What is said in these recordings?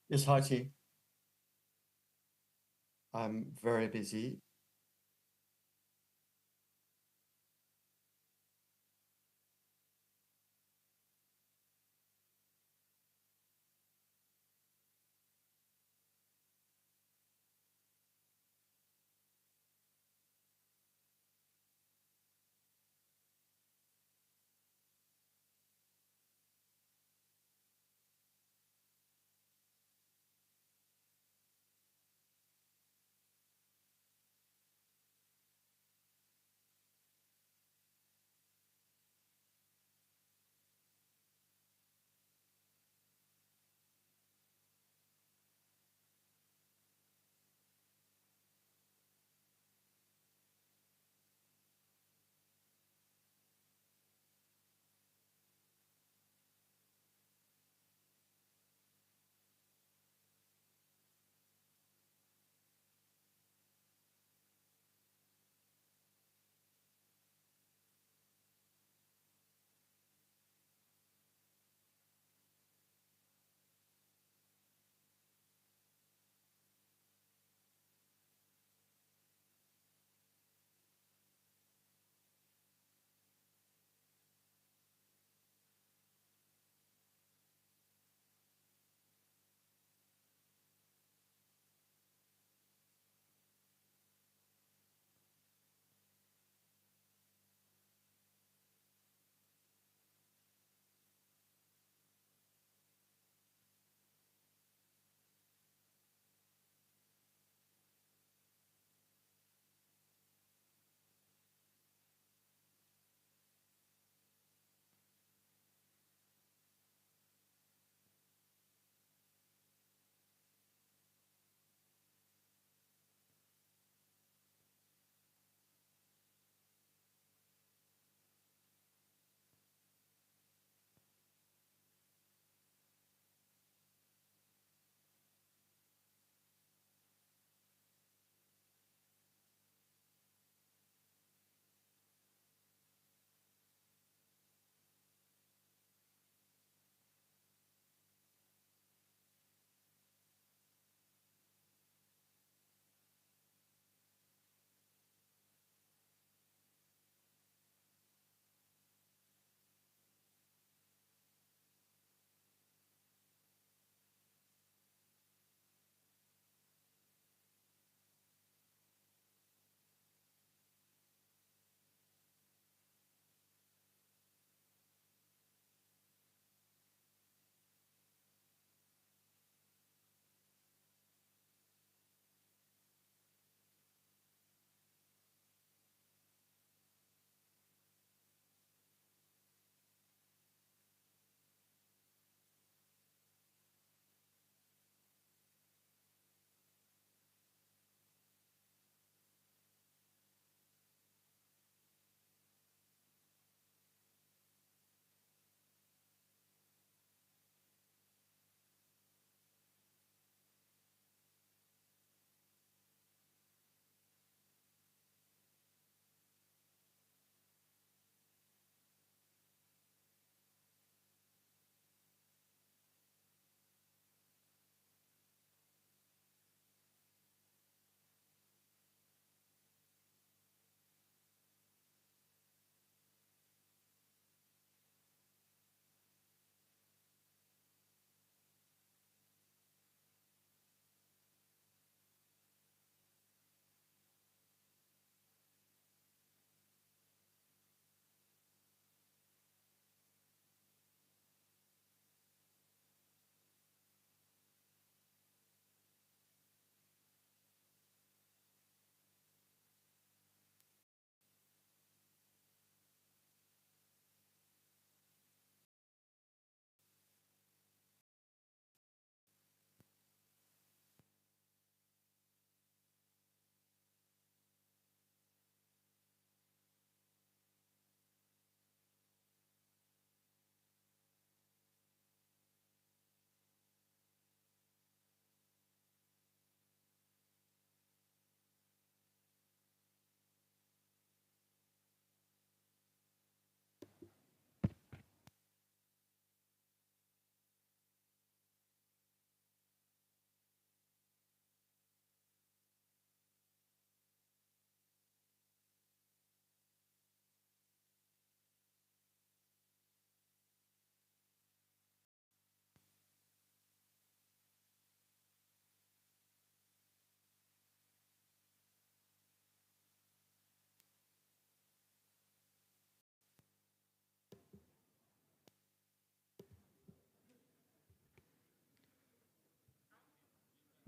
Yes, hi T. I'm very busy.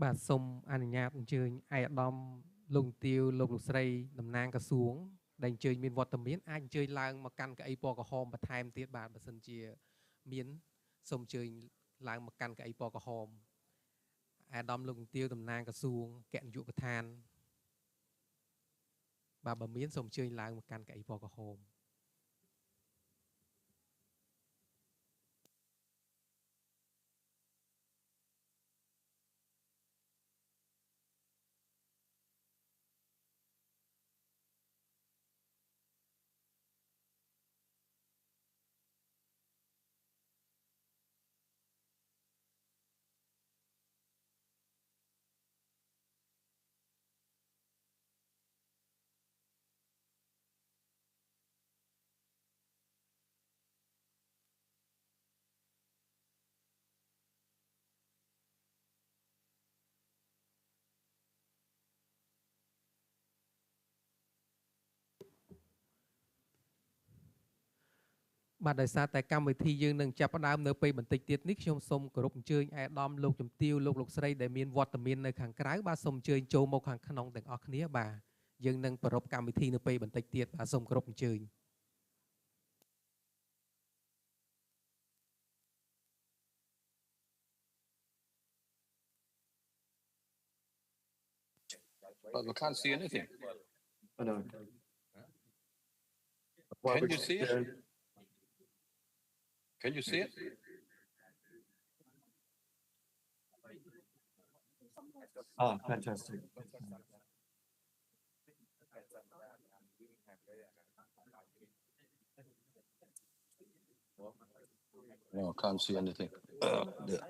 បាទសូមអនុញ្ញាតអញ្ជើញឯកឧត្តមលោកទាវលោកស្រីតំណាងក្រសួងដែលអញ្ជើញមានវត្តមានអាចអញ្ជើញឡើងមកកាន់កៅអីពណ៌ក្រហមបន្ថែមទៀតបាទបើសិនជាមានសូមអញ្ជើញឡើងមកកាន់កៅអីពណ៌ក្រហមឯកឧត្តមលោកទាវតំណាងក្រសួងគណយុគឋានបាទបើមានសូមអញ្ជើញឡើងមកកាន់កៅអីពណ៌ក្រហមបាទដោយសារតែកម្មវិធីយើងនឹងចាប់ផ្ដើមនៅពេលបន្តិចទៀតនេះខ្ញុំសូមគោរពអញ្ជើញឯកឧត្តមលោកជំទាវលោកស្រីដែលមានវត្តមាននៅខាងក្រៅបាទសូមអញ្ជើញចូលមកខាងក្នុងទាំងអស់គ្នាបាទយើងនឹងប្រារព្ធកម្មវិធីនៅពេលបន្តិចទៀតបាទសូមគោរពអញ្ជើញ But we can't see anything. I know. Can you see it? Can you see it? Ah, fantastic. No, can't see anything. There.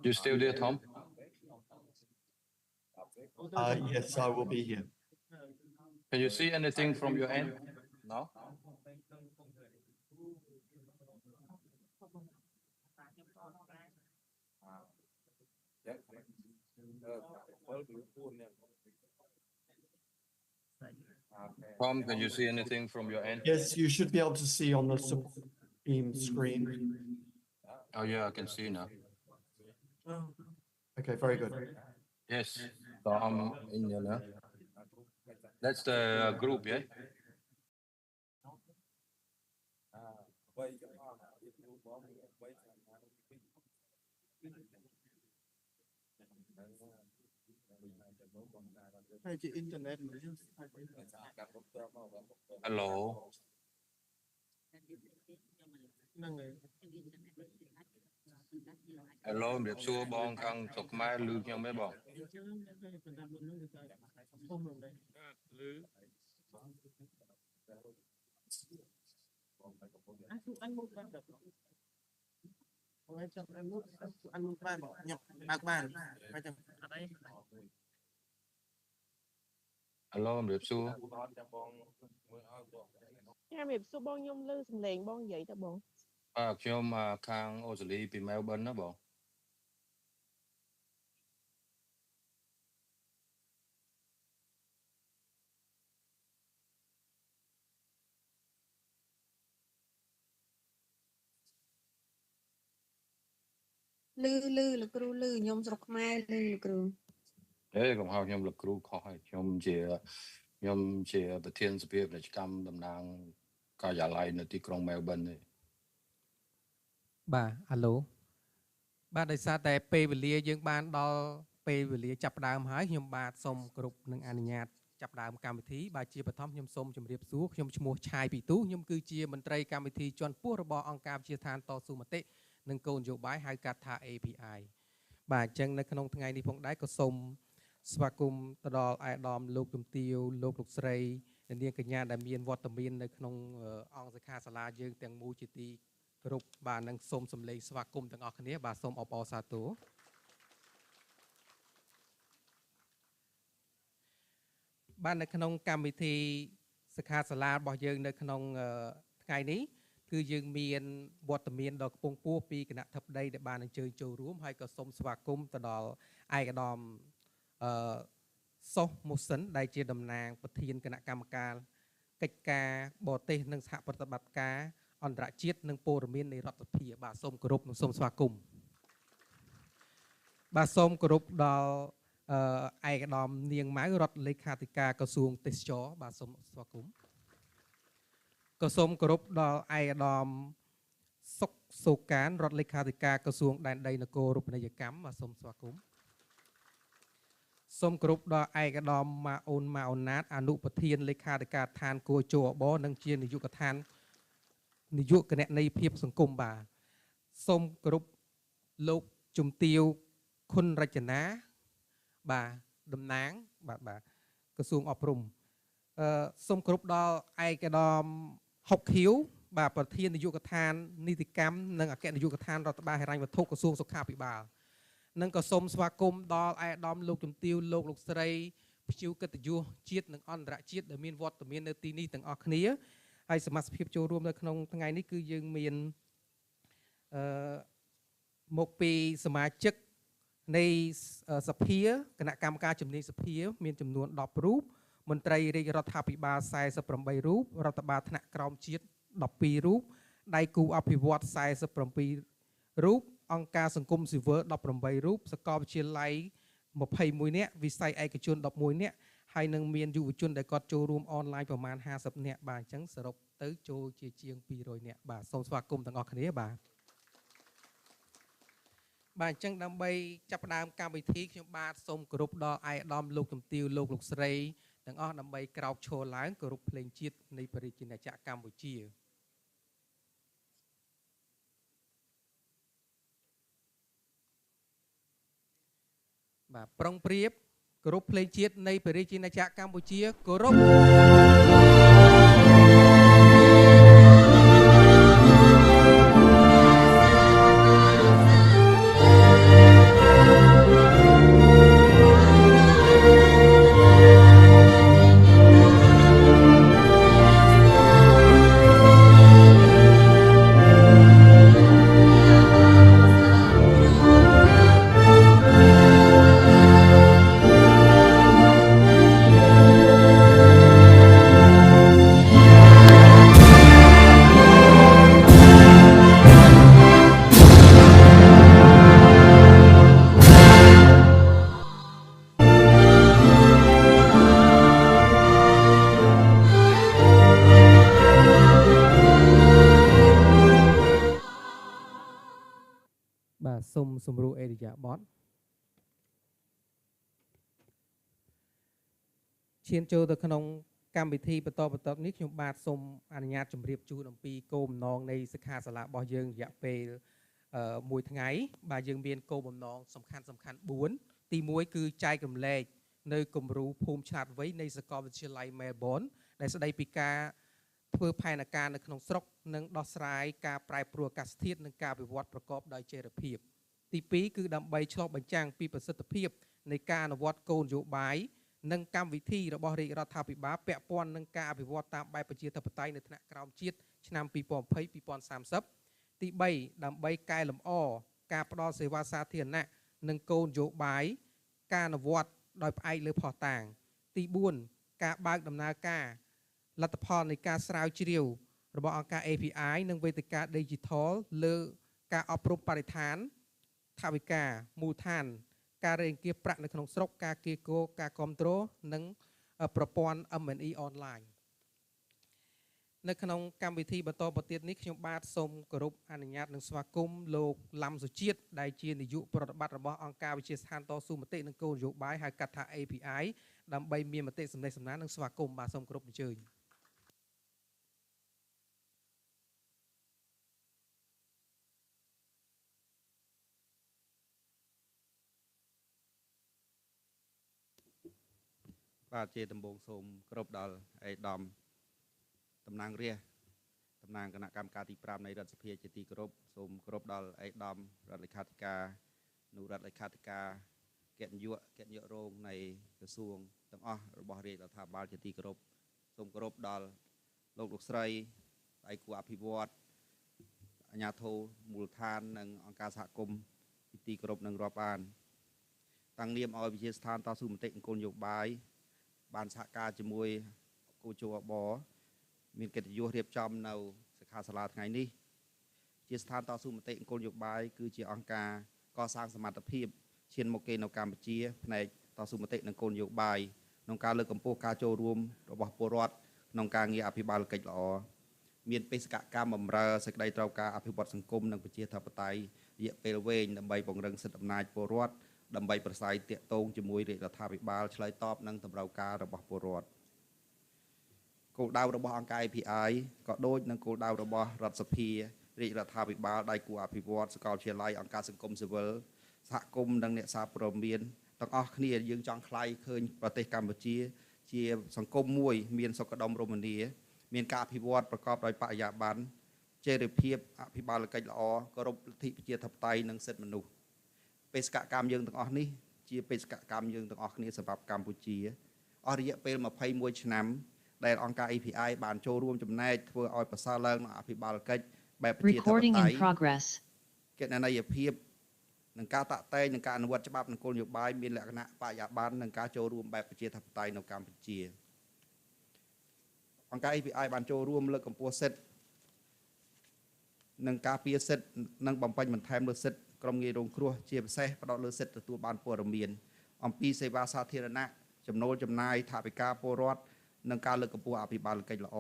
You still there, Tom? Yes, I will be here. Can you see anything from your end? No? Tom, can you see anything from your end? Yes, you should be able to see on the beam screen. Oh yeah, I can see now. Okay, very good. Yes, so I'm in there now. That's the group, yeah? Hello. Hello, em đẹp xua bong khăn sọc mai lưu nhau mấy bong. Hello, em đẹp xua. Em đẹp xua bong nhung lư sầm lèn bong vậy ta bong.ខ្ញុំខាងអូស្ត្រាលីពី Melbourne ណាបង លឺលោកគ្រូលឺខ្ញុំស្រុកខ្មែរលឺលោកគ្រូ កុំហៅខ្ញុំលោកគ្រូខុសហើយខ្ញុំជាប្រធានសភាពាណិជ្ជកម្មតំណាងការិយាល័យនៅទីក្រុង Melbourne ទេ បាទអាឡូបាទដោយសារតែពេលវេលាយើងបានដល់ពេលវេលាចាប់ផ្ដើមហើយខ្ញុំបាទសូមគ្រប់នឹងអនុញ្ញាតចាប់ផ្ដើមកម្មវិធីបាទជាបឋមខ្ញុំសូមជម្រាបសួរខ្ញុំឈ្មោះឆាយពីទូខ្ញុំគឺជាមន្ត្រីកម្មវិធីជាន់ខ្ពស់របស់អង្គការវិទ្យាឋានតស៊ូមតិនិងគោលនយោបាយហៅកាត់ថា API បាទអញ្ចឹងនៅក្នុងថ្ងៃនេះផងដែរក៏សូមស្វាគមន៍ទៅដល់ឯកឧត្តមលោកជំទាវលោកស្រីនាងកញ្ញាដែលមានវត្តមាននៅក្នុងអង្គសិក្ខាសាលាយើងទាំងមូលជាទីគោរពបាទនឹងសូមសម្លេងស្វាគមន៍ទាំងអស់គ្នាបាទសូមអបអរសាទរបាទនៅក្នុងកម្មវិធីសិក្ខាសាលារបស់យើងនៅក្នុងថ្ងៃនេះ គឺយើងមានវត្តមានដ៏ខ្ពង់ខ្ពស់ពីគណៈធិបតីដែលបានអញ្ជើញចូលរួមហើយក៏សូមស្វាគមន៍ទៅដល់ឯកឧត្តមសុសមុសិនដែលជាតំណាងប្រធានគណៈកម្មការកិច្ចការបរទេសនិងសហប្រតិបត្តិការអន្តរជាតិនិងព័ត៌មាននៃរដ្ឋសភាបាទសូមគោរពនិងសូមស្វាគមន៍បាទសូមគោរពដល់ឯកឧត្តមនាងម៉ៅរដ្ឋលេខាធិការក្រសួងទេសចរបាទសូមស្វាគមន៍ក៏សូមគោរពដល់ឯកឧត្តមសុកសូកានរដ្ឋលេខាធិការក្រសួងដែនដីនគររូបនីយកម្មបាទសូមស្វាគមន៍សូមគោរពដល់ឯកឧត្តមម៉ាអូនម៉ាអូណាតអនុប្រធានលេខាធិការដ្ឋានគួរជអបនិងជានាយកដ្ឋាននាយកគណនេយ្យភាពសង្គមបាទសូមគោរពលោកជំទាវខុនរចនាបាទតំណាងបាទក្រសួងអប់រំសូមគោរពដល់ឯកឧត្តមហុកខៀវបាទប្រធាននាយកដ្ឋាននីតិកម្មនិងអគ្គនាយកដ្ឋានរដ្ឋបាលហិរញ្ញវត្ថុក្រសួងសុខាភិបាលនិងក៏សូមស្វាគមន៍ដល់ឯកឧត្តមលោកជំទាវលោកស្រីភ្ញៀវកិត្តិយសជាតិនិងអន្តរជាតិដែលមានវត្តមាននៅទីនេះទាំងអស់គ្នាហើយសមាជិកចូលរួមនៅក្នុងថ្ងៃនេះគឺយើងមានមកពីសមាជិកនៃសភាគណៈកម្មការជំនាញសភាមានចំនួន10រូបមន្ត្រីរាជរដ្ឋាភិបាល48រូបរដ្ឋបាលថ្នាក់ក្រោមជាតិ12រូបដៃគូអភិវឌ្ឍ47រូបអង្គការសង្គមស៊ីវិល18រូបសាកលវិទ្យាល័យ21នាក់វិស័យឯកជន11នាក់ហើយនឹងមានយុវជនដែលគាត់ចូលរួមអនឡាញប្រមាណ50នាក់បាទអញ្ចឹងសរុបទៅចូលជាជាង200នាក់បាទសូមស្វាគមន៍ទាំងអស់គ្នាបាទអញ្ចឹងដើម្បីចាប់ផ្ដើមកម្មវិធីខ្ញុំបាទសូមគោរពដល់ឯកឧត្តមលោកជំទាវលោកស្រីទាំងអស់ដើម្បីក្រោកឈរឡើងគោរពភ្លេងជាតិនៃប្រជាជាតិកម្ពុជាបាទប្រុងប្រៀបគោរពភ្លេងជាតិនៃប្រជាជាតិកម្ពុជាគោរពសូមសម្រួលអេរិយាបថឈានចូលទៅក្នុងកម្មវិធីបន្តនេះខ្ញុំបាទសូមអនុញ្ញាតជម្រាបជូនអំពីគោលបំណងនៃសិក្ខាសាលារបស់យើងរយៈពេល1ថ្ងៃបាទយើងមានគោលបំណងសំខាន់4ទី1គឺចែករំលែកនៅគំរូភូមិឆ្លាតវៃនៃសាកលវិទ្យាល័យ Melbourne ដែលស្ដីពីការធ្វើផែនការនៅក្នុងស្រុកនិងដោះស្រាយការប្រែប្រួលអាកាសធាតុនិងការវិវត្តប្រកបដោយចីរភាពទី2គឺដើម្បីឆ្លុះបញ្ចាំងពីប្រសិទ្ធភាពនៃការអនុវត្តគោលនយោបាយនិងកម្មវិធីរបស់រាជរដ្ឋាភិបាលពាក់ព័ន្ធនឹងការអភិវឌ្ឍតាមបែបប្រជាធិបតេយ្យនៅថ្នាក់ក្រោមជាតិឆ្នាំ2020-2030ទី3ដើម្បីកែលម្អការផ្តល់សេវាសាធារណៈនិងគោលនយោបាយការអនុវត្តដោយផ្អែកលើភស្តុតាងទី4ការបើកដំណើរការលទ្ធផលនៃការស្រាវជ្រាវរបស់អង្គការ API និងវេទិកា Digital លើការអប់រំបរិស្ថានថវិកាមូលដ្ឋានការរែងគៀបប្រាក់នៅក្នុងស្រុកការគៀកោការគ្រប់គ្រងនិងប្រព័ន្ធ M&E អនឡាញនៅក្នុងកម្មវិធីបន្តទៀតនេះខ្ញុំបាទសូមគោរពអនុញ្ញាតនិងស្វាគមន៍លោកឡាំសុជាតិដែលជានាយកប្រតិបត្តិរបស់អង្គការវិទ្យាស្ថានតស៊ូមតិនិងគោលនយោបាយហៅកាត់ថា API ដើម្បីមានមតិសម្ដែងសម្ដាននិងស្វាគមន៍បាទសូមគោរពអញ្ជើញបាទជាដំបូងសូមគោរពដល់ឯកឧត្តមតំណាងរាស្ត្រតំណាងគណៈកម្មការទី5នៃរដ្ឋសភាជាទីគោរពសូមគោរពដល់ឯកឧត្តមរដ្ឋលេខាធិការនុរដ្ឋលេខាធិការគណៈនាយករងនៃក្រសួងទាំងអស់របស់រាជរដ្ឋាភិបាលជាទីគោរពសូមគោរពដល់លោកស្រីដៃគូអភិវឌ្ឍ អាជ្ញាធរមូលដ្ឋាននិងអង្គការសហគមន៍ទីគោរពនិងរាប់អានតាំងនាមឲ្យវិទ្យាស្ថានតស៊ូមតិអង្គនយោបាយបានសហការជាមួយគូជអបមានកិត្តិយសរៀបចំនៅសិក្ខាសាលាថ្ងៃនេះជាស្ថានតស៊ូមតិអង្គនយោបាយគឺជាអង្គការកសាងសមត្ថភាពឈានមកគេនៅកម្ពុជាផ្នែកតស៊ូមតិនិងគោលនយោបាយក្នុងការលើកកម្ពស់ការចូលរួមរបស់ពលរដ្ឋក្នុងការងារអភិបាលកិច្ចល្អមានបេសកកម្មបម្រើសេចក្តីត្រូវការអភិវឌ្ឍសង្គមនិងប្រជាធិបតេយ្យរយៈពេលវែងដើម្បីពង្រឹងសិទ្ធិអំណាចពលរដ្ឋដើម្បីប្រស័យទាក់ទងជាមួយរាជរដ្ឋាភិបាលឆ្លើយតបនឹងតម្រូវការរបស់ពលរដ្ឋគោលដៅរបស់អង្គការ API ក៏ដូចនឹងគោលដៅរបស់រដ្ឋសភារាជរដ្ឋាភិបាលដៃគូអភិវឌ្ឍសាកលវិទ្យាល័យអង្គការសង្គមស៊ីវិលសហគមន៍និងអ្នកសារព័ត៌មានទាំងអស់គ្នាយើងចង់ថ្លែងឃើញប្រទេសកម្ពុជាជាសង្គមមួយមានសុខដុមរមនាមានការអភិវឌ្ឍប្រកបដោយបរិយាបន្នចីរភាពអភិបាលកិច្ចល្អគោរពលទ្ធិប្រជាធិបតេយ្យនិងសិទ្ធិមនុស្សបេសកកម្មយើងទាំងអស់នេះជាបេសកកម្មយើងទាំងអស់គ្នាសម្រាប់កម្ពុជាអស់រយៈពេល21ឆ្នាំដែលអង្គការ API បានចូលរួមចំណែកធ្វើឲ្យប្រសើរឡើងនៅអភិបាលកិច្ចបែបប្រជាធិបតេយ្យគណនេយ្យភាពនឹងការតាក់តែងនឹងការអនុវត្តច្បាប់និងគោលនយោបាយមានលក្ខណៈបរិយាបន្ននិងការចូលរួមបែបប្រជាធិបតេយ្យនៅកម្ពុជាអង្គការ API បានចូលរួមលើកកម្ពស់សិទ្ធិនិងការពារសិទ្ធិនិងបំពេញបន្ថែមលើសិទ្ធិក្រុមងាយរងគ្រោះជាពិសេសផ្ដោតលើសិទ្ធិទទួលបានព័ត៌មានអំពីសេវាសាធារណៈចំណូលចំណាយថវិកាពលរដ្ឋនិងការលើកកម្ពស់អភិបាលកិច្ចល្អ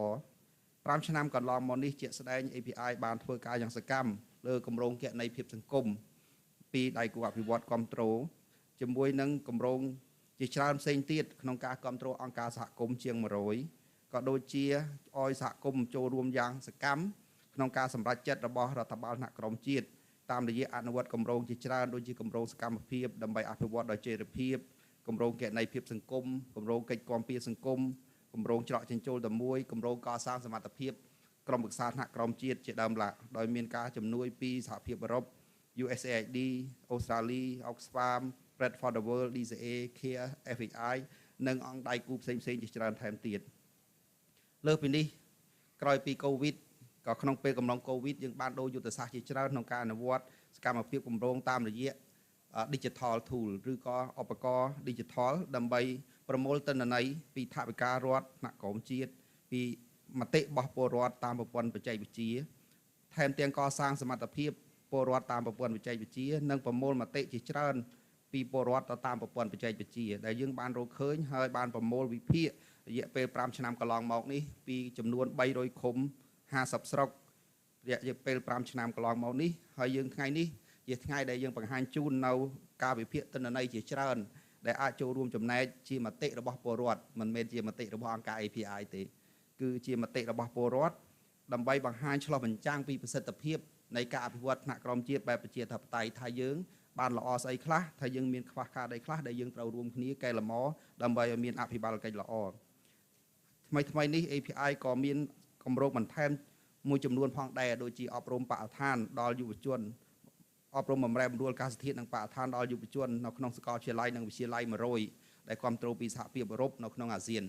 5ឆ្នាំកន្លងមកនេះជាក់ស្ដែង API បានធ្វើការយ៉ាងសកម្មលើគម្រោងគណនេយ្យភាពសង្គមពីដៃគូអភិវឌ្ឍគាំទ្រជាមួយនឹងគម្រោងជាច្រើនផ្សេងទៀតក្នុងការគាំទ្រអង្គការសហគមន៍ជាង100ក៏ដូចជាឲ្យសហគមន៍ចូលរួមយ៉ាងសកម្មក្នុងការសម្រេចចិត្តរបស់រដ្ឋបាលថ្នាក់ក្រោមជាតិតាមរយៈអនុវត្តគម្រោងជាច្រើនដូចជាគម្រោងសកម្មភាពដើម្បីអភិវឌ្ឍដោយចីរភាពគម្រោងគណនេយ្យភាពសង្គមគម្រោងកិច្ចគាំពារសង្គមគម្រោងច្រកចិញ្ចូលតែមួយគម្រោងកសាងសមត្ថភាពក្រុមប្រឹក្សាថ្នាក់ក្រោមជាតិជាដើមឡើយដោយមានការជំនួយពីសហភាពអឺរ៉ុប USAID អូស្ត្រាលី Oxfam Bread for the World DCA Care FAI និងអង្គដៃគូផ្សេងៗជាច្រើនថែមទៀតលើសពីនេះក្រោយពី COVID ក៏ក្នុងពេលកំឡុង COVID យើងបានដូរយុទ្ធសាស្ត្រជាច្រើនក្នុងការអនុវត្តសកម្មភាពគម្រោងតាមរយៈ Digital Tool ឬក៏ឧបករណ៍ Digital ដើម្បីប្រមូលទិន្នន័យពីថវិការដ្ឋថ្នាក់ក្រោមជាតិពីមតិរបស់ពលរដ្ឋតាមប្រព័ន្ធបច្ចេកវិទ្យាថែមទាំងកសាងសមត្ថភាពពលរដ្ឋតាមប្រព័ន្ធបច្ចេកវិទ្យានិងប្រមូលមតិជាច្រើនពីពលរដ្ឋទៅតាមប្រព័ន្ធបច្ចេកវិទ្យាដែលយើងបានរកឃើញហើយបានប្រមូលវិភាគរយៈពេល5ឆ្នាំកន្លងមកនេះពីចំនួន300ឃុំ50ស្រុករយៈពេល5ឆ្នាំកន្លងមកនេះហើយយើងថ្ងៃនេះជាថ្ងៃដែលយើងបង្ហាញជូននៅការវិភាគទិន្នន័យជាច្រើនដែលអាចចូលរួមចំណែកជាមតិរបស់ពលរដ្ឋមិនមែនជាមតិរបស់អង្គការ API ទេគឺជាមតិរបស់ពលរដ្ឋដើម្បីបង្ហាញឆ្លុះបញ្ចាំងពីប្រសិទ្ធភាពនៃការអភិវឌ្ឍថ្នាក់ក្រោមជាតិបែបប្រជាធិបតេយ្យថាយើងបានល្អស្អីខ្លះថាយើងមានខ្វះខាតអីខ្លះដែលយើងត្រូវរួមគ្នាកែលម្អដើម្បីឲ្យមានអភិបាលកិច្ចល្អថ្មីនេះ API ក៏មានគម្រោងបន្ថែមមួយចំនួនផងដែរដូចជាអប់រំបរិស្ថានដល់យុវជនអប់រំបម្រែបម្រួលអាកាសធាតុនិងបរិស្ថានដល់យុវជននៅក្នុងសាកលវិទ្យាល័យនិងវិទ្យាល័យ100ដែលគ្រប់គ្រងពីសហភាពអឺរ៉ុបនៅក្នុងអាស៊ាន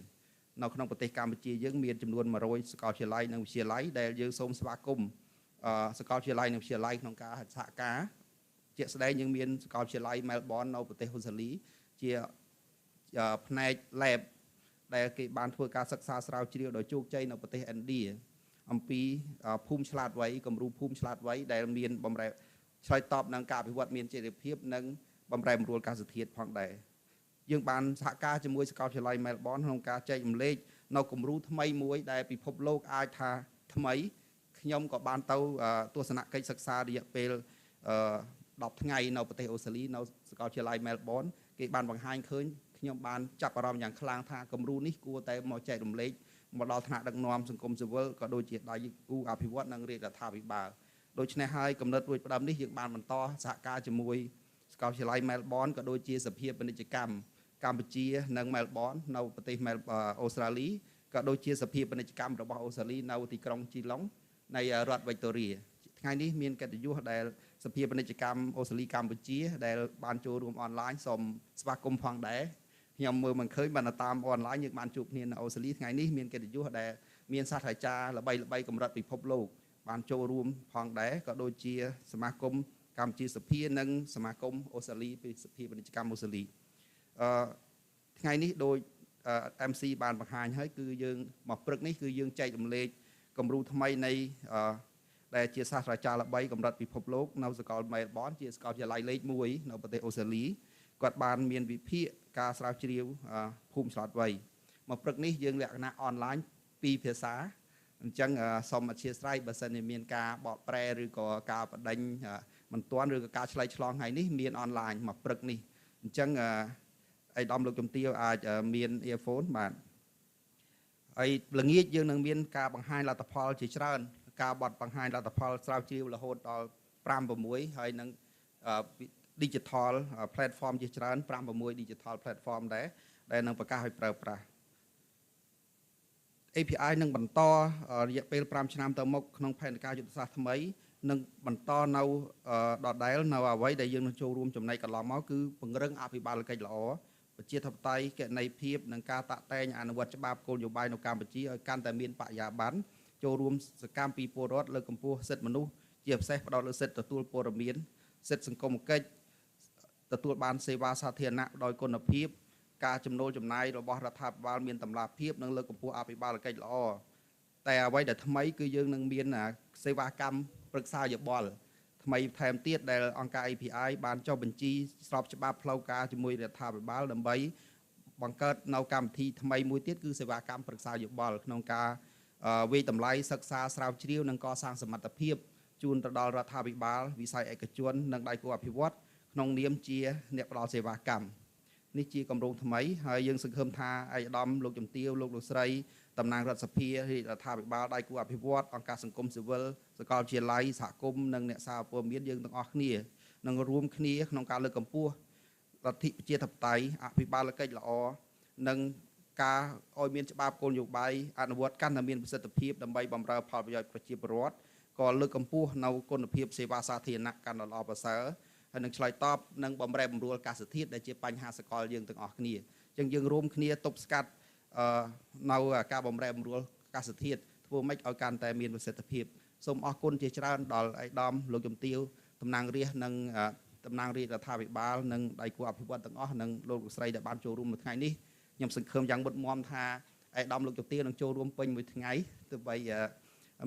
នៅក្នុងប្រទេសកម្ពុជាយើងមានចំនួន100សាកលវិទ្យាល័យនិងវិទ្យាល័យដែលយើងសូមស្វាគមន៍សាកលវិទ្យាល័យនិងវិទ្យាល័យក្នុងការសហការជាក់ស្ដែងយើងមានសាកលវិទ្យាល័យ Melbourne នៅប្រទេសអូស្ត្រាលីជាផ្នែក lab ដែលគេបានធ្វើការសិក្សាស្រាវជ្រាវដោយជោគជ័យនៅប្រទេសឥណ្ឌាអំពីភូមិឆ្លាតវៃគំរូភូមិឆ្លាតវៃដែលមានបម្រែឆ្លើយតបនឹងការអភិវឌ្ឍមានចីរភាពនិងបម្រែបម្រួលអាកាសធាតុផងដែរយើងបានសហការជាមួយសាកលវិទ្យាល័យ Melbourne ក្នុងការចែករំលែកនៅគំរូថ្មីមួយដែលពិភពលោកអាចថាថ្មីខ្ញុំក៏បានទៅទស្សនកិច្ចសិក្សារយៈពេល10ថ្ងៃនៅប្រទេសអូស្ត្រាលីនៅសាកលវិទ្យាល័យ Melbourne គេបានបង្ហាញឃើញខ្ញុំបានចាប់អារម្មណ៍យ៉ាងខ្លាំងថាគំរូនេះគួរតែមកចែករំលែកមកដល់ថ្នាក់ដឹកនាំសង្គមស៊ីវិលក៏ដូចជាដៃគូអភិវឌ្ឍនិងរាជរដ្ឋាភិបាលដូច្នេះហើយកំណត់រួចផ្ដើមនេះយើងបានបន្តសហការជាមួយសាកលវិទ្យាល័យ Melbourne ក៏ដូចជាសភាពាណិជ្ជកម្មកម្ពុជានិង Melbourne នៅប្រទេសអូស្ត្រាលីក៏ដូចជាសភាពាណិជ្ជកម្មរបស់អូស្ត្រាលីនៅទីក្រុងជីឡុងនៃរដ្ឋ Victoria ថ្ងៃនេះមានកិត្តិយសដែលសភាពាណិជ្ជកម្មអូស្ត្រាលីកម្ពុជាដែលបានចូលរួមអនឡាញសូមស្វាគមន៍ផងដែរខ្ញុំមើលមិនឃើញបានតាមអនឡាញយើងបានជួបគ្នានៅអូស្ត្រាលីថ្ងៃនេះមានកិត្តិយសដែលមានសាស្ត្រាចារ្យល្បីៗកម្រិតពិភពលោក បានចូលរួមផងដែរក៏ដូចជាសមាគមកម្ពុជាសភានិងសមាគមអូស្ត្រាលីពីសភាពាណិជ្ជកម្មអូស្ត្រាលីថ្ងៃនេះដោយ MC បានបង្ហាញហើយគឺយើងមកព្រឹកនេះគឺយើងចែករំលែកគំរូថ្មីនៃដែលជាសាស្ត្រាចារ្យល្បីកម្រិតពិភពលោកនៅសាកលមែលប៊នជាសាកលវិទ្យាល័យលេខ1នៅប្រទេសអូស្ត្រាលីគាត់បានមានវិភាគការស្រាវជ្រាវភូមិឆ្លាតវៃមកព្រឹកនេះយើងលក្ខណៈអនឡាញ2ភាសាអញ្ចឹងសូមអធិស្ឋានបើសិនជាមានការបកប្រែឬក៏ការបដិញមិនទាន់ឬក៏ការឆ្លើយឆ្លងថ្ងៃនេះមានអនឡាញមកព្រឹកនេះអញ្ចឹងអៃដាមលោកជំទាវអាចមាន earphone បាទហើយល្ងាចយើងនឹងមានការបង្ហាញលទ្ធផលជាច្រើនការបត់បង្ហាញលទ្ធផលស្រាវជ្រាវរហូតដល់5 6ហើយនឹង digital platform ជាច្រើន5 6 digital platform ដែលនឹងប្រកាសឲ្យប្រើប្រាស់ API នឹងបន្តរយៈពេល5ឆ្នាំទៅមុខក្នុងផែនការយុទ្ធសាស្ត្រថ្មីនឹងបន្តនៅដដែលនៅអ្វីដែលយើងនឹងចូលរួមចំណែកកន្លងមកគឺពង្រឹងអភិបាលកិច្ចល្អប្រជាធិបតេយ្យគណនេយ្យភាពនិងការតាក់តែងអនុវត្តច្បាប់គោលនយោបាយនៅកម្ពុជាឲ្យកាន់តែមានបរិយាបន្នចូលរួមសកម្មពីពលរដ្ឋលើកកម្ពស់សិទ្ធិមនុស្សជាពិសេសផ្ដោតលើសិទ្ធិទទួលព័ត៌មានសិទ្ធិសង្គមគិច្ចទទួលបានសេវាសាធារណៈដោយគុណភាពការចំណូលចំណាយរបស់រដ្ឋាភិបាលមានតម្លាភាពនិងលើកកម្ពស់អភិបាលកិច្ចល្អតែអ្វីដែលថ្មីគឺយើងនឹងមានសេវាកម្មប្រឹក្សាយោបល់ថ្មីថែមទៀតដែលអង្គការ API បានចុះបញ្ជីស្របច្បាប់ផ្លូវការជាមួយរដ្ឋាភិបាលដើម្បីបង្កើតនៅកម្មវិធីថ្មីមួយទៀតគឺសេវាកម្មប្រឹក្សាយោបល់ក្នុងការវិយតម្លៃសិក្សាស្រាវជ្រាវនិងកសាងសមត្ថភាពជូនទៅដល់រដ្ឋាភិបាលវិស័យឯកជននិងដៃគូអភិវឌ្ឍក្នុងនាមជាអ្នកផ្ដល់សេវាកម្មនេះជាគម្រោងថ្មីហើយយើងសង្ឃឹមថាឯកឧត្តមលោកជំទាវលោកស្រីតំណាងរដ្ឋសភារដ្ឋាភិបាលដៃគូអភិវឌ្ឍអង្គការសង្គមស៊ីវិលសាកលវិទ្យាល័យសហគមន៍និងអ្នកសារព័ត៌មានយើងទាំងអស់គ្នានឹងរួមគ្នាក្នុងការលើកកម្ពស់លទ្ធិប្រជាធិបតេយ្យអភិបាលកិច្ចល្អនិងការឲ្យមានច្បាប់គោលនយោបាយអនុវត្តកាន់តែមានប្រសិទ្ធភាពដើម្បីបម្រើផលប្រយោជន៍ប្រជាពលរដ្ឋក៏លើកកម្ពស់នៅគុណភាពសេវាសាធារណៈកាន់តែល្អប្រសើរហើយនឹងឆ្លើយតបនឹងបម្រែបម្រួលអាកាសធាតុដែលជាបញ្ហាសកលយើងទាំងអស់គ្នាអញ្ចឹងយើងរួមគ្នាទប់ស្កាត់នៅការបម្រែបម្រួលអាកាសធាតុធ្វើម៉េចឲ្យកាន់តែមានប្រសិទ្ធភាពសូមអរគុណជាច្រើនដល់ឯកឧត្តមលោកជំទាវតំណាងរាស្ត្រនិងតំណាងរាជរដ្ឋាភិបាលនិងដៃគូអភិវឌ្ឍទាំងអស់និងលោកស្រីដែលបានចូលរួមនៅថ្ងៃនេះខ្ញុំសង្ឃឹមយ៉ាងមុតមមថាឯកឧត្តមលោកជំទាវនឹងចូលរួមពេញមួយថ្ងៃទោះបី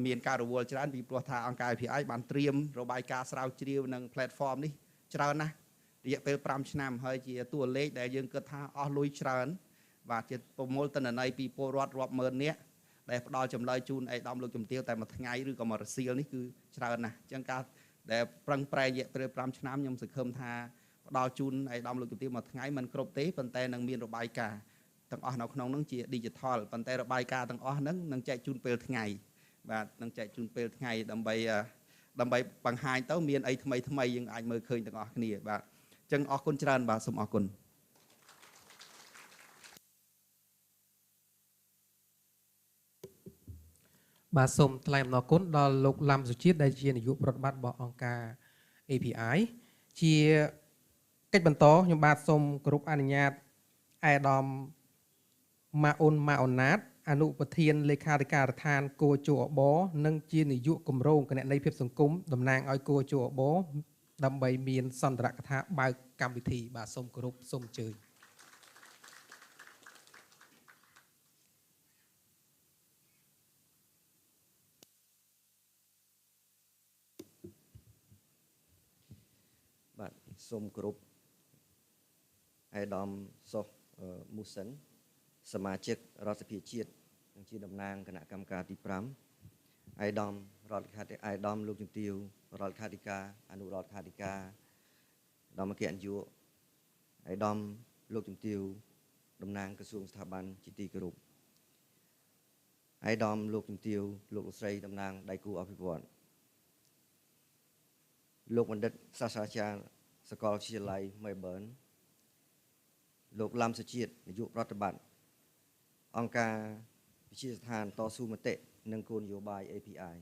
មានការរវល់ច្រើនពីព្រោះថាអង្គការ API បានត្រៀមរបាយការណ៍ស្រាវជ្រាវនិង platform នេះច្រើនណាស់រយៈពេល5ឆ្នាំហើយជាតួលេខដែលយើងគិតថាអស់លុយច្រើនបាទជាប្រមូលទិន្នន័យពីពលរដ្ឋរាប់ម៉ឺននាក់ដែលផ្ដល់ចម្លើយជូនឯកឧត្តមលោកជំទាវតែមួយថ្ងៃឬក៏មួយរសៀលនេះគឺច្រើនណាស់អញ្ចឹងការដែលប្រឹងប្រែងរយៈពេល5ឆ្នាំខ្ញុំសង្ឃឹមថាផ្ដល់ជូនឯកឧត្តមលោកជំទាវមួយថ្ងៃមិនគ្រប់ទេប៉ុន្តែនឹងមានរបាយការណ៍ទាំងអស់នៅក្នុងនោះជា digital ប៉ុន្តែរបាយការណ៍ទាំងអស់ហ្នឹងនឹងចែកជូនពេលថ្ងៃបាទនឹងចែកជូនពេលថ្ងៃដើម្បីបង្ហាញទៅមានអីថ្មីយើងអាចមើលឃើញទាំងអស់គ្នាបាទអញ្ចឹងអរគុណច្រើនបាទសូមអរគុណបាទសូមថ្លែងអំណរគុណដល់លោកឡាំសុជាតិដែលជានាយកប្រតិបត្តិរបស់អង្គការ API ជាកិច្ចបន្តខ្ញុំបាទសូមគោរពអនុញ្ញាតអាយដាមម៉ាអ៊ុនម៉ាអូណាតអនុប្រធានលេខាធិការដ្ឋានគោជអបនិងជានាយកគម្រោងគណនេយ្យភាពសង្គមតំណាងឲ្យគោជអបដើម្បីមានសន្ទរកថាបើកកម្មវិធីបាទសូមគោរពសូមអញ្ជើញបាទសូមគោរពអាយដាមសុខមូសិនសមាជិករដ្ឋសភាជាតិនិងជាតំណាងគណៈកម្មការទី5អាយដាមរដ្ឋលេខាធិការអាយដាមលោកជំទាវរដ្ឋលេខាធិការអនុរដ្ឋលេខាធិការដំអគ្គនាយកអាយដាមលោកជំទាវតំណាងក្រសួងស្ថាប័នជាទីគោរពអាយដាមលោកជំទាវលោកស្រីតំណាងដៃគូអភិវឌ្ឍលោកបណ្ឌិតសាស្ត្រាចារ្យសាកលវិទ្យាល័យ Melbourne លោកឡាំសុជាតិនាយកប្រតិបត្តិអង្គការវិទ្យាស្ថានតស៊ូមតិនិងគោលនយោបាយ API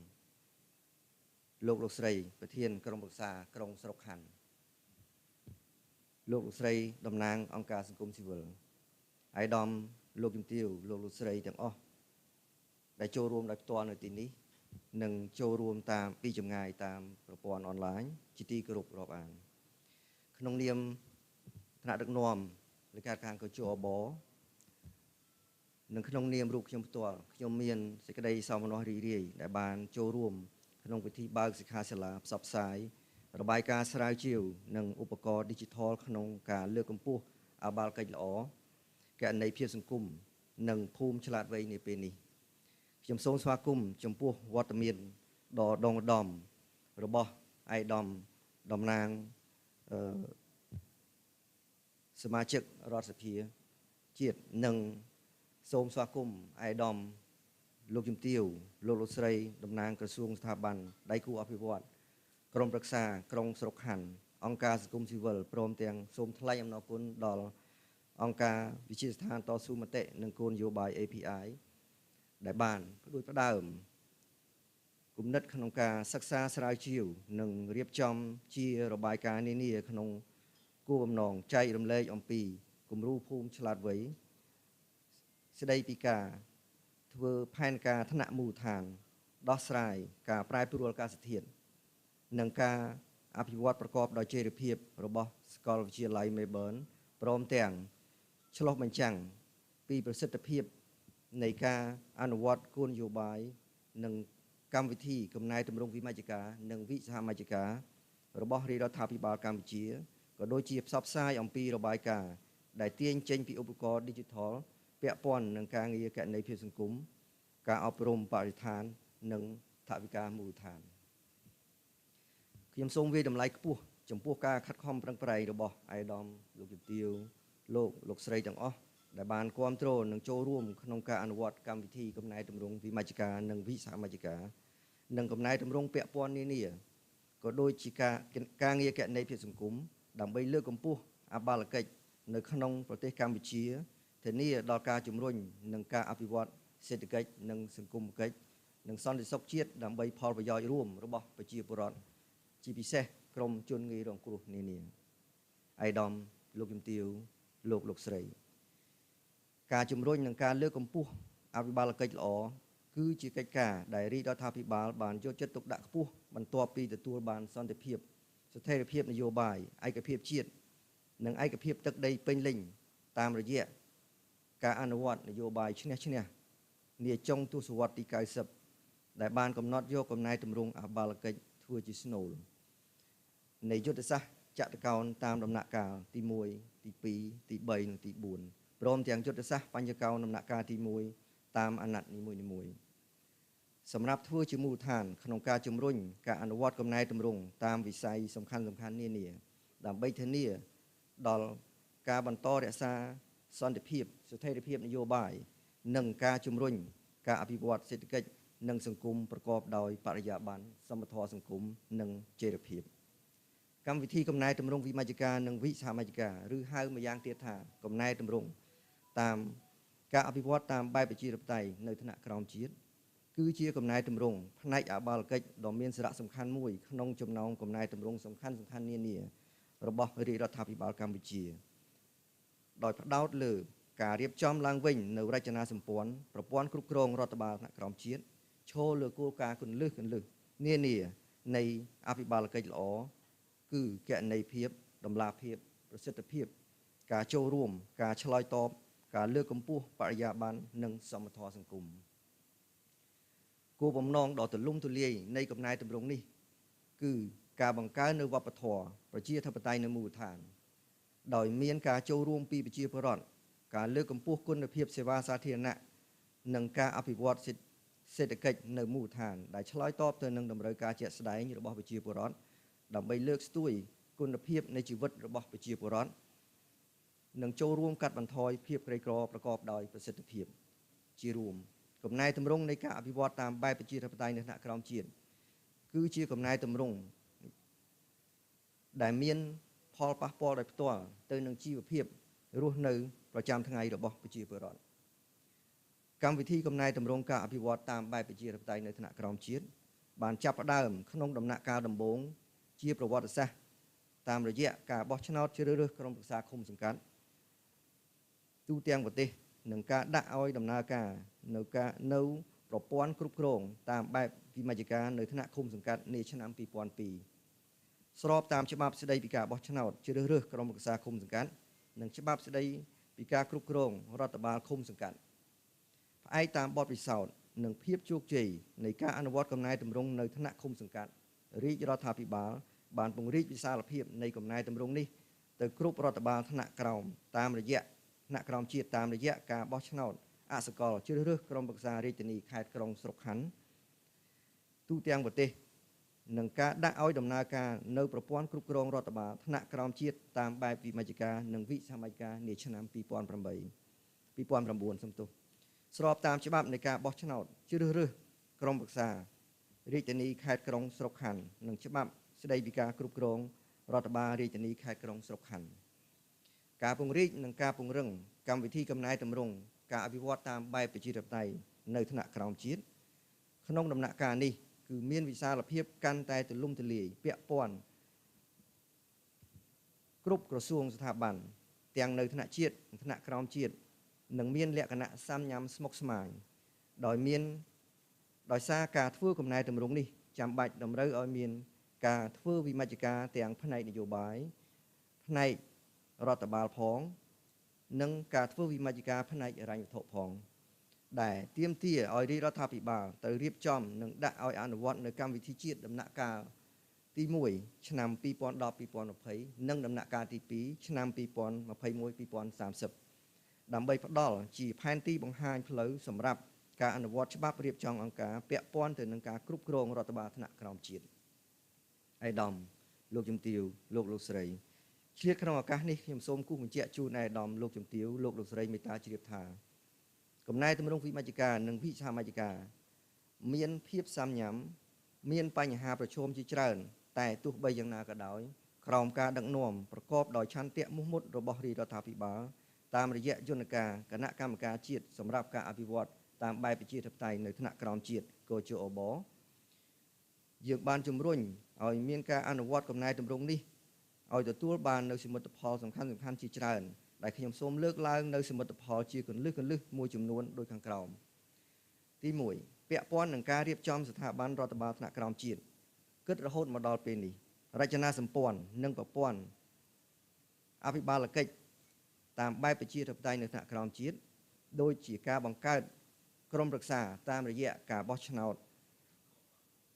លោកស្រីប្រធានក្រុមប្រឹក្សាក្រុងស្រុកខណ្ឌលោកស្រីតំណាងអង្គការសង្គមស៊ីវិលអាយដាមលោកជំទាវលោកស្រីទាំងអស់ដែលចូលរួមដោយផ្ទាល់នៅទីនេះ និងចូលរួមតាមពីចម្ងាយតាមប្រព័ន្ធអនឡាញជាទីគោរពរាប់អានក្នុងនាមថ្នាក់ដឹកនាំលេខាធិការកោជអបនិងក្នុងនាមរូបខ្ញុំផ្ទាល់ខ្ញុំមានសេចក្តីសោមនស្សរីករាយដែលបានចូលរួមក្នុងពិធីបើកសិក្ខាសាលាផ្សព្វផ្សាយរបាយការណ៍ស្រាវជ្រាវនិងឧបករណ៍ Digital ក្នុងការលើកកម្ពស់អបាលកិច្ចល្អគណនេយ្យភាពសង្គមនិងភូមិឆ្លាតវៃនាពេលនេះខ្ញុំសូមស្វាគមន៍ចំពោះវត្តមានដ៏ដងដំរបស់ឯកឧត្តមតំណាងសមាជិករដ្ឋសភាជាតិនិងសូមស្វាគមន៍ឯកឧត្តមលោកជំទាវលោកស្រីតំណាងក្រសួងស្ថាប័នដៃគូអភិវឌ្ឍក្រុមប្រឹក្សាក្រុងស្រុកខណ្ឌអង្គការសង្គមស៊ីវិលព្រមទាំងសូមថ្លែងអំណរគុណដល់អង្គការវិជាស្ថានតស៊ូមតិនិងគោលនយោបាយ API ដែលបានផ្ដួចផ្ដើមគំនិតក្នុងការសិក្សាស្រាវជ្រាវនិងរៀបចំជារបាយការណ៍នានាក្នុងគោលបំណងចែករំលែកអំពីគំរូភូមិឆ្លាតវៃស្ដីពីការធ្វើផែនការថ្នាក់មូលដ្ឋានដោះស្រាយការប្រែប្រួលអាកាសធាតុនិងការអភិវឌ្ឍប្រកបដោយចីរភាពរបស់សាកលវិទ្យាល័យ Melbourne ព្រមទាំងឆ្លុះបញ្ចាំងពីប្រសិទ្ធភាពនៃការអនុវត្តគោលនយោបាយនិងកម្មវិធីកំណែទម្រង់វិមជ្ឈការនិងវិសហមជ្ឈការរបស់រាជរដ្ឋាភិបាលកម្ពុជាក៏ដូចជាផ្សព្វផ្សាយអំពីរបាយការណ៍ដែលទាញចេញពីឧបករណ៍ Digital ពាក់ព័ន្ធនឹងការងារគណនេយ្យភាពសង្គមការអប់រំបរិស្ថាននិងថវិកាមូលដ្ឋានខ្ញុំសូមវាយតម្លៃខ្ពស់ចំពោះការខិតខំប្រឹងប្រែងរបស់ឯកឧត្តមលោកជំទាវលោកស្រីទាំងអស់ដែលបានគាំទ្រនិងចូលរួមក្នុងការអនុវត្តកម្មវិធីកំណែទម្រង់វិមជ្ឈការនិងវិសហមជ្ឈការនិងកំណែទម្រង់ពាក់ព័ន្ធនានាក៏ដូចជាការងារគណនេយ្យភាពសង្គមដើម្បីលើកកម្ពស់អបាលកិច្ចនៅក្នុងប្រទេសកម្ពុជាធានាដល់ការជំរុញនិងការអភិវឌ្ឍសេដ្ឋកិច្ចនិងសង្គមកិច្ចនិងសន្តិសុខជាតិដើម្បីផលប្រយោជន៍រួមរបស់ប្រជាពលរដ្ឋជាពិសេសក្រុមជនងាយរងគ្រោះនានាឯកឧត្តមលោកជំទាវលោកស្រីការជំរុញនិងការលើកកម្ពស់អភិបាលកិច្ចល្អគឺជាកិច្ចការដែលរាជរដ្ឋាភិបាលបានយកចិត្តទុកដាក់ខ្ពស់បន្ទាប់ពីទទួលបានសន្តិភាពស្ថិរភាពនយោបាយឯកភាពជាតិនិងឯកភាពទឹកដីពេញលេញតាមរយៈការអនុវត្តនយោបាយឈ្នះឈ្នះនាចុងទសវត្សរ៍ទី90ដែលបានកំណត់យកកំណែទម្រង់អភិបាលកិច្ចធ្វើជាស្នូលនៃយុទ្ធសាស្ត្រចតុកោណតាមដំណាក់កាលទី1ទី2ទី3និងទី4ព្រមទាំងយុទ្ធសាស្ត្របញ្ញកោណដំណាក់កាលទី1តាមអាណត្តិនីមួយៗសម្រាប់ធ្វើជាមូលដ្ឋានក្នុងការជំរុញការអនុវត្តកំណែទម្រង់តាមវិស័យសំខាន់នានាដើម្បីធានាដល់ការបន្តរក្សាសន្តិភាពស្ថិរភាពនយោបាយនិងការជំរុញការអភិវឌ្ឍសេដ្ឋកិច្ចនិងសង្គមប្រកបដោយបរិយាបន្នសមធម៌សង្គមនិងចីរភាពកម្មវិធីកំណែទម្រង់វិមជ្ឈការនិងវិសហមជ្ឈការឬហៅម្យ៉ាងទៀតថាកំណែទម្រង់តាមការអភិវឌ្ឍតាមបែបប្រជាធិបតេយ្យនៅថ្នាក់ក្រោមជាតិគឺជាកំណែទម្រង់ផ្នែកអបាលកិច្ចដ៏មានសារៈសំខាន់មួយក្នុងចំណោមកំណែទម្រង់សំខាន់នានារបស់រាជរដ្ឋាភិបាលកម្ពុជាដោយផ្ដោតលើការរៀបចំឡើងវិញនៅរចនាសម្ព័ន្ធប្រព័ន្ធគ្រប់គ្រងរដ្ឋបាលថ្នាក់ក្រោមជាតិឈលលើគោលការណ៍គន្លឹះនានានៃអភិបាលកិច្ចល្អគឺគណនេយ្យភាពតម្លាភាពប្រសិទ្ធភាពការចូលរួមការឆ្លើយតបការលើកកម្ពស់បរិយាបន្ននិងសមធម៌សង្គមគោលបំណងដ៏ទូលំទូលាយនៃកំណែទម្រង់នេះគឺការបង្កើននូវវប្បធម៌ប្រជាធិបតេយ្យនៅមូលដ្ឋានដោយមានការចូលរួមពីប្រជាពលរដ្ឋការលើកកម្ពស់គុណភាពសេវាសាធារណៈនិងការអភិវឌ្ឍសេដ្ឋកិច្ចនៅមូលដ្ឋានដែលឆ្លើយតបទៅនឹងតម្រូវការជាក់ស្ដែងរបស់ប្រជាពលរដ្ឋដើម្បីលើកស្ទួយគុណភាពនៃជីវិតរបស់ប្រជាពលរដ្ឋនិងចូលរួមកាត់បន្ថយភាពក្រីក្រប្រកបដោយប្រសិទ្ធភាពជារួមកំណែទម្រង់នៃការអភិវឌ្ឍតាមបែបប្រជាធិបតេយ្យនៅថ្នាក់ក្រោមជាតិគឺជាកំណែទម្រង់ដែលមានផលប៉ះពាល់ដោយផ្ទាល់ទៅនឹងជីវភាពរស់នៅប្រចាំថ្ងៃរបស់ប្រជាពលរដ្ឋកម្មវិធីកំណែទម្រង់ការអភិវឌ្ឍតាមបែបប្រជាធិបតេយ្យនៅថ្នាក់ក្រោមជាតិបានចាប់ផ្ដើមក្នុងដំណាក់កាលដំបូងជាប្រវត្តិសាស្ត្រតាមរយៈការបោះឆ្នោតជ្រើសរើសក្រុមប្រឹក្សាឃុំសង្កាត់ទូទាំងប្រទេសនិងការដាក់ឲ្យដំណើរការនៅប្រព័ន្ធគ្រប់គ្រងតាមបែប វិមជ្ឈការនៅថ្នាក់ឃុំសង្កាត់នាឆ្នាំ2002ស្របតាមច្បាប់ស្តីពីការបោះឆ្នោតជ្រើសរើសក្រុមប្រឹក្សាឃុំសង្កាត់និងច្បាប់ស្តីពីការគ្រប់គ្រងរដ្ឋបាលឃុំសង្កាត់ផ្អែកតាមបទពិសោធន៍និងភាពជោគជ័យនៃការអនុវត្តកំណែតម្រង់នៅថ្នាក់ឃុំសង្កាត់រាជរដ្ឋាភិបាលបានពង្រីកវិសាលភាពនៃកំណែតម្រង់នេះទៅគ្រប់រដ្ឋបាលថ្នាក់ក្រោមតាមរយៈថ្នាក់ក្រោមជាតិតាមរយៈការបោះឆ្នោតអសកលជ្រើសរើសក្រុមប្រឹក្សារាជធានីខេត្តក្រុងស្រុកខណ្ឌទូទាំងប្រទេសនិងការដាក់ឲ្យដំណើរការនៅប្រព័ន្ធគ្រប់គ្រងរដ្ឋបាលថ្នាក់ក្រោមជាតិតាមបែបវិមជ្ឈការនិងវិសាមញ្ញការនាឆ្នាំ2009 ស្របតាមច្បាប់នៃការបោះឆ្នោតជ្រើសរើសក្រុមប្រឹក្សារាជធានីខេត្តក្រុងស្រុកខណ្ឌនិងច្បាប់ស្តីពីការគ្រប់គ្រងរដ្ឋបាលរាជធានីខេត្តក្រុងស្រុកខណ្ឌការពង្រីកនិងការពង្រឹងកម្មវិធីកំណែតម្រង់ការអភិវឌ្ឍតាមបែបប្រជាធិបតេយ្យនៅថ្នាក់ក្រោមជាតិក្នុងដំណាក់កាលនេះគឺមានវិសាលភាពកាន់តែទូលំទូលាយពាក់ព័ន្ធគ្រប់ក្រសួងស្ថាប័នទាំងនៅថ្នាក់ជាតិនិងថ្នាក់ក្រោមជាតិនិងមានលក្ខណៈសាមញ្ញស្មុគស្មាញដោយសារការធ្វើកំណែតម្រង់នេះចាំបាច់តម្រូវឲ្យមានការធ្វើវិមជ្ឈការទាំងផ្នែកនយោបាយផ្នែករដ្ឋបាលផងនិងការធ្វើវិមជ្ឈការផ្នែកហិរញ្ញវត្ថុផងដែលទាមទារឲ្យរាជរដ្ឋាភិបាលទៅរៀបចំនិងដាក់ឲ្យអនុវត្តនៅកម្មវិធីជាតិដំណាក់កាលទី1ឆ្នាំ2010-2020និងដំណាក់កាលទី2ឆ្នាំ2021-2030ដើម្បីផ្ដល់ជាផែនទីបង្ហាញផ្លូវសម្រាប់ការអនុវត្តច្បាប់រៀបចំអង្គការពាក់ព័ន្ធទៅនឹងការគ្រប់គ្រងរដ្ឋបាលថ្នាក់ក្រោមជាតិឯកឧត្តមលោកជំទាវលោកស្រីឆ្លៀតក្នុងឱកាសនេះខ្ញុំសូមគូសបញ្ជាក់ជូនឯកឧត្តមលោកជំទាវលោកស្រីមេត្តាជ្រាបថាកំណែតម្រង់វិមជ្ឈការនិងវិសាមញ្ញការមានភាពសាមញ្ញមានបញ្ហាប្រឈមជាច្រើនតែទោះបីយ៉ាងណាក៏ដោយក្រោមការដឹកនាំប្រកបដោយឆន្ទៈមោះមុតរបស់រាជរដ្ឋាភិបាលតាមរយៈយន្តការគណៈកម្មការជាតិសម្រាប់ការអភិវឌ្ឍតាមបែបប្រជាធិបតេយ្យនៅថ្នាក់ក្រោមជាតិកោជអបយើងបានជំរុញឲ្យមានការអនុវត្តកំណែតម្រង់នេះឲ្យទទួលបាននៅសមិទ្ធផលសំខាន់ជាច្រើនដែលខ្ញុំសូមលើកឡើងនៅសមិទ្ធផលជាគន្លឹះមួយចំនួនដូចខាងក្រោមទី1ពាក់ព័ន្ធនឹងការរៀបចំស្ថាប័នរដ្ឋបាលថ្នាក់ក្រោមជាតិគិតរហូតមកដល់ពេលនេះរចនាសម្ព័ន្ធនិងប្រព័ន្ធអភិបាលកិច្ចតាមបែបប្រជាធិបតេយ្យនៅថ្នាក់ក្រោមជាតិដូចជាការបង្កើតក្រុមប្រឹក្សាតាមរយៈការបោះឆ្នោត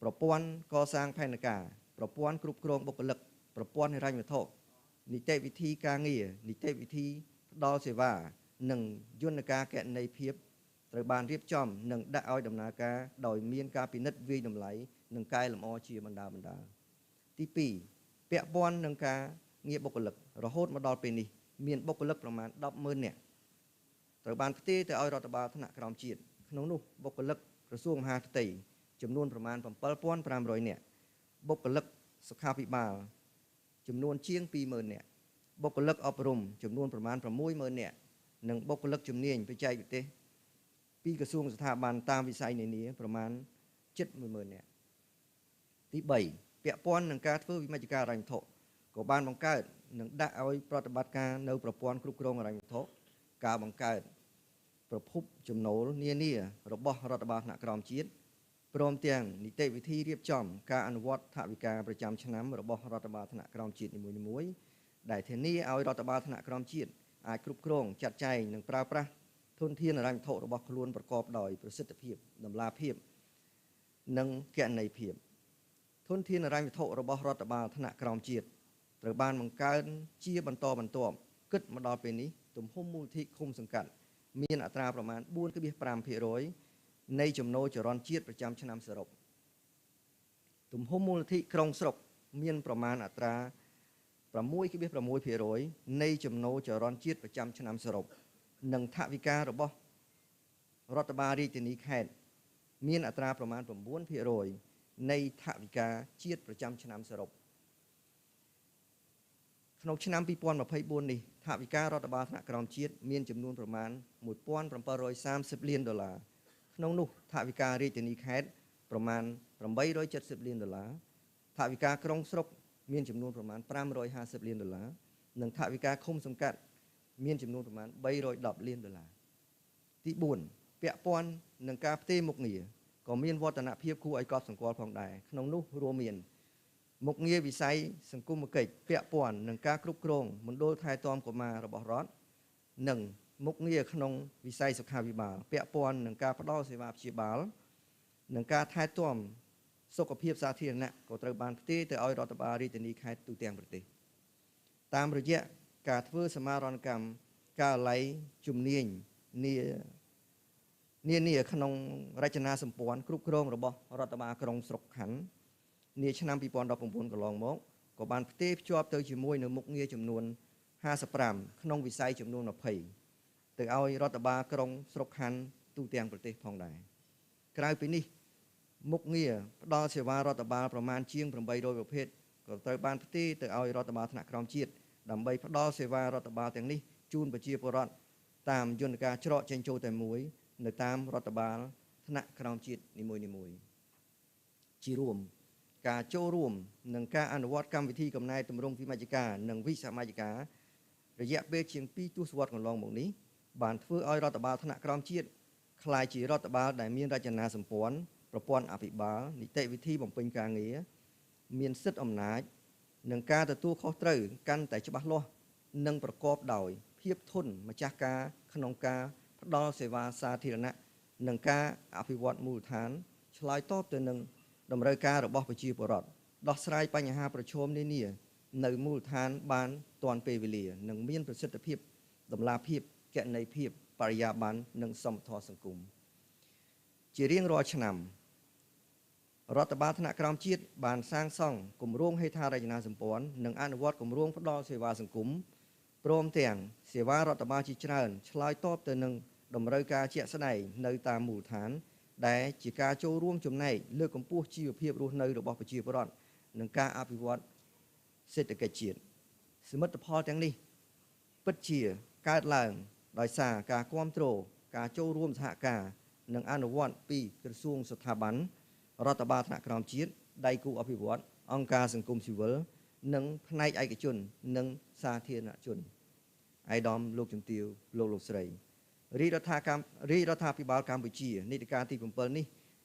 ប្រព័ន្ធកសាងផែនការប្រព័ន្ធគ្រប់គ្រងបុគ្គលិកប្រព័ន្ធហិរញ្ញវត្ថុនីតិវិធីការងារនីតិវិធីផ្ដល់សេវានិងយន្តការគណនេយ្យភាពត្រូវបានរៀបចំនិងដាក់ឲ្យដំណើរការដោយមានការពិនិត្យវិយតម្លៃនិងកែលម្អជាបណ្ដាទី2ពាក់ព័ន្ធនឹងការងារបុគ្គលិករហូតមកដល់ពេលនេះមានបុគ្គលិកប្រមាណ 100000 នាក់ត្រូវបានផ្ទេរទៅឲ្យរដ្ឋបាលថ្នាក់ក្រោមជាតិក្នុងនោះបុគ្គលិកក្រសួងមហាផ្ទៃចំនួនប្រមាណ 7500 នាក់បុគ្គលិកសុខាភិបាលចំនួនជាង 20000 នាក់បុគ្គលិកអប់រំចំនួនប្រមាណ 60000 នាក់និងបុគ្គលិកជំនាញបច្ចេកទេសពីក្រសួងស្ថាប័នតាមវិស័យនានាប្រមាណ 71000 នាក់ទី3ពាក់ព័ន្ធនឹងការធ្វើវិមជ្ឈការហិរញ្ញវត្ថុក៏បានបង្កើតនិងដាក់ឲ្យប្រតិបត្តិការនៅប្រព័ន្ធគ្រប់គ្រងហិរញ្ញវត្ថុការបង្កើតប្រភពចំណូលនានារបស់រដ្ឋបាលថ្នាក់ក្រោមជាតិព្រមទាំងនីតិវិធីរៀបចំការអនុវត្តថវិកាប្រចាំឆ្នាំរបស់រដ្ឋបាលថ្នាក់ក្រោមជាតិនីមួយៗដែលធានាឲ្យរដ្ឋបាលថ្នាក់ក្រោមជាតិអាចគ្រប់គ្រងចាត់ចែងនិងប្រើប្រាស់ធនធានហិរញ្ញវត្ថុរបស់ខ្លួនប្រកបដោយប្រសិទ្ធភាពតម្លាភាពនិងគណនេយ្យភាពធនធានហិរញ្ញវត្ថុរបស់រដ្ឋបាលថ្នាក់ក្រោមជាតិត្រូវបានបង្កើនជាបន្តបន្ទាប់គិតមកដល់ពេលនេះទំហំមូលនិធិឃុំសង្កាត់មានអត្រាប្រមាណ 4.5% នៃចំណូលចរន្តជាតិប្រចាំឆ្នាំសរុបទំហំមូលនិធិក្រុងស្រុកមានប្រមាណអត្រា 6.6% នៃចំណូលចរន្តជាតិប្រចាំឆ្នាំសរុបនិងថវិការបស់រដ្ឋបាលរាជធានីខេត្តមានអត្រាប្រមាណ 9% នៃថវិកាជាតិប្រចាំឆ្នាំសរុបក្នុងឆ្នាំ2024នេះថវិការដ្ឋបាលថ្នាក់ក្រោមជាតិមានចំនួនប្រមាណ $1730 លានក្នុងនោះថវិការាជធានីខេត្តប្រមាណ $870 លានថវិកាក្រុងស្រុកមានចំនួនប្រមាណ $550 លាននិងថវិកាឃុំសង្កាត់មានចំនួនប្រមាណ $310 លានទី4ពាក់ព័ន្ធនឹងការផ្ទេរមុខងារ ក៏មានវឌ្ឍនភាពគួរឲ្យកត់សម្គាល់ផងដែរក្នុងនោះរួមមានមុខងារវិស័យសង្គមគិច្ចពាក់ព័ន្ធនឹងការគ្រប់គ្រងមណ្ឌលថែទាំកុមាររបស់រដ្ឋនិងមុខងារក្នុងវិស័យសុខាភិបាលពាក់ព័ន្ធនឹងការផ្តល់សេវាព្យាបាលនិងការថែទាំសុខភាពសាធារណៈក៏ត្រូវបានផ្ទេរទៅឲ្យរដ្ឋបាលរាជធានីខេត្តទូទាំងប្រទេសតាមរយៈការធ្វើសមាហរណកម្មការឡៃជំនាញនានាក្នុងរចនាសម្ព័ន្ធគ្រប់គ្រងរបស់រដ្ឋបាលក្រុងស្រុកខណ្ឌនាឆ្នាំ2019កន្លងមកក៏បានផ្ទេរភ្ជាប់ទៅជាមួយនៅមុខងារចំនួន55ក្នុងវិស័យចំនួន20ទៅឲ្យរដ្ឋបាលក្រុងស្រុកខណ្ឌទូទាំងប្រទេសផងដែរក្រៅពីនេះមុខងារផ្ដល់សេវារដ្ឋបាលប្រមាណជាង800ប្រភេទក៏ត្រូវបានផ្ទេរទៅឲ្យរដ្ឋបាលថ្នាក់ក្រោមជាតិដើម្បីផ្ដល់សេវារដ្ឋបាលទាំងនេះជូនប្រជាពលរដ្ឋតាមយន្តការច្រកចេញចូលតែមួយនៅតាមរដ្ឋបាលថ្នាក់ក្រោមជាតិនីមួយៗជារួមការចូលរួមនិងការអនុវត្តកម្មវិធីកំណែទម្រង់វិមជ្ឈការនិងវិសមជ្ឈការរយៈពេលជាង2ទសវត្សរ៍កន្លងមកនេះបានធ្វើឲ្យរដ្ឋបាលថ្នាក់ក្រោមជាតិក្លាយជារដ្ឋបាលដែលមានរចនាសម្ព័ន្ធប្រព័ន្ធអភិបាលនីតិវិធីបំពេញការងារមានសិទ្ធិអំណាចនិងការទទួលខុសត្រូវកាន់តែច្បាស់លាស់និងប្រកបដោយភាពធន់ម្ចាស់ការក្នុងការផ្ដល់សេវាសាធារណៈនិងការអភិវឌ្ឍមូលដ្ឋានឆ្លើយតបទៅនឹងតម្រូវការរបស់ប្រជាពលរដ្ឋដោះស្រាយបញ្ហាប្រឈមនានានៅមូលដ្ឋានបានទាន់ពេលវេលានិងមានប្រសិទ្ធភាពតម្លាភាពគណនេយ្យភាពបរិយាបន្ននិងសមធម៌សង្គមជារៀងរាល់ឆ្នាំរដ្ឋបាលថ្នាក់ក្រោមជាតិបានសាងសង់គម្រោងហេដ្ឋារចនាសម្ព័ន្ធនិងអនុវត្តគម្រោងផ្ដល់សេវាសង្គមព្រមទាំងសេវារដ្ឋបាលជាច្រើនឆ្លើយតបទៅនឹងតម្រូវការជាក់ស្ដែងនៅតាមមូលដ្ឋានដែលជាការចូលរួមចំណែកលើកកម្ពស់ជីវភាពរស់នៅរបស់ប្រជាពលរដ្ឋនិងការអភិវឌ្ឍសេដ្ឋកិច្ចជាតិសមិទ្ធផលទាំងនេះពិតជាកើតឡើងដោយសារការគ្រប់គ្រងការចូលរួមសហការនិងអនុវត្តពីក្រសួងស្ថាប័នរដ្ឋបាលថ្នាក់ក្រោមជាតិដៃគូអភិវឌ្ឍអង្គការសង្គមស៊ីវិលនិងផ្នែកឯកជននិងសាធារណជនអាយដាមលោកជំទាវលោកស្រីរាជរដ្ឋាភិបាលកម្ពុជានីតិកាលទី7នេះ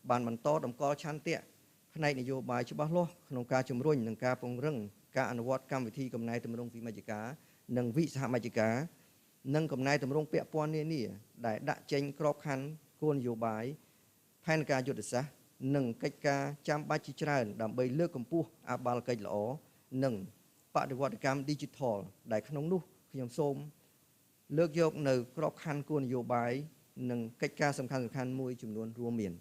បានបន្តតម្កល់ឆន្ទៈផ្នែកនយោបាយច្បាស់លាស់ក្នុងការជំរុញនិងការពង្រឹងការអនុវត្តកម្មវិធីកំណែទម្រង់វិមជ្ឈការនិងវិសហមជ្ឈការនិងកំណែទម្រង់ពាក់ព័ន្ធនានាដែលដាក់ចេញក្របខ័ណ្ឌគោលនយោបាយផែនការយុទ្ធសាស្ត្រនិងកិច្ចការចាំបាច់ជាច្រើនដើម្បីលើកកម្ពស់អភិបាលកិច្ចល្អនិងបដិវត្តកម្ម Digital ដែលក្នុងនោះខ្ញុំសូមលើកយកនៅក្របខ័ណ្ឌគោលនយោបាយនិងកិច្ចការសំខាន់មួយចំនួនរួមមាន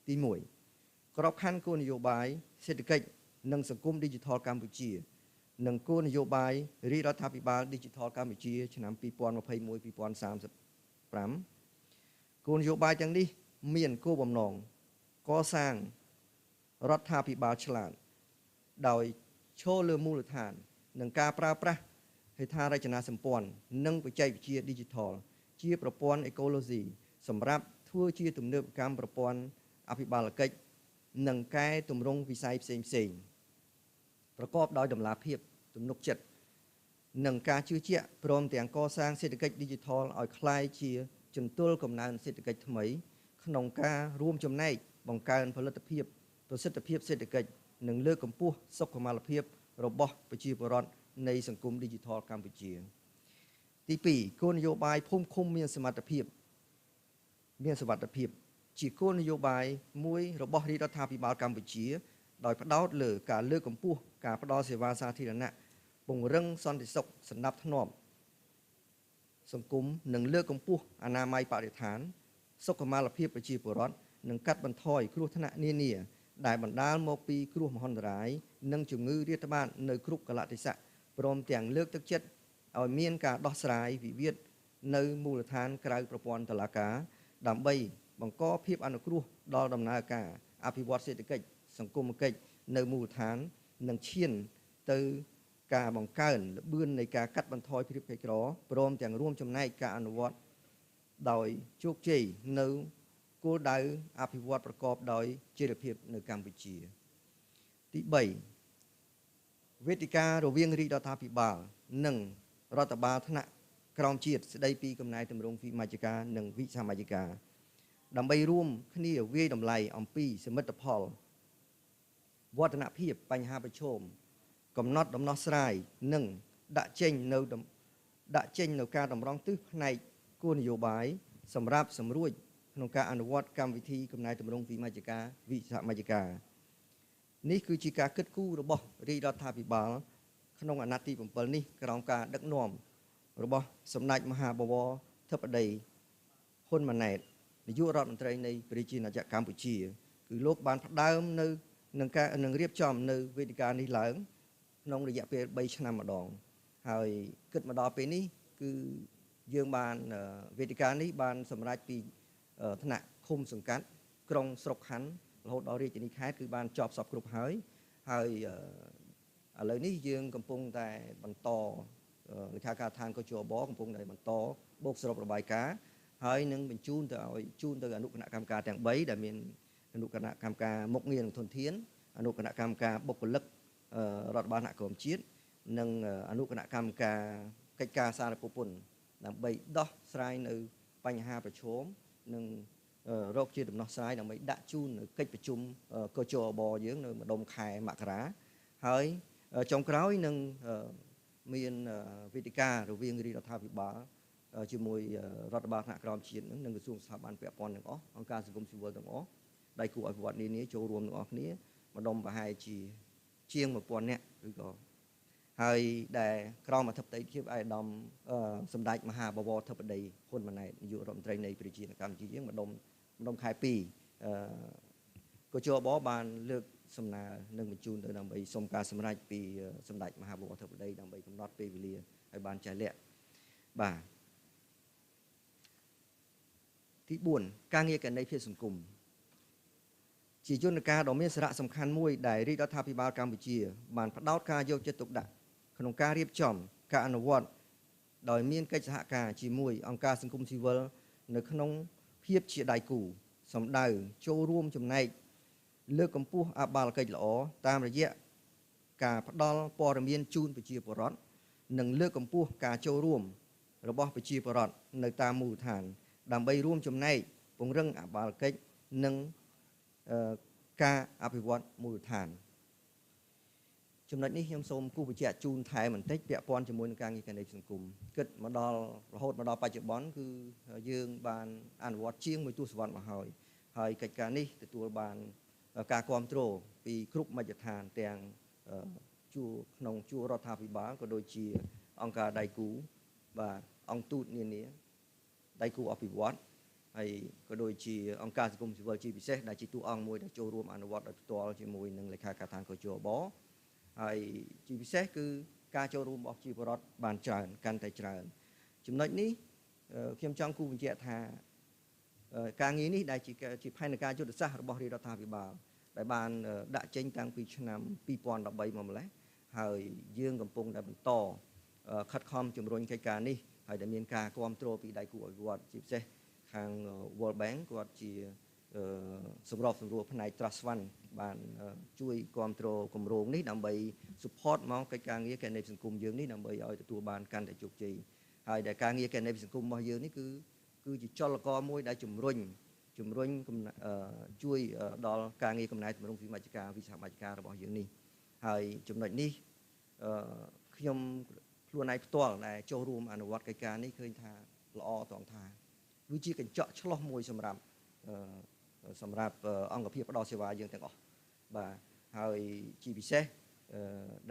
ទី1ក្របខ័ណ្ឌគោលនយោបាយសេដ្ឋកិច្ចនិងសង្គម Digital កម្ពុជានិងគោលនយោបាយរាជរដ្ឋាភិបាល Digital កម្ពុជាឆ្នាំ2021-2035គោលនយោបាយទាំងនេះមានគោលបំណងកសាងរដ្ឋាភិបាលឆ្លាតដោយឈលលើមូលដ្ឋាននិងការប្រើប្រាស់ហេដ្ឋារចនាសម្ព័ន្ធនិងបច្ចេកវិទ្យា Digital ជាប្រព័ន្ធ Ecology សម្រាប់ធ្វើជាទំនើបកម្មប្រព័ន្ធអភិបាលកិច្ចនិងកែតម្រង់វិស័យផ្សេងប្រកបដោយតម្លាភាពទំនុកចិត្តនិងការជឿជាក់ព្រមទាំងកសាងសេដ្ឋកិច្ច Digital ឲ្យក្លាយជាជន្ទល់កំណើនសេដ្ឋកិច្ចថ្មីក្នុងការរួមចំណែកបង្កើនផលិតភាពប្រសិទ្ធភាពសេដ្ឋកិច្ចនិងលើកកម្ពស់សុខុមាលភាពរបស់ប្រជាពលរដ្ឋនៃសង្គម Digital កម្ពុជាទី2គោលនយោបាយភូមិឃុំមានសមត្ថភាពជាគោលនយោបាយមួយរបស់រាជរដ្ឋាភិបាលកម្ពុជាដោយផ្ដោតលើការលើកកម្ពស់ការផ្ដល់សេវាសាធារណៈពង្រឹងសន្តិសុខសណ្ដាប់ធ្នាប់សង្គមនិងលើកកម្ពស់អនាម័យបរិស្ថានសុខុមាលភាពប្រជាពលរដ្ឋនិងកាត់បន្ថយគ្រោះថ្នាក់នានាដែលបណ្ដាលមកពីគ្រោះមហន្តរាយនិងជំងឺរាតត្បាតនៅគ្រប់កាលៈទេសៈព្រមទាំងលើកទឹកចិត្តឲ្យមានការដោះស្រាយវិវាទនៅមូលដ្ឋានក្រៅប្រព័ន្ធតុលាការដើម្បីបង្កភាពអនុគ្រោះដល់ដំណើរការអភិវឌ្ឍសេដ្ឋកិច្ចសង្គមគិច្ចនៅមូលដ្ឋាននិងឈានទៅការបង្កើនល្បឿននៃការកាត់បន្ថយភាពក្រីក្រព្រមទាំងរួមចំណែកការអនុវត្តដោយជោគជ័យនៅគោលដៅអភិវឌ្ឍប្រកបដោយចីរភាពនៅកម្ពុជាទី3វេទិការវាងរាជរដ្ឋាភិបាលនិងរដ្ឋបាលថ្នាក់ក្រោមជាតិស្ដីពីកំណែទម្រង់វិមជ្ឈការនិងវិសមជ្ឈការ ដើម្បីរួមគ្នាវាយតម្លៃអំពីសមិទ្ធផលវឌ្ឍនភាពបញ្ហាប្រឈមកំណត់ដំណោះស្រាយនិងដាក់ចេញនៅការតម្រង់ទិសផ្នែកគោលនយោបាយសម្រាប់សម្រួចក្នុងការអនុវត្តកម្មវិធីកំណែតម្រង់វិសមជ្ឈការនេះគឺជាការគិតគូររបស់រាជរដ្ឋាភិបាលក្នុងអាណត្តិទី7នេះក្រោមការដឹកនាំរបស់សម្ដេចមហាបវរធិបតីហ៊ុនម៉ាណែតនាយករដ្ឋមន្ត្រីនៃប្រជាណាចក្រកម្ពុជាគឺលោកបានផ្ដើមនៅនឹងរៀបចំនៅវេទិកានេះឡើងក្នុងរយៈពេល3ឆ្នាំម្ដងហើយគិតមកដល់ពេលនេះគឺយើងបានវេទិកានេះបានសម្រេចពីថ្នាក់ឃុំសង្កាត់ក្រុងស្រុកខណ្ឌរហូតដល់រាជធានីខេត្តគឺបានចប់សពគ្រប់ហើយឥឡូវនេះយើងកំពុងតែបន្តលេខាការដ្ឋានកជបកំពុងតែបន្តបូកសរុបរបាយការណ៍ហើយនឹងបញ្ជូនទៅអនុគណៈកម្មការទាំង3ដែលមានអនុគណៈកម្មការមុខងារនិងធនធានអនុគណៈកម្មការបុគ្គលិករដ្ឋបាលថ្នាក់ក្រោមជាតិនិងអនុគណៈកម្មការកិច្ចការសារពន្ធដើម្បីដោះស្រាយនៅបញ្ហាប្រឈមនិងរកជាដំណោះស្រាយដើម្បីដាក់ជូននៅកិច្ចប្រជុំកជបយើងនៅម្ដុំខែមករាហើយចុងក្រោយនឹងមានវេទិការវាងរាជរដ្ឋាភិបាលជាមួយរដ្ឋបាលថ្នាក់ក្រោមជាតិនិងក្រសួងស្ថាប័នពាក់ព័ន្ធទាំងអស់អង្គការសង្គមស៊ីវិលទាំងអស់ដៃគូអភិវឌ្ឍនានាចូលរួមទាំងអស់គ្នាម្ដុំប្រហែលជាង 1000 នាក់ឬក៏ហើយដែលក្រមអធិបតេយ្យភាពឯកឧត្តមសម្ដេចមហាបវរធិបតីហ៊ុនម៉ាណែតនាយករដ្ឋមន្ត្រីនៃប្រជាណាចក្រកម្ពុជាយើងម្ដុំខែ2កជបបានលើកសំណើនឹងបញ្ជូនទៅដើម្បីសុំការសម្រេចពីសម្ដេចមហាបវរធិបតីដើម្បីកំណត់ពេលវេលាឲ្យបានចែកលាក់បាទទី4ការងារកណន័យភាពសង្គមជាយន្តការដ៏មានសារៈសំខាន់មួយដែលរាជរដ្ឋាភិបាលកម្ពុជាបានផ្ដោតការយកចិត្តទុកដាក់ក្នុងការរៀបចំការអនុវត្តដោយមានកិច្ចសហការជាមួយអង្គការសង្គមស៊ីវិលនៅក្នុងភាពជាដៃគូសម្ដៅចូលរួមចំណែកលើកកម្ពស់អបាលកិច្ចល្អតាមរយៈការផ្ដល់ព័ត៌មានជូនប្រជាពលរដ្ឋនិងលើកកម្ពស់ការចូលរួមរបស់ប្រជាពលរដ្ឋនៅតាមមូលដ្ឋានដើម្បីរួមចំណែកពង្រឹងអបាលកិច្ចនិងការអភិវឌ្ឍមូលដ្ឋានចំណុចនេះខ្ញុំសូមគូបញ្ជាក់ជូនថែមបន្តិចពាក់ព័ន្ធជាមួយនឹងការងារការងារសង្គមគិតមកដល់រហូតមកដល់បច្ចុប្បន្នគឺយើងបានអនុវត្តជាង1ទសវត្សរ៍មកហើយកិច្ចការនេះទទួលបានការគាំទ្រពីគ្រប់មជ្ឈដ្ឋានទាំងក្នុងជួររដ្ឋាភិបាលក៏ដូចជាអង្គការដៃគូបាទអង្គទូតនានាដៃគូអភិវឌ្ឍហើយក៏ដូចជាអង្គការសង្គមស៊ីវិលជាពិសេសដែលជាតួអង្គមួយដែលចូលរួមអនុវត្តដោយផ្ទាល់ជាមួយនឹងលេខាការដ្ឋានកជបហើយជាពិសេសគឺការចូលរួមរបស់ប្រជាពលរដ្ឋបានច្រើនកាន់តែច្រើនចំណុចនេះខ្ញុំចង់គូបញ្ជាក់ថាការងារនេះដែលជាផែនការយុទ្ធសាស្ត្ររបស់រាជរដ្ឋាភិបាលដែលបានដាក់ចេញតាំងពីឆ្នាំ2013មកម្លេះហើយយើងកំពុងតែបន្តខិតខំជំរុញកិច្ចការនេះហើយដែលមានការគាំទ្រពីដៃគូអភិវឌ្ឍជាពិសេសខាង World Bank គាត់ជាសម្របសម្រួលផ្នែក Trust Fund បានជួយគាំទ្រគម្រោងនេះដើម្បី support មកកិច្ចការងារកណន័យសង្គមយើងនេះដើម្បីឲ្យទទួលបានកាន់តែជោគជ័យហើយដែលការងារកណន័យសង្គមរបស់យើងនេះគឺជាចលករមួយដែលជំរុញជួយដល់ការងារកំណែតម្រង់វិសមជ្ឈការរបស់យើងនេះហើយចំណុចនេះខ្ញុំខ្លួនឯងផ្ទាល់ដែលចូលរួមអនុវត្តកិច្ចការនេះឃើញថាល្អត្រង់ថាវាជាកញ្ចក់ឆ្លុះមួយសម្រាប់អង្គភាពផ្ដល់សេវាយើងទាំងអស់បាទហើយជាពិសេស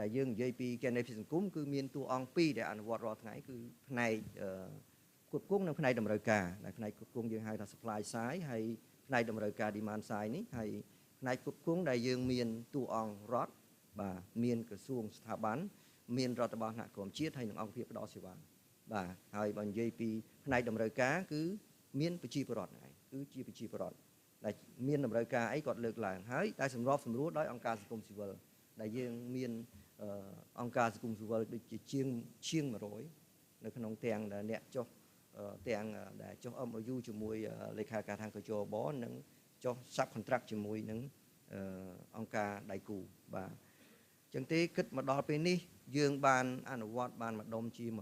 ដែលយើងនិយាយពីកណន័យសង្គមគឺមានតួអង្គ2ដែលអនុវត្តរាល់ថ្ងៃគឺផ្នែកគ្រប់គ្រងនិងផ្នែកតម្រូវការដែលផ្នែកគ្រប់គ្រងយើងហៅថា supply side ហើយផ្នែកតម្រូវការ demand side នេះហើយផ្នែកគ្រប់គ្រងដែលយើងមានតួអង្គរដ្ឋបាទមានក្រសួងស្ថាប័នមានរដ្ឋបាលថ្នាក់ក្រោមជាតិហើយនិងអង្គភាពផ្ដល់សេវាបាទហើយបើនិយាយពីផ្នែកតម្រូវការគឺមានប្រជាពលរដ្ឋហ្នឹងឯងគឺជាប្រជាពលរដ្ឋដែលមានតម្រូវការអីគាត់លើកឡើងហើយតែសម្របសម្រួលដោយអង្គការសង្គមស៊ីវិលដែលយើងមានអង្គការសង្គមស៊ីវិលដូចជាជាង100នៅក្នុងទាំងអ្នកចុះទាំងដែលចុះ MOU ជាមួយលេខាការដ្ឋានកជបនិងចុះ sub contract ជាមួយនឹងអង្គការដៃគូបាទអញ្ចឹងទេគិតមកដល់ពេលនេះយើងបានអនុវត្តបានម្ដុំជា1545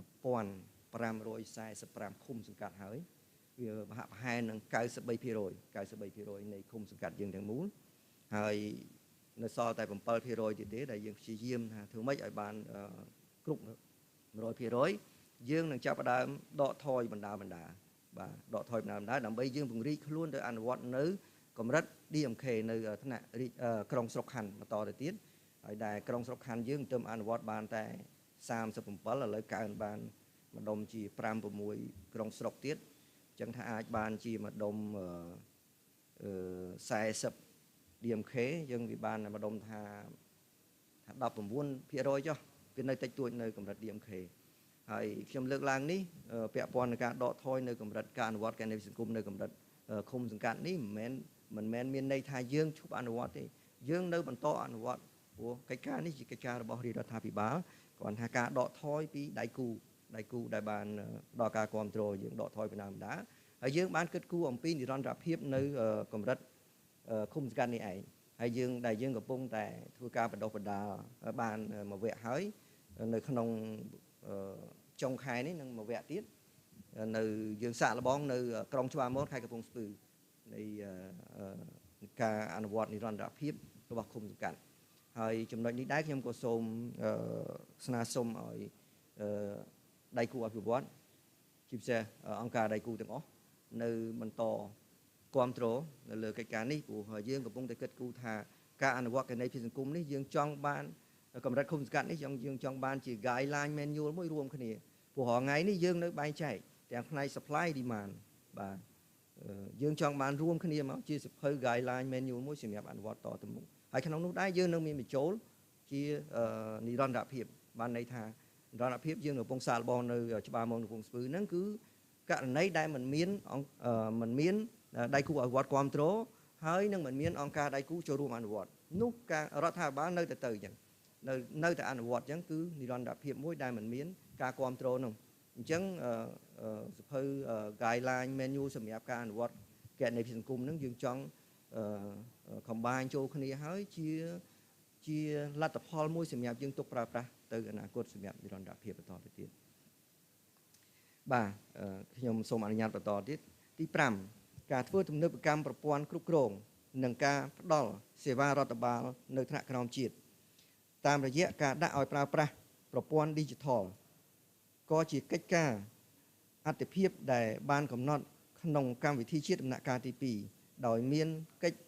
ឃុំសង្កាត់ហើយ វាប្រហាក់ប្រហែលនឹង93%នៃឃុំសង្កាត់យើងទាំងមូលហើយនៅសល់តែ7%ទៀតទេដែលយើងព្យាយាមថាធ្វើម៉េចឲ្យបានគ្រប់ 100% យើងនឹងចាប់ផ្ដើមដកថយបណ្ដាបាទដកថយបណ្ដាដើម្បីយើងពង្រីកខ្លួនទៅអនុវត្តនៅកម្រិត DMK នៅថ្នាក់ក្រុងស្រុកខណ្ឌបន្តទៅទៀតហើយដែលក្រុងស្រុកខណ្ឌយើងទើបអនុវត្តបានតែ37ឥឡូវកើនបានម្ដុំជា5 6ក្រុងស្រុកទៀតអញ្ចឹងថាអាចបានជាម្ដុំ40 DMK យើងវាបានម្ដុំថា19% ចុះវានៅតិចតួចនៅកម្រិត DMK ហើយខ្ញុំលើកឡើងនេះពាក់ព័ន្ធនឹងការដកថយនៅកម្រិតការអនុវត្តការនៃសង្គមនៅកម្រិតឃុំសង្កាត់នេះមិនមែនមានន័យថាយើងឈប់អនុវត្តទេយើងនៅបន្តអនុវត្តព្រោះកិច្ចការនេះជាកិច្ចការរបស់រាជរដ្ឋាភិបាលគ្រាន់ថាការដកថយពីដៃគូដែលបានដល់ការគ្រប់គ្រងយើងដកថយពីដើមហើយយើងបានគិតគូរអំពីនិរន្តរភាពនៅកម្រិតឃុំសង្កាត់នេះឯងហើយយើងកំពុងតែធ្វើការបណ្ដុះបណ្ដាលបានមួយវគ្គហើយនៅក្នុងចុងខែនេះនឹងមួយវគ្គទៀតនៅយើងសាកល្បងនៅក្រុងច្បារមនខេត្តកំពង់ស្ពឺនៃការអនុវត្តនិរន្តរភាពរបស់ឃុំសង្កាត់ហើយចំណុចនេះដែរខ្ញុំក៏សូមស្នើសុំឲ្យដៃគូអភិវឌ្ឍជាពិសេសអង្គការដៃគូទាំងអស់នៅបន្តគ្រប់គ្រងនៅលើកិច្ចការនេះព្រោះយើងកំពុងតែគិតគូរថាការអនុវត្តកិច្ចនៃសង្គមនេះយើងចង់បានកម្រិតឃុំសង្កាត់នេះយើងចង់បានជា guideline manual មួយរួមគ្នាព្រោះរាល់ថ្ងៃនេះយើងនៅបែងចែកទាំងផ្នែក supply demand បាទយើងចង់បានរួមគ្នាមកជាសភៅ guideline manual មួយសម្រាប់អនុវត្តតទៅមុខហើយក្នុងនោះដែរយើងនឹងមានបញ្ចូលជានិរន្តរភាពបានន័យថានិរន្តរភាពយើងកំពុងសាកល្បងនៅច្បារមនកំពង់ស្ពឺហ្នឹងគឺករណីដែលមិនមានដៃគូអភិវឌ្ឍគ្រប់គ្រងហើយនឹងមិនមានអង្គការដៃគូចូលរួមអនុវត្តនោះការរដ្ឋាភិបាលនៅតែទៅអញ្ចឹងនៅតែអនុវត្តអញ្ចឹងគឺនិរន្តរភាពមួយដែលមិនមានការគ្រប់គ្រងនោះអញ្ចឹងសភៅ guideline manual សម្រាប់ការអនុវត្តកិច្ចនៃសង្គមហ្នឹងយើងចង់combine ចូលគ្នាហើយជាលទ្ធផលមួយសម្រាប់យើងទុកប្រើប្រាស់ទៅអនាគតសម្រាប់និរន្តរភាពបន្តទៅទៀតបាទខ្ញុំសូមអនុញ្ញាតបន្តទៀតទី5ការធ្វើទំនើបកម្មប្រព័ន្ធគ្រប់គ្រងនិងការផ្ដល់សេវារដ្ឋបាលនៅថ្នាក់ក្រោមជាតិតាមរយៈការដាក់ឲ្យប្រើប្រាស់ប្រព័ន្ធ Digital ក៏ជាកិច្ចការអត្ថិភាពដែលបានកំណត់ក្នុងកម្មវិធីជាតិដំណាក់កាលទី2ដោយមានកិច្ច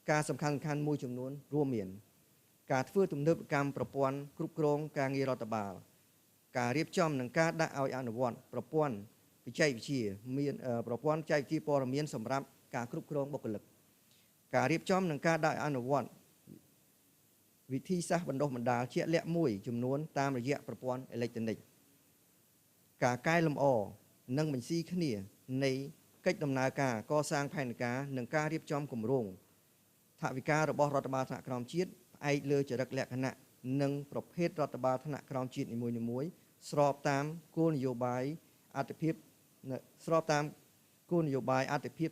ការសំខាន់មួយចំនួនរួមមានការធ្វើទំនើបកម្មប្រព័ន្ធគ្រប់គ្រងការងាររដ្ឋបាលការរៀបចំនិងការដាក់ឲ្យអនុវត្តប្រព័ន្ធបច្ចេកវិទ្យាមានប្រព័ន្ធបច្ចេកវិទ្យាព័ត៌មានសម្រាប់ការគ្រប់គ្រងបុគ្គលិកការរៀបចំនិងការដាក់អនុវត្តវិធីសាស្ត្របណ្ដុះបណ្ដាលជាក់លាក់មួយចំនួនតាមរយៈប្រព័ន្ធអេឡិចត្រូនិកការកែលម្អនិងបញ្ស៊ីគ្នានៃកិច្ចដំណើរការកសាងផែនការនិងការរៀបចំគម្រោងថវិការបស់រដ្ឋបាលថ្នាក់ក្រោមជាតិផ្អែកលើចរិតលក្ខណៈនិងប្រភេទរដ្ឋបាលថ្នាក់ក្រោមជាតិនីមួយៗស្របតាមគោលនយោបាយអត្ថិភាពថ្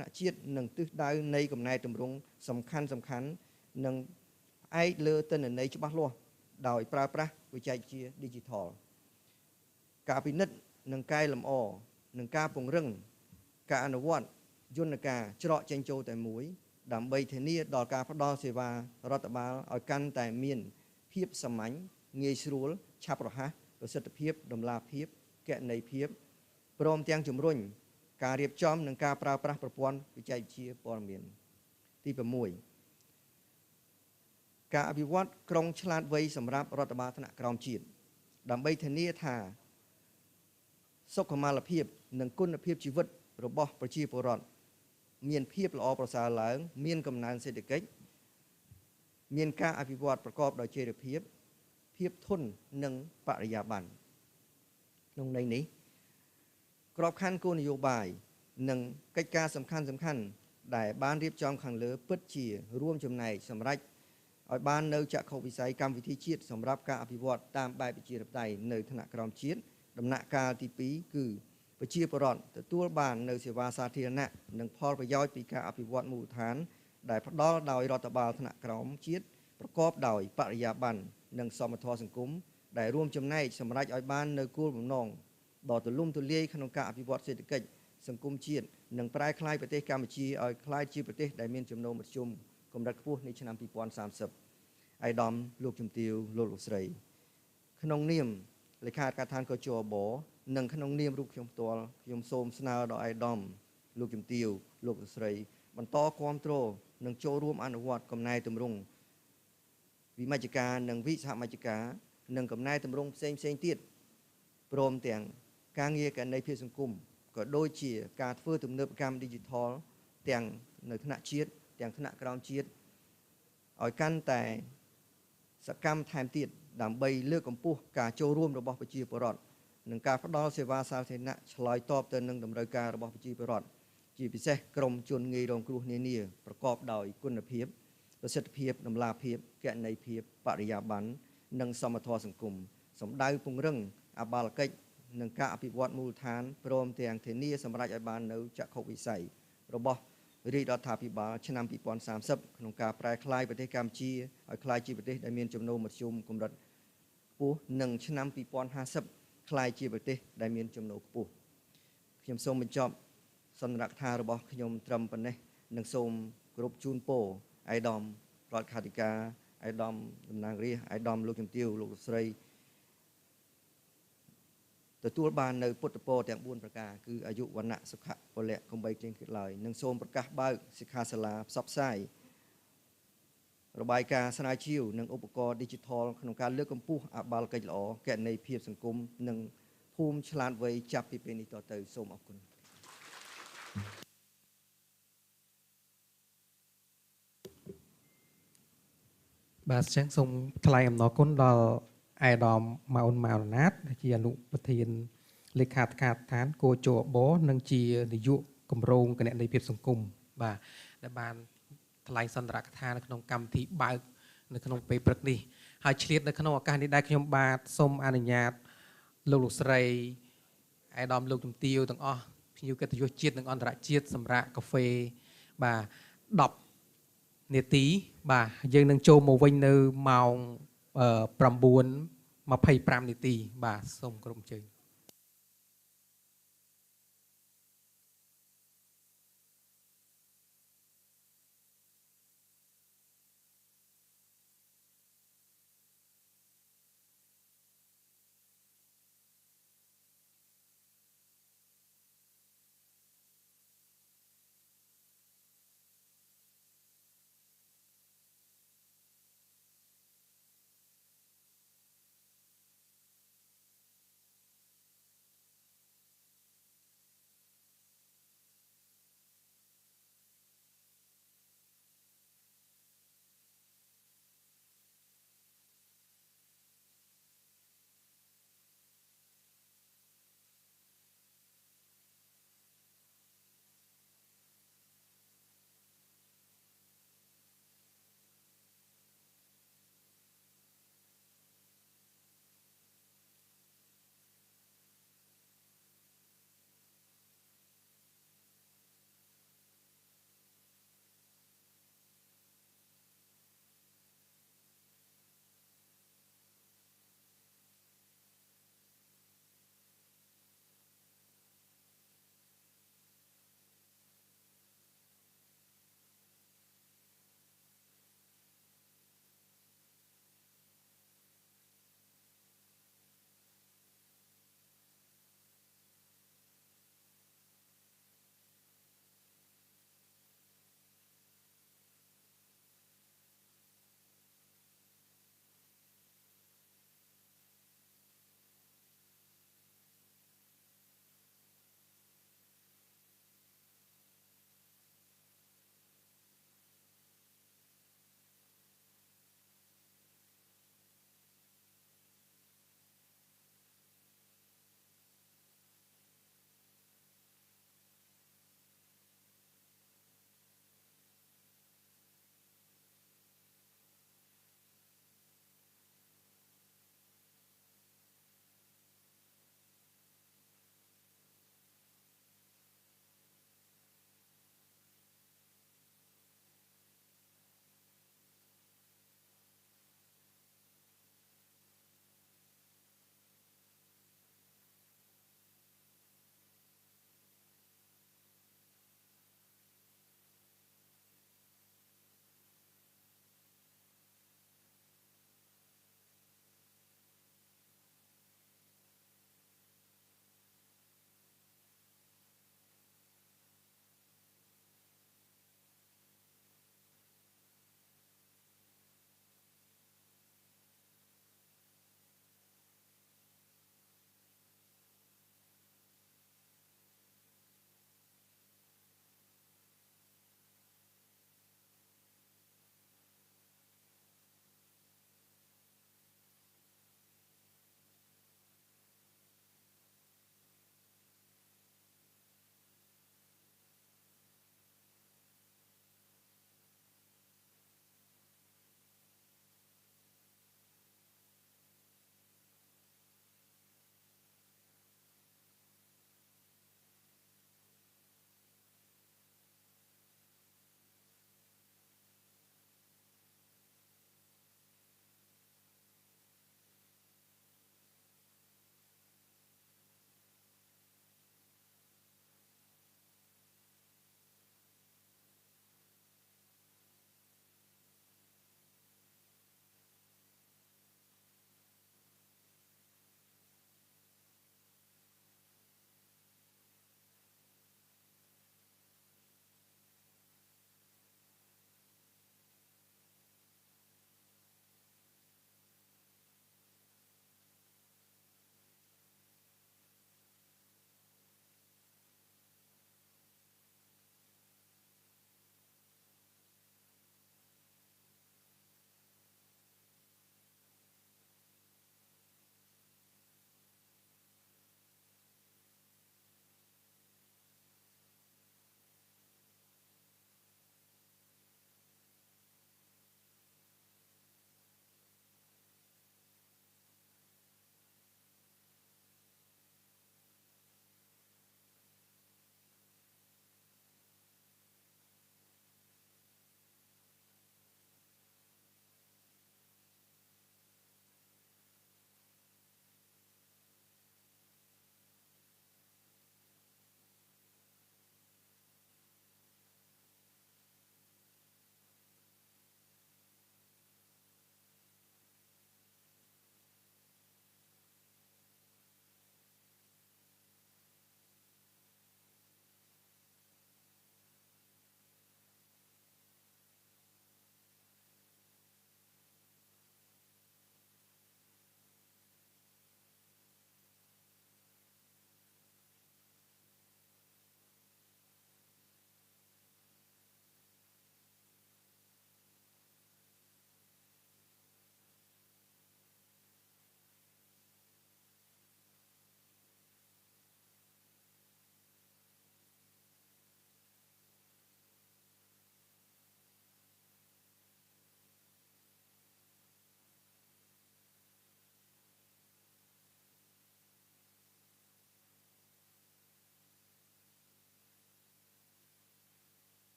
នាក់ជាតិនិងទិសដៅនៃកំណែទម្រង់សំខាន់និងផ្អែកលើទិន្នន័យច្បាស់លាស់ដោយប្រើប្រាស់បច្ចេកវិទ្យា Digital ការពិនិត្យនិងកែលម្អនិងការពង្រឹងការអនុវត្តយន្តការច្រកចេញចូលតែមួយដើម្បីធានាដល់ការផ្ដល់សេវារដ្ឋបាលឲ្យកាន់តែមានភាពសាមញ្ញងាយស្រួលឆាប់រហ័សប្រសិទ្ធភាពតម្លាភាពគណនេយ្យភាពព្រមទាំងជំរុញការរៀបចំនិងការប្រើប្រាស់ប្រព័ន្ធបច្ចេកវិទ្យាព័ត៌មានទី6ការអភិវឌ្ឍក្រុងឆ្លាតវៃសម្រាប់រដ្ឋបាលថ្នាក់ក្រោមជាតិដើម្បីធានាថាសុខុមាលភាពនិងគុណភាពជីវិតរបស់ប្រជាពលរដ្ឋមានភាពល្អប្រសើរឡើងមានកំណើនសេដ្ឋកិច្ចមានការអភិវឌ្ឍប្រកបដោយចីរភាពភាពធន់និងបរិយាបន្នក្នុងន័យនេះក្របខ័ណ្ឌគោលនយោបាយនិងកិច្ចការសំខាន់ដែលបានរៀបចំខាងលើពិតជារួមចំណែកសម្រាប់ឲ្យបាននៅចក្ខុវិស័យកម្មវិធីជាតិសម្រាប់ការអភិវឌ្ឍតាមបែបប្រជាធិបតេយ្យនៅថ្នាក់ក្រោមជាតិដំណាក់កាលទី2គឺប្រជាពលរដ្ឋទទួលបាននៅសេវាសាធារណៈនិងផលប្រយោជន៍ពីការអភិវឌ្ឍមូលដ្ឋានដែលផ្ដល់ដោយរដ្ឋបាលថ្នាក់ក្រោមជាតិប្រកបដោយបរិយាបន្ននិងសមធម៌សង្គមដែលរួមចំណែកសម្រាប់ឲ្យបាននៅគោលបំណងដ៏ទូលំទូលាយក្នុងការអភិវឌ្ឍសេដ្ឋកិច្ចសង្គមជាតិ នឹងប្រែក្លាយប្រទេសកម្ពុជាឲ្យក្លាយជាប្រទេសដែលមានចំណូលមធ្យមកម្រិតខ្ពស់នៅឆ្នាំ2030 អាយដាមលោកជំទាវលោកស្រីក្នុងនាមលេខាធិការឋានកជបនិងក្នុងនាមរូបខ្ញុំផ្ទាល់ខ្ញុំសូមស្នើដល់អាយដាមលោកជំទាវលោកស្រីបន្តគាំទ្រនិងចូលរួមអនុវត្តកំណែទម្រង់វិមជ្ឈការនិងវិសហមជ្ឈការនិងកំណែទម្រង់ផ្សេងទៀតព្រមទាំងការងារកណន័យភាពសង្គមក៏ដូចជាការធ្វើទំនើបកម្ម Digital ទាំងនៅថ្នាក់ជាតិទាំងថ្នាក់ក្រោមជាតិឲ្យកាន់តែសកម្មថែមទៀតដើម្បីលើកកម្ពស់ការចូលរួមរបស់ប្រជាពលរដ្ឋនិងការផ្តល់សេវាសាធារណៈឆ្លើយតបទៅនឹងតម្រូវការរបស់ប្រជាពលរដ្ឋជាពិសេសក្រុមជនងាយរងគ្រោះនានាប្រកបដោយគុណភាពប្រសិទ្ធភាពតម្លាភាពគណនេយ្យភាពបរិយាបន្ននិងសមធម៌សង្គមសម្ដៅពង្រឹងអបាលកិច្ចនិងការអភិវឌ្ឍមូលដ្ឋានព្រមទាំងធានាសម្រាប់ឲ្យបាននៅចក្ខុវិស័យរបស់រាជរដ្ឋាភិបាលឆ្នាំ2030ក្នុងការប្រែក្លាយប្រទេសកម្ពុជាឲ្យក្លាយជាប្រទេសដែលមានចំណូលមធ្យមកម្រិតខ្ពស់និងឆ្នាំ2050ក្លាយជាប្រទេសដែលមានចំណូលខ្ពស់ខ្ញុំសូមបញ្ចប់សន្ទរកថារបស់ខ្ញុំត្រឹមប៉ុណ្ណេះនិងសូមគោរពជូនពរអាយដាមរដ្ឋខាធិការអាយដាមតំណាងរាស្ត្រអាយដាមលោកជំទាវលោកស្រីទទួលបាននៅពុទ្ធពរទាំង4ប្រការគឺអាយុវណ្ណៈសុខៈពលៈកំបីគ្លៀងគ្លាតឡើយនិងសូមប្រកាសបើកសិក្ខាសាលាផ្សព្វផ្សាយរបាយការណ៍ស្រាវជ្រាវនិងឧបករណ៍ Digital ក្នុងការលើកកម្ពស់អបាលកិច្ចល្អគណនេយ្យភាពសង្គមនិងភូមិឆ្លាតវៃចាប់ពីពេលនេះតទៅសូមអរគុណបាទអញ្ចឹងសូមថ្លែងអំណរគុណដល់អាយដាមម៉ៅនម៉ៅណាតជាអនុប្រធានលេខាធិការដ្ឋានគោជបនិងជានាយកគម្រោងគណនេយ្យភាពសង្គមបាទដែលបានថ្លែងសន្ទរកថានៅក្នុងកម្មវិធីបើកនៅក្នុងពេលព្រឹកនេះហើយឆ្លៀតនៅក្នុងឱកាសនេះដែរខ្ញុំបាទសូមអនុញ្ញាតលោកស្រីអាយដាមលោកជំទាវទាំងអស់ភ្ញៀវកិត្តិយសជាតិនិងអន្តរជាតិសម្រាប់កាហ្វេបាទ10នាទីបាទយើងនឹងចូលមកវិញនៅម៉ោង9:25នាទីបាទសូមគោរពអញ្ជើញ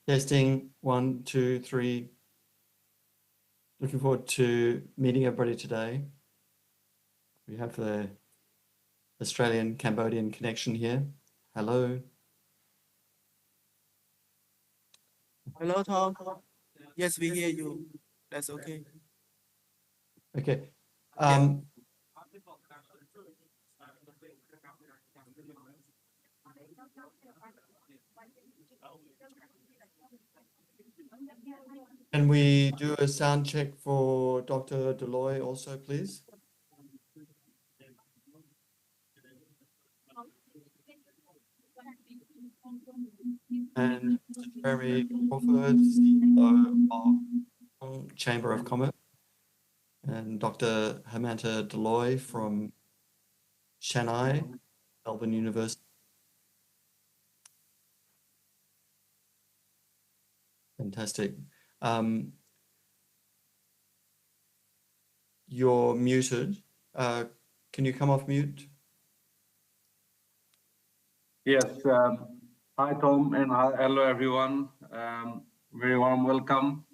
Testing 1, 2, 3. Looking forward to meeting everybody today. We have the Australian-Cambodian connection here. Hello. Hello, Tom. Yes, we hear you. That's okay. Okay. Can we do a sound check for Dr. Deloy also, please? And Mr. Jeremy Crawford, CEO of Chamber of Commerce, and Dr. Hamanta Deloy from Chennai, Melbourne University. Fantastic. You're muted. Can you come off mute? Yes. Hi, Tom, and hello, everyone. Very warm welcome,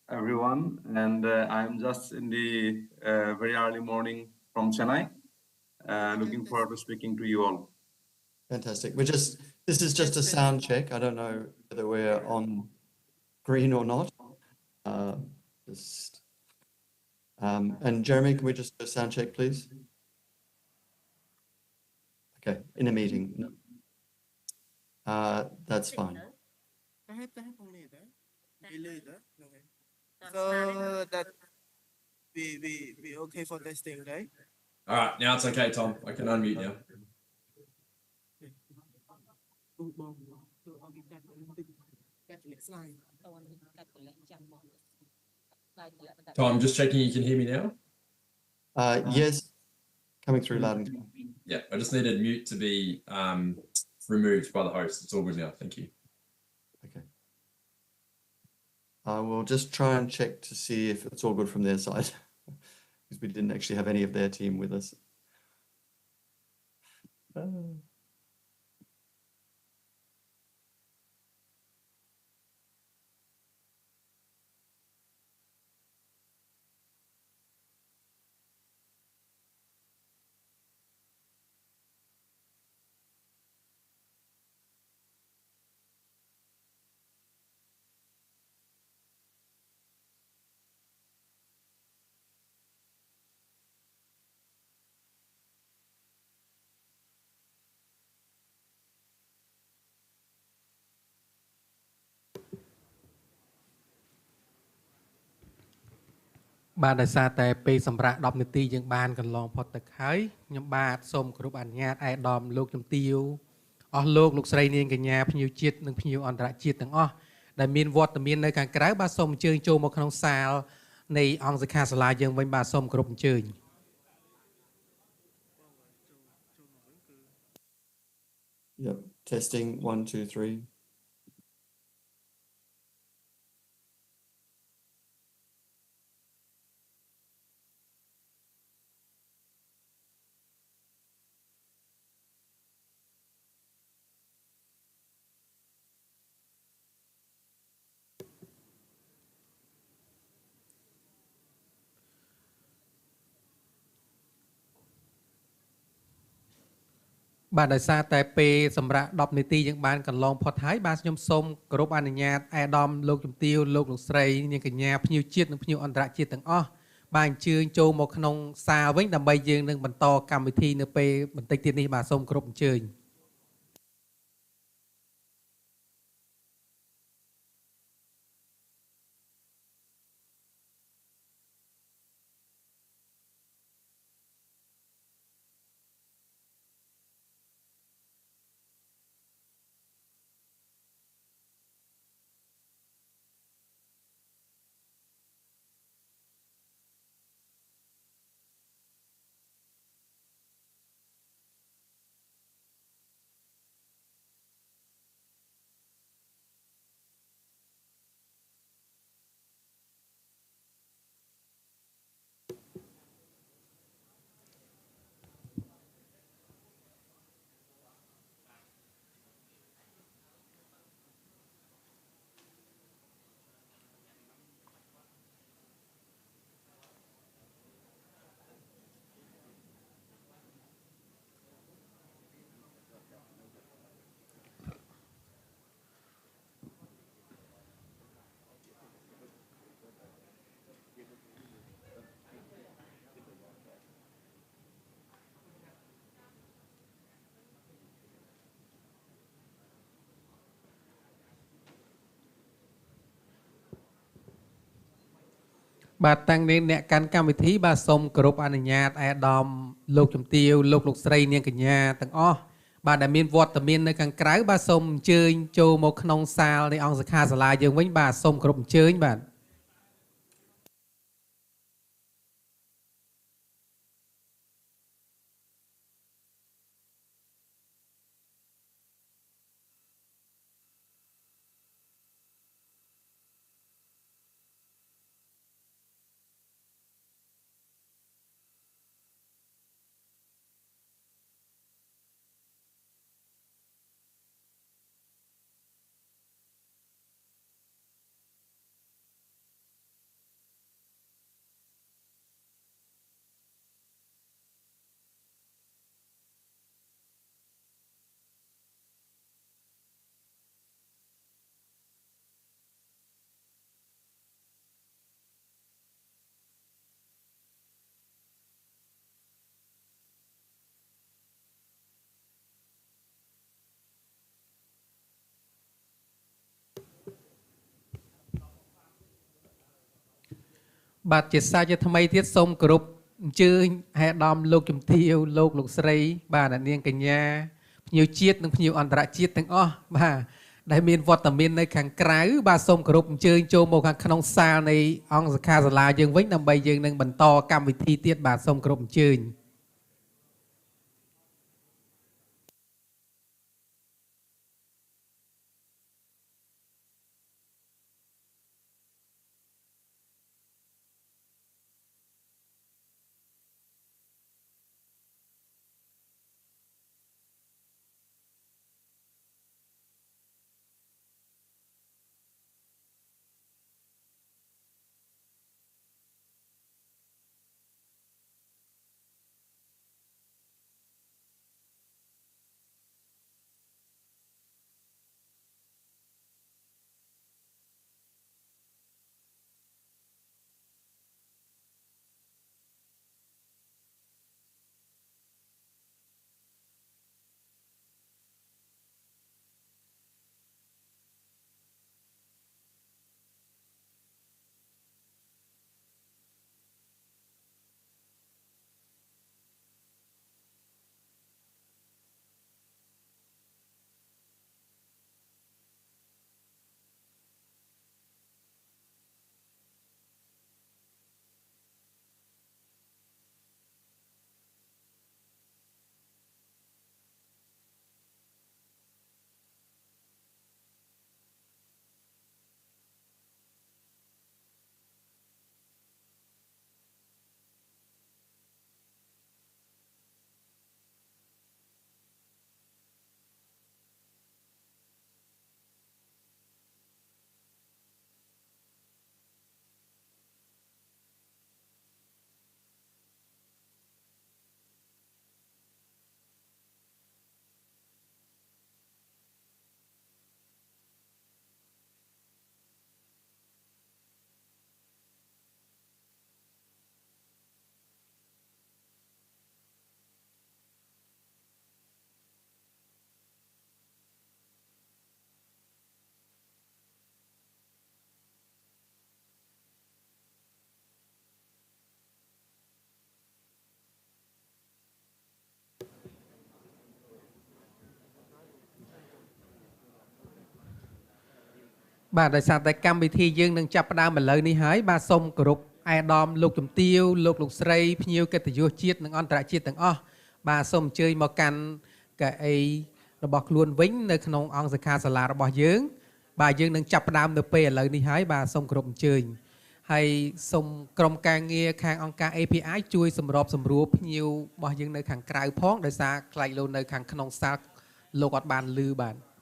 everyone. And I'm just in the very early morning from Chennai. Looking forward to speaking to you all. Fantastic. This is just a sound check. I don't know whether we're on green or not. And Jeremy, can we just do a sound check, please? Okay, in a meeting. No. That's fine. So that we okay for testing, right? All right, now it's okay, Tom. I can unmute now. Tom, just checking you can hear me now? Yes, coming through loud and clear. Yeah, I just needed mute to be removed by the host. It's all good now. Thank you. Okay. I will just try and check to see if it's all good from their side, because we didn't actually have any of their team with us. Bạn đại sa tại pe sầm rạ đọc nửa ti dương ban cần lòng phật tật hơi nhâm ba xôm group ảnh nhát ai đom lục nhâm tiêu lục lục sài niên cái nhà phi nhiêu chiết nâng phi nhiêu anh đã chiết từng đại miền vọt từ miền nơi càng cái ba xôm chơi châu một khung saoในអង្គសិក្ខាសាលាយើងវិញបាទសូមគ្រប់អញ្ជើញ Yep, testing 1, 2, 3. Bạn đại sa tại pe sầm rạ đọc nửa ti dương ban cần lòng phật hơi ba nhâmសូមគ្រប់អនុញ្ញាតឯកឧត្តមលោកជំទាវលោកលោកស្រីនាងកញ្ញាភ្ញៀវជាតិនិងភ្ញៀវអន្តរជាតិទាំងអស់បាទអញ្ជើញចូលមកក្នុងសាលវិញដើម្បីយើងនឹងបន្តកម្មវិធីនៅពេលបន្តិចទៀតនេះបាទសូមគ្រប់អញ្ជើញ Okay. បាទតាំងនេះអ្នកកាន់កម្មវិធីបាទសូមគោរពអនុញ្ញាតអាដាមលោកជំទាវលោកស្រីនាងកញ្ញាទាំងអស់បាទដែលមានវត្តមាននៅខាងក្រៅបាទសូមអញ្ជើញចូលមកក្នុងសាលនៃអង្គសិក្ខាសាលាយើងវិញបាទសូមគោរពអញ្ជើញបាទ បាទជាសាជាថ្មីទៀតសូមគោរពអញ្ជើញហេដំលោកជំទាវលោកស្រីបាទនាងកញ្ញាភ្ញៀវជាតិនិងភ្ញៀវអន្តរជាតិទាំងអស់បាទដែលមានវត្តមាននៅខាងក្រៅបាទសូមគោរពអញ្ជើញចូលមកខាងក្នុងសាលនៃអង្គសិក្ខាសាលាយើងវិញដើម្បីយើងនឹងបន្តកម្មវិធីទៀតបាទសូមគោរពអញ្ជើញ បាទដោយសារតែកម្មវិធីយើងនឹងចាប់ផ្ដើមឥឡូវនេះហើយបាទសូមគោរពអាយដាមលោកជំទាវលោកស្រីភ្ញៀវកិត្តិយសជាតិនិងអន្តរជាតិទាំងអស់បាទសូមអញ្ជើញមកកាន់កៅអីរបស់ខ្លួនវិញនៅក្នុងអង្គសិក្ខាសាលារបស់យើងបាទយើងនឹងចាប់ផ្ដើមនៅពេលឥឡូវនេះហើយបាទសូមគោរពអញ្ជើញហើយសូមក្រុមការងារខាងអង្គការ API ជួយសម្របសម្រួលភ្ញៀវរបស់យើងនៅខាងក្រៅផងដោយសារខ្លាចលោកនៅខាងក្នុងសាលលោកអត់បានឮបាទ Hello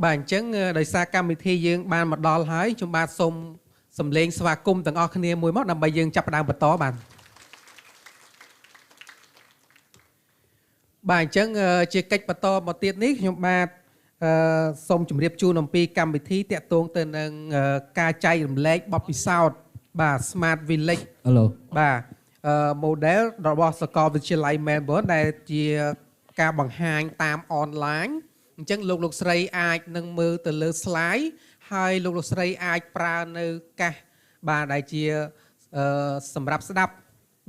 បាទអញ្ចឹងដោយសារកម្មវិធីយើងបានមកដល់ហើយខ្ញុំបាទសូមសម្លេងស្វាគមន៍ទាំងអស់គ្នាមួយមកដើម្បីយើងចាប់ផ្ដើមបន្តបាទបាទអញ្ចឹងជាកិច្ចបន្តមកទៀតនេះខ្ញុំបាទសូមជម្រាបជូនអំពីកម្មវិធីតាក់ទងទៅនឹងការចែករំលែកបទពិសោធន៍បាទ Smart Village បាទ model របស់សាកលវិទ្យាល័យ Melbourne ដែលជាការបង្ហាញតាមអនឡាញអញ្ចឹងលោកស្រីអាចនឹងមើលទៅលើ slide ហើយលោកស្រីអាចប្រើនៅកាសបាទដែលជាសម្រាប់ស្ដាប់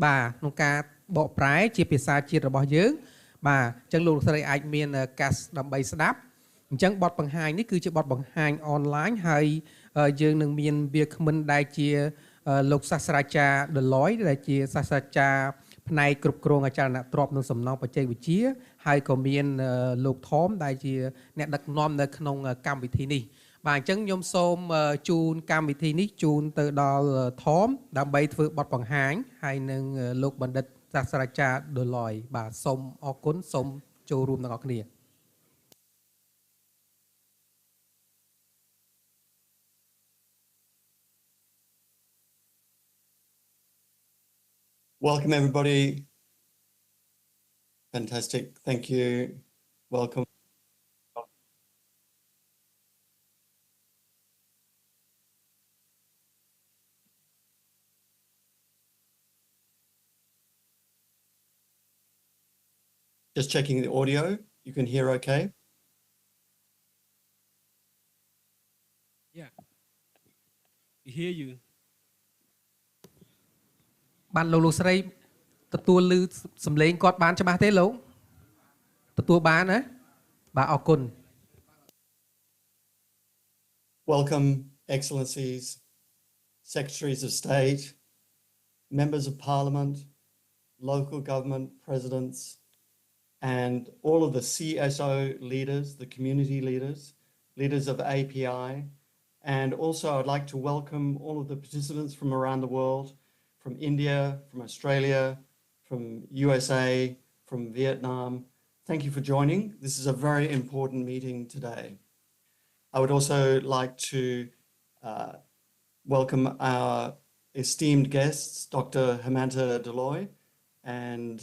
បាទក្នុងការបកប្រែជាភាសាជាតិរបស់យើងបាទអញ្ចឹងលោកស្រីអាចមានកាសដើម្បីស្ដាប់អញ្ចឹងបទបង្ហាញនេះគឺជាបទបង្ហាញអនឡាញហើយយើងនឹងមានវាគ្មិនដែលជាលោកសាស្ត្រាចារ្យ Deloitte ដែលជាសាស្ត្រាចារ្យផ្នែកគ្រប់គ្រងអចលនទ្រព្យនិងសំណង់បច្ចេកវិទ្យាហើយក៏មានលោកថមដែលជាអ្នកដឹកនាំនៅក្នុងកម្មវិធីនេះបាទអញ្ចឹងខ្ញុំសូមជូនកម្មវិធីនេះជូនទៅដល់ថមដើម្បីធ្វើបទបង្ហាញហើយនឹងលោកបណ្ឌិតសាស្ត្រាចារ្យ Deloitte បាទសូមអរគុណសូមចូលរួមទាំងអស់គ្នា Welcome, everybody. Fantastic. Thank you. Welcome. Just checking the audio. You can hear okay? Yeah. We hear you. បានលោកស្រីទទួលឮសំឡេងគាត់បានច្បាស់ទេលោកទទួលបានណាបាទអរគុណ Welcome, Excellencies, Secretaries of State, Members of Parliament, local government presidents, and all of the CSO leaders, the community leaders, leaders of API, and also I'd like to welcome all of the participants from around the world, from India, from Australia, from USA, from Vietnam. Thank you for joining. This is a very important meeting today. I would also like to welcome our esteemed guests, Dr. Hemanta Deloy and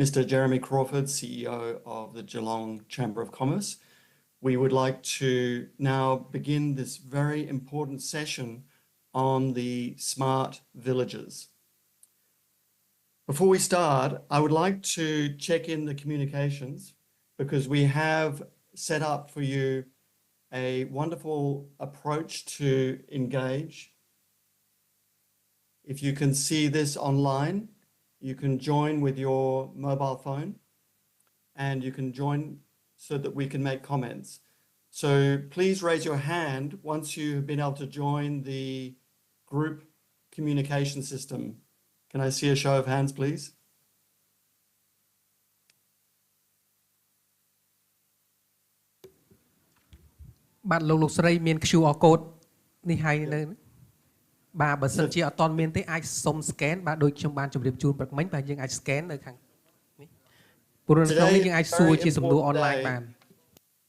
Mr. Jeremy Crawford, CEO of the Geelong Chamber of Commerce. We would like to now begin this very important session on the smart villages. Before we start, I would like to check in the communications because we have set up for you a wonderful approach to engage. If you can see this online, you can join with your mobile phone and you can join so that we can make comments. So please raise your hand once you've been able to join the group communication system. Can I see a show of hands, please? Bạnលោកស្រីមាន QR code នេះហើយនៅបាទបើសិនជាអត់ទាន់មានទេអាចសុំ scan បាទដូចខ្ញុំបានជម្រាបជូនព្រឹកមិញបាទយើងអាច scan នៅខាងនេះព្រោះនៅក្នុងនេះយើងអាចសួរជាសំណួរ online បាន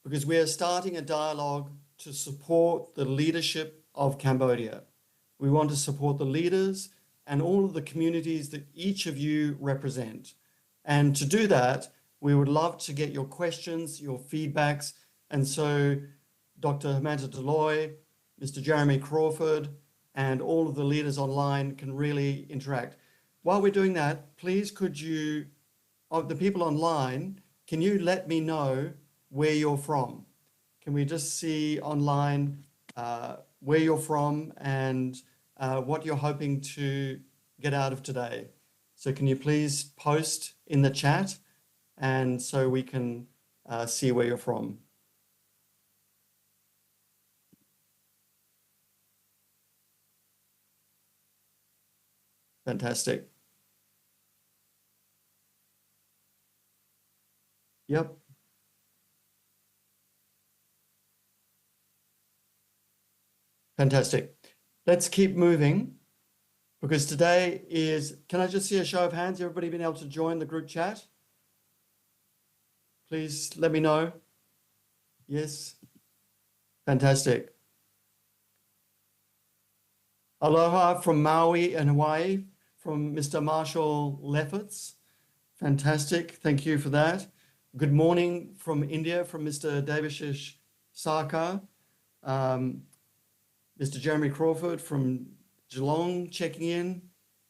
Because we are starting a dialogue to support the leadership of Cambodia. We want to support the leaders and all of the communities that each of you represent. And to do that, we would love to get your questions, your feedbacks. And so Dr. Hemanta Deloy, Mr. Jeremy Crawford, and all of the leaders online can really interact. While we're doing that, please could you, of the people online, can you let me know where you're from? Can we just see online where you're from and what you're hoping to get out of today? So can you please post in the chat and so we can see where you're from? Fantastic. Yep. Fantastic. Let's keep moving because today is, can I just see a show of hands? Everybody been able to join the group chat? Please let me know. Yes. Fantastic. Aloha from Maui and Hawaii from Mr. Marshall Lefferts. Fantastic. Thank you for that. Good morning from India from Mr. Devashish Sarkar. Mr. Jeremy Crawford from Geelong checking in.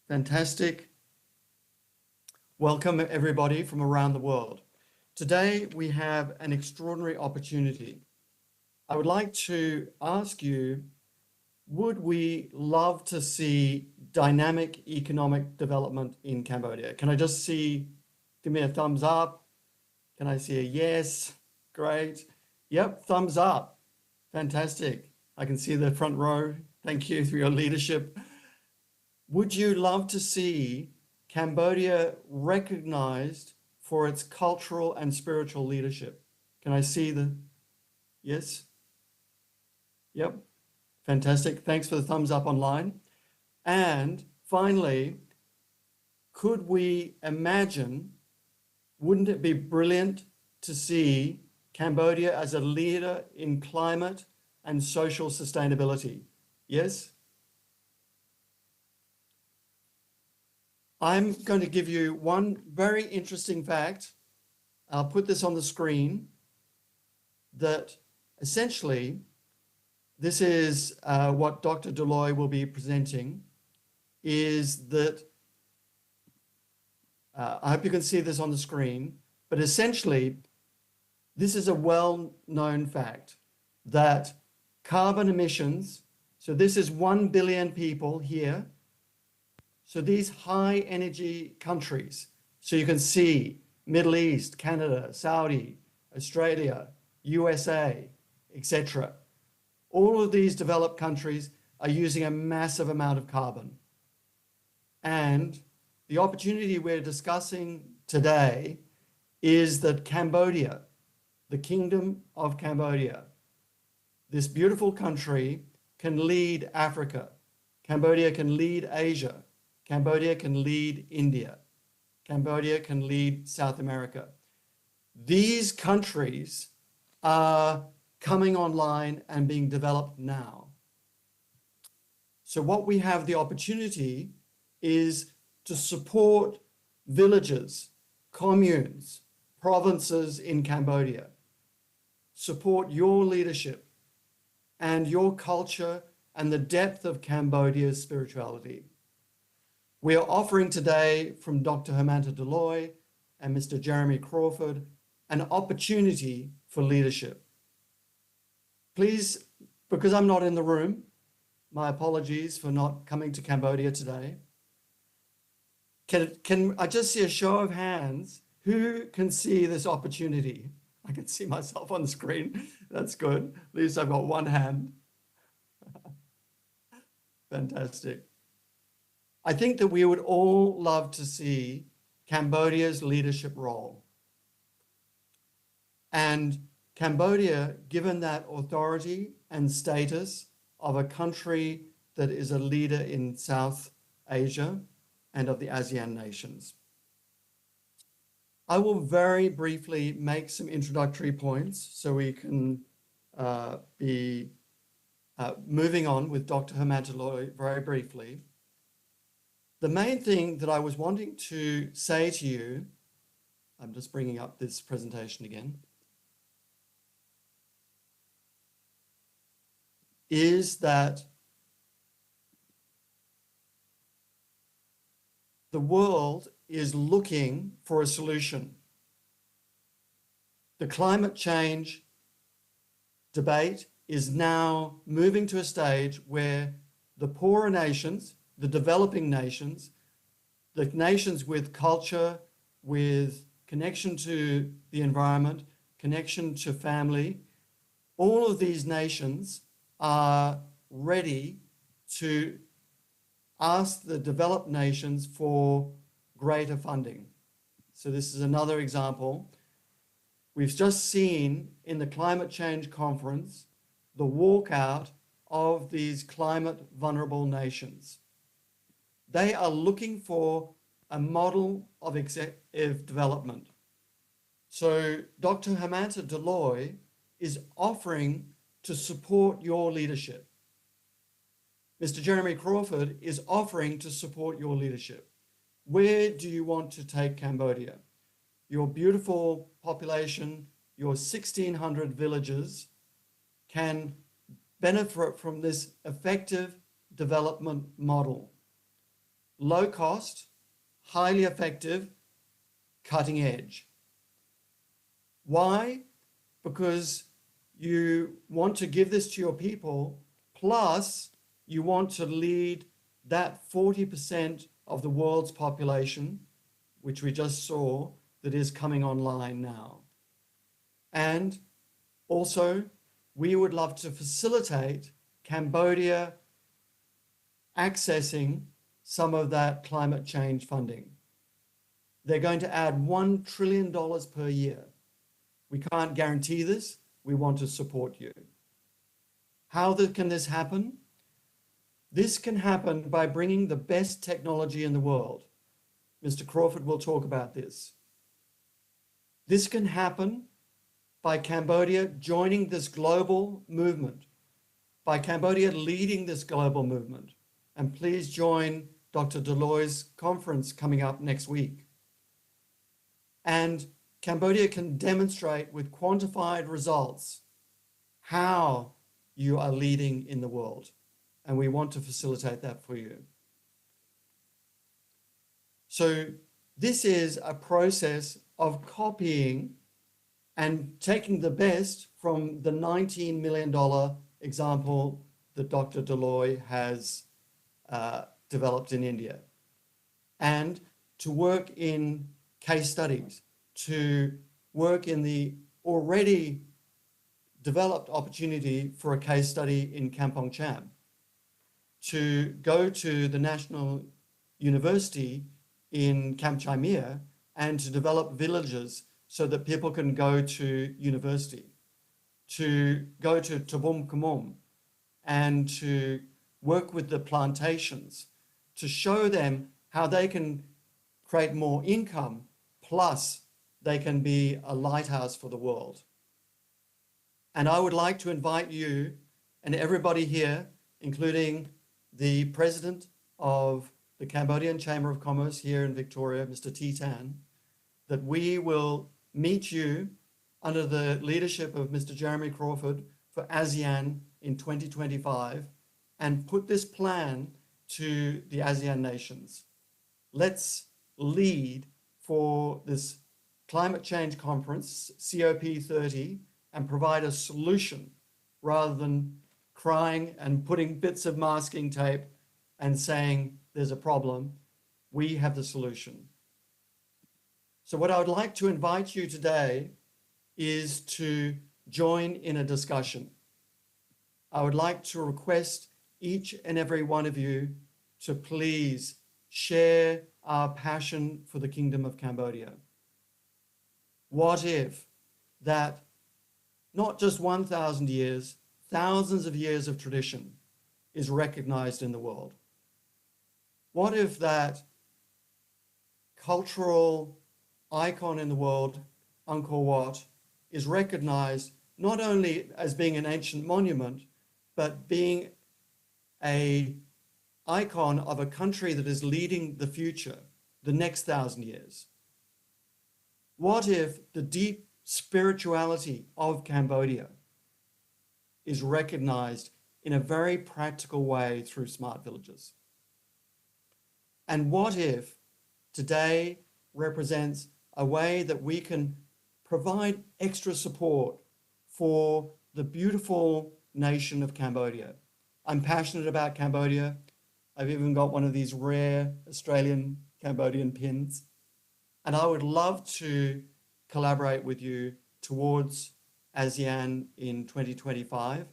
Fantastic. Welcome everybody from around the world. Today we have an extraordinary opportunity. I would like to ask you, would we love to see dynamic economic development in Cambodia? Can I just see, give me a thumbs up? Can I see a yes? Great. Yep, thumbs up. Fantastic. I can see the front row. Thank you for your leadership. Would you love to see Cambodia recognized for its cultural and spiritual leadership? Can I see the, yes? Yep, fantastic. Thanks for the thumbs up online. And finally, could we imagine, wouldn't it be brilliant to see Cambodia as a leader in climate and social sustainability? Yes? I'm going to give you one very interesting fact. I'll put this on the screen, that essentially, this is what Dr. Deloy will be presenting, is that, I hope you can see this on the screen, but essentially, this is a well-known fact that carbon emissions, so this is 1 billion people here, so these high energy countries, so you can see Middle East, Canada, Saudi, Australia, USA, etc. All of these developed countries are using a massive amount of carbon. And the opportunity we're discussing today is that Cambodia, the Kingdom of Cambodia, this beautiful country, can lead Africa. Cambodia can lead Asia. Cambodia can lead India. Cambodia can lead South America. These countries are coming online and being developed now. So what we have the opportunity is to support villages, communes, provinces in Cambodia, support your leadership and your culture and the depth of Cambodia's spirituality. We are offering today from Dr. Hermanta Deloy and Mr. Jeremy Crawford an opportunity for leadership. Please, because I'm not in the room, my apologies for not coming to Cambodia today. Can I just see a show of hands? Who can see this opportunity? I can see myself on the screen. That's good. At least I've got one hand. Fantastic. I think that we would all love to see Cambodia's leadership role. And Cambodia, given that authority and status of a country that is a leader in South Asia and of the ASEAN nations. I will very briefly make some introductory points so we can be moving on with Dr. Hermanta Deloy very briefly. The main thing that I was wanting to say to you, I'm just bringing up this presentation again, is that the world is looking for a solution. The climate change debate is now moving to a stage where the poorer nations, the developing nations, the nations with culture, with connection to the environment, connection to family, all of these nations are ready to ask the developed nations for greater funding. So this is another example. We've just seen in the climate change conference the walkout of these climate vulnerable nations. They are looking for a model of executive development. So Dr. Hermanta Deloy is offering to support your leadership. Mr. Jeremy Crawford is offering to support your leadership. Where do you want to take Cambodia? Your beautiful population, your 1,600 villages can benefit from this effective development model. Low cost, highly effective, cutting edge. Why? Because you want to give this to your people, plus you want to lead that 40% of the world's population, which we just saw, that is coming online now. And also, we would love to facilitate Cambodia accessing some of that climate change funding. They're going to add $1 trillion per year. We can't guarantee this. We want to support you. How can this happen? This can happen by bringing the best technology in the world. Mr. Crawford will talk about this. This can happen by Cambodia joining this global movement, by Cambodia leading this global movement. And please join Dr. Deloy's conference coming up next week. And Cambodia can demonstrate with quantified results how you are leading in the world. And we want to facilitate that for you. So this is a process of copying and taking the best from the $19 million example that Dr. Deloy has developed in India, and to work in case studies, to work in the already developed opportunity for a case study in Kampong Cham, to go to the National University in Camp Chimere and to develop villages so that people can go to university, to go to Tabum Kamum and to work with the plantations, to show them how they can create more income, plus they can be a lighthouse for the world. And I would like to invite you and everybody here, including the president of the Cambodian Chamber of Commerce here in Victoria, Mr. T. Tan, that we will meet you under the leadership of Mr. Jeremy Crawford for ASEAN in 2025 and put this plan to the ASEAN nations. Let's lead for this climate change conference, COP30, and provide a solution rather than crying and putting bits of masking tape and saying there's a problem. We have the solution. So what I would like to invite you today is to join in a discussion. I would like to request each and every one of you to please share our passion for the Kingdom of Cambodia. What if that not just 1,000 years, thousands of years of tradition is recognized in the world? What if that cultural icon in the world, Angkor Wat, is recognized not only as being an ancient monument, but being an icon of a country that is leading the future, the next 1,000 years? What if the deep spirituality of Cambodia is recognized in a very practical way through smart villages? And what if today represents a way that we can provide extra support for the beautiful nation of Cambodia? I'm passionate about Cambodia. I've even got one of these rare Australian Cambodian pins. And I would love to collaborate with you towards ASEAN in 2025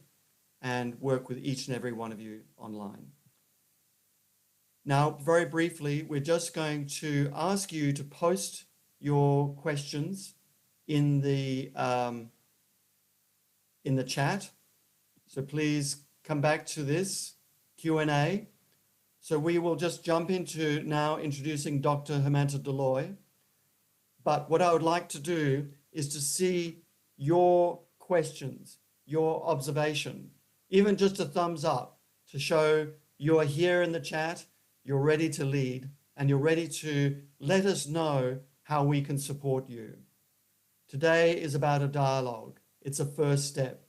and work with each and every one of you online. Now, very briefly, we're just going to ask you to post your questions in the chat. So please come back to this Q&A. So we will just jump into now introducing Dr. Hemanta Deloy. But what I would like to do is to see your questions, your observation, even just a thumbs up to show you're here in the chat, you're ready to lead, and you're ready to let us know how we can support you. Today is about a dialogue. It's a first step.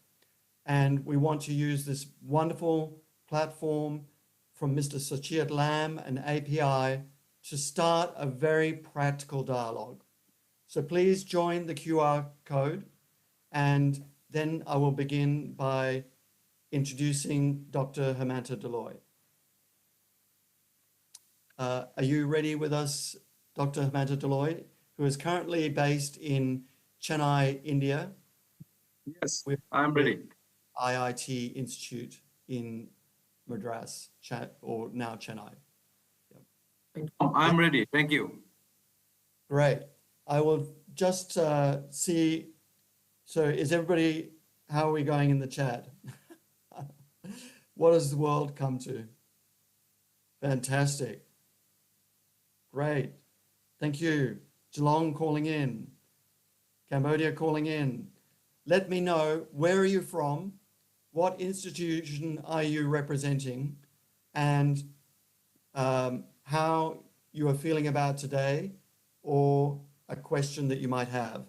And we want to use this wonderful platform from Mr. Sachit Lam and API to start a very practical dialogue. So please join the QR code, and then I will begin by introducing Dr. Hemanta Deloy. Are you ready with us, Dr. Hemanta Deloy, who is currently based in Chennai, India? Yes, I'm ready. IIT Institute in Madras, or now Chennai. Yep. I'm ready. Thank you. Great. I will just see. So is everybody, how are we going in the chat? What does the world come to? Fantastic. Great. Thank you. Geelong calling in. Cambodia calling in. Let me know, where are you from? What institution are you representing? And how you are feeling about today, or a question that you might have.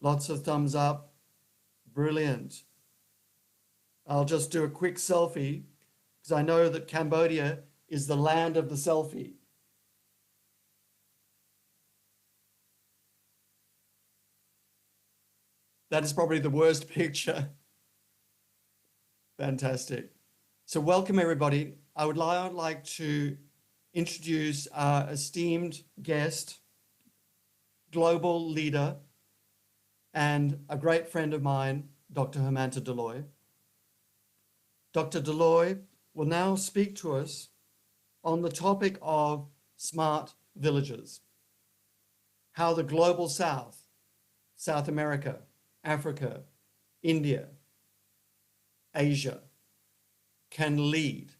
Lots of thumbs up. Brilliant. I'll just do a quick selfie because I know that Cambodia is the land of the selfie. That is probably the worst picture. Fantastic. So welcome everybody. I would like to introduce our esteemed guest, global leader, and a great friend of mine, Dr. Hemanta Deloy. Dr. Deloy will now speak to us on the topic of smart villages, how the global South, South America, Africa, India, Asia can lead.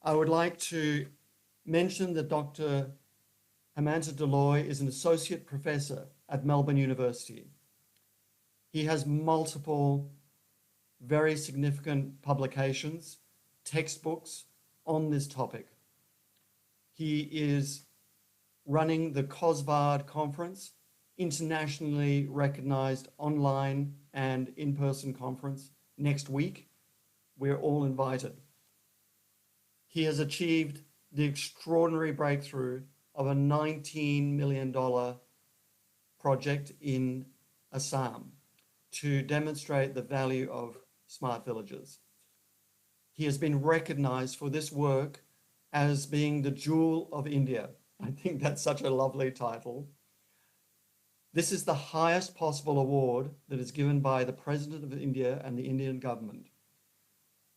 I would like to mention that Dr. Hemanta Deloy is an associate professor at Melbourne University. He has multiple very significant publications, textbooks on this topic. He is running the COSVARD conference, internationally recognized online and in-person conference next week. We're all invited. He has achieved the extraordinary breakthrough of a $19 million project in Assam to demonstrate the value of smart villages. He has been recognized for this work as being the jewel of India. I think that's such a lovely title. This is the highest possible award that is given by the President of India and the Indian government.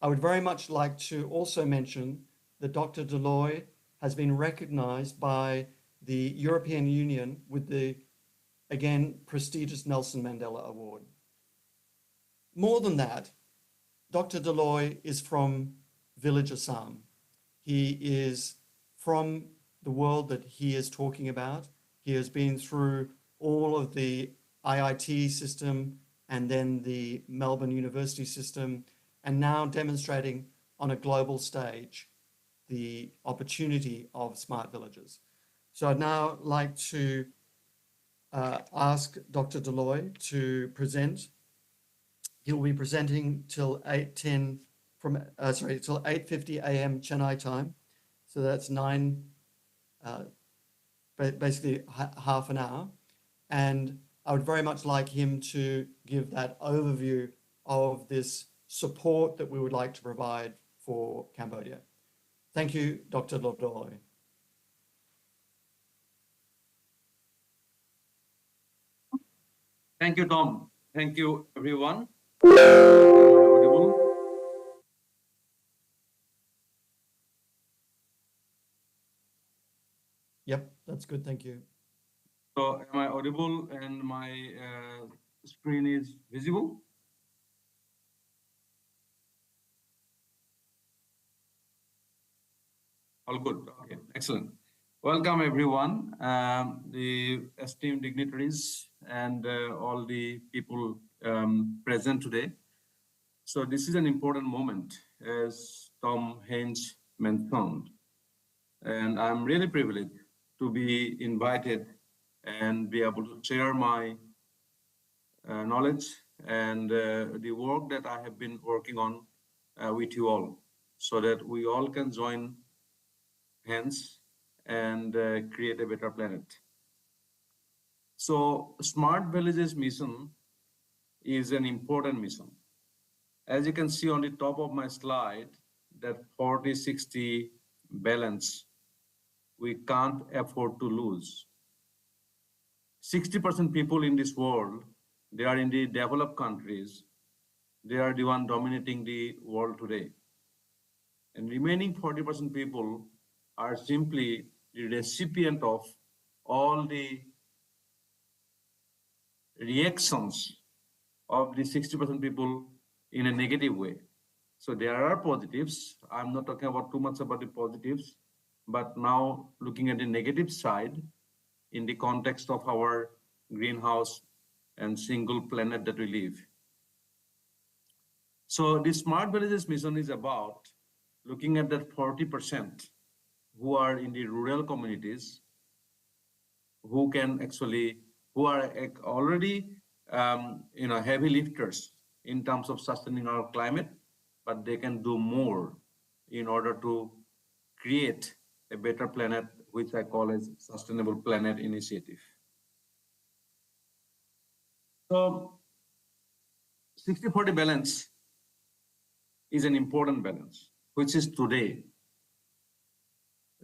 I would very much like to also mention that Dr. Deloy has been recognized by the European Union with the, again, prestigious Nelson Mandela Award. More than that, Dr. Deloy is from Village Assam. He is from the world that he is talking about. He has been through all of the IIT system and then the Melbourne University system, and now demonstrating on a global stage the opportunity of smart villages. So I'd now like to ask Dr. Deloy to present. He'll be presenting till 8:50 a.m. Chennai time. So that's basically half an hour. And I would very much like him to give that overview of this support that we would like to provide for Cambodia. Thank you, Dr. Deloy. Thank you, Tom. Thank you, everyone. Am I audible? Yep, that's good. Thank you. So am I audible and my screen is visible? All good. Okay, excellent. Welcome, everyone, the esteemed dignitaries and all the people present today. So this is an important moment, as Tom Haynes mentioned. And I'm really privileged to be invited and be able to share my knowledge and the work that I have been working on with you all, so that we all can join hands and create a better planet. So Smart Villages mission is an important mission. As you can see on the top of my slide, that 40-60 balance, we can't afford to lose. 60% people in this world, they are in the developed countries. They are the one dominating the world today. And remaining 40% people are simply the recipient of all the reactions of the 60% people in a negative way. So there are positives. I'm not talking about too much about the positives, but now looking at the negative side in the context of our greenhouse and single planet that we live. So the Smart Villages mission is about looking at that 40% who are in the rural communities, who can actually, who are already heavy lifters in terms of sustaining our climate, but they can do more in order to create a better planet, which I call as Sustainable Planet Initiative. So 60-40 balance is an important balance, which is today.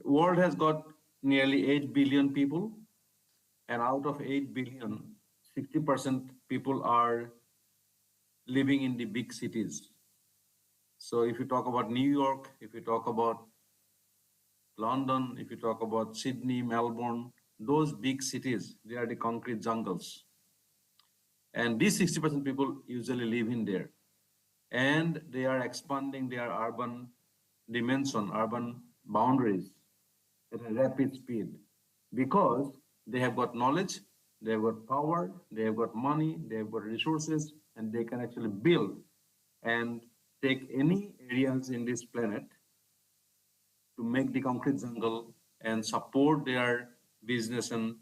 The world has got nearly 8 billion people, and out of 8 billion, 60% people are living in the big cities. So if you talk about New York, if you talk about London, if you talk about Sydney, Melbourne, those big cities, they are the concrete jungles. And these 60% people usually live in there. And they are expanding their urban dimension, urban boundaries at a rapid speed, because they have got knowledge, they have got power, they have got money, they have got resources, and they can actually build and take any areas in this planet to make the concrete jungle and support their business and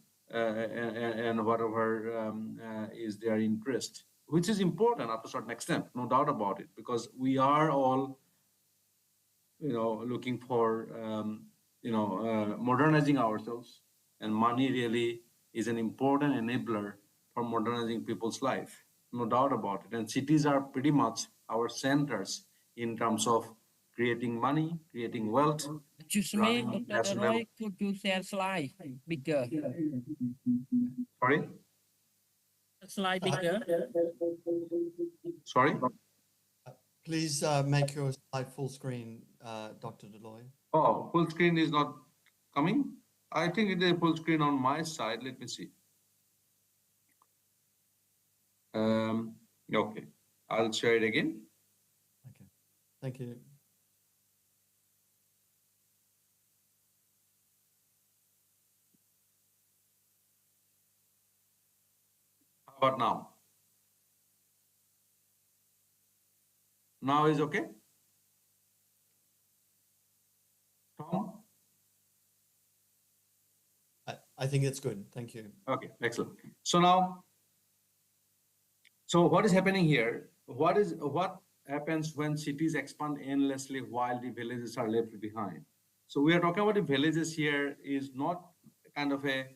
whatever is their interest, which is important up to a certain extent, no doubt about it, because we are all, looking for, modernizing ourselves, and money really is an important enabler for modernizing people's life, no doubt about it. And cities are pretty much our centers in terms of creating money, creating wealth. Excuse me, Dr. Roy, could you share slide bigger? Sorry? Slide bigger. Sorry? Please make your slide full screen, Dr. Deloy. Oh, full screen is not coming? I think it is full screen on my side. Let me see. Okay, I'll share it again. Okay, thank you. How about now? Now is okay? Tom? I think it's good. Thank you. Okay, excellent. So now, so what is happening here? What happens when cities expand endlessly while the villages are left behind? So we are talking about the villages here is not kind of a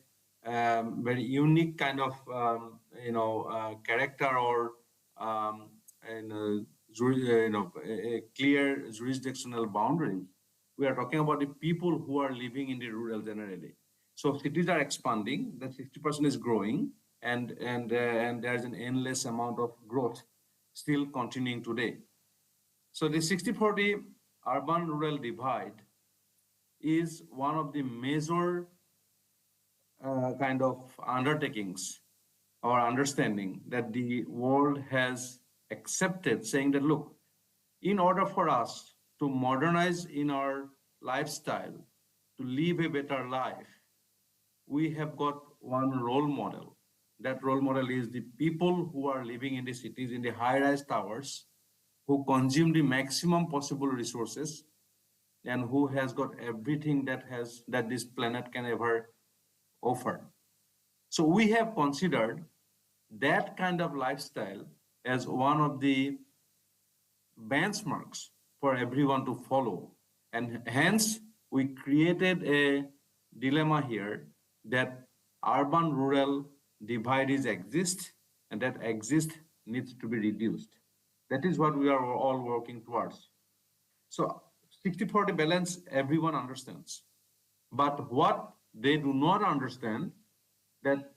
very unique kind of character or a clear jurisdictional boundary. We are talking about the people who are living in the rural generally. So cities are expanding, that 60% is growing, and there's an endless amount of growth still continuing today. So the 60-40 urban-rural divide is one of the major kind of undertakings or understanding that the world has accepted, saying that, look, in order for us to modernize in our lifestyle, to live a better life, we have got one role model, that role model is the people who are living in the cities, in the high-rise towers, who consume the maximum possible resources, and who has got everything that this planet can ever offer. So we have considered that kind of lifestyle as one of the benchmarks for everyone to follow. And hence, we created a dilemma here that urban-rural divide exists, and that needs to be reduced. That is what we are all working towards. So 60-40 balance, everyone understands. But what they do not understand, that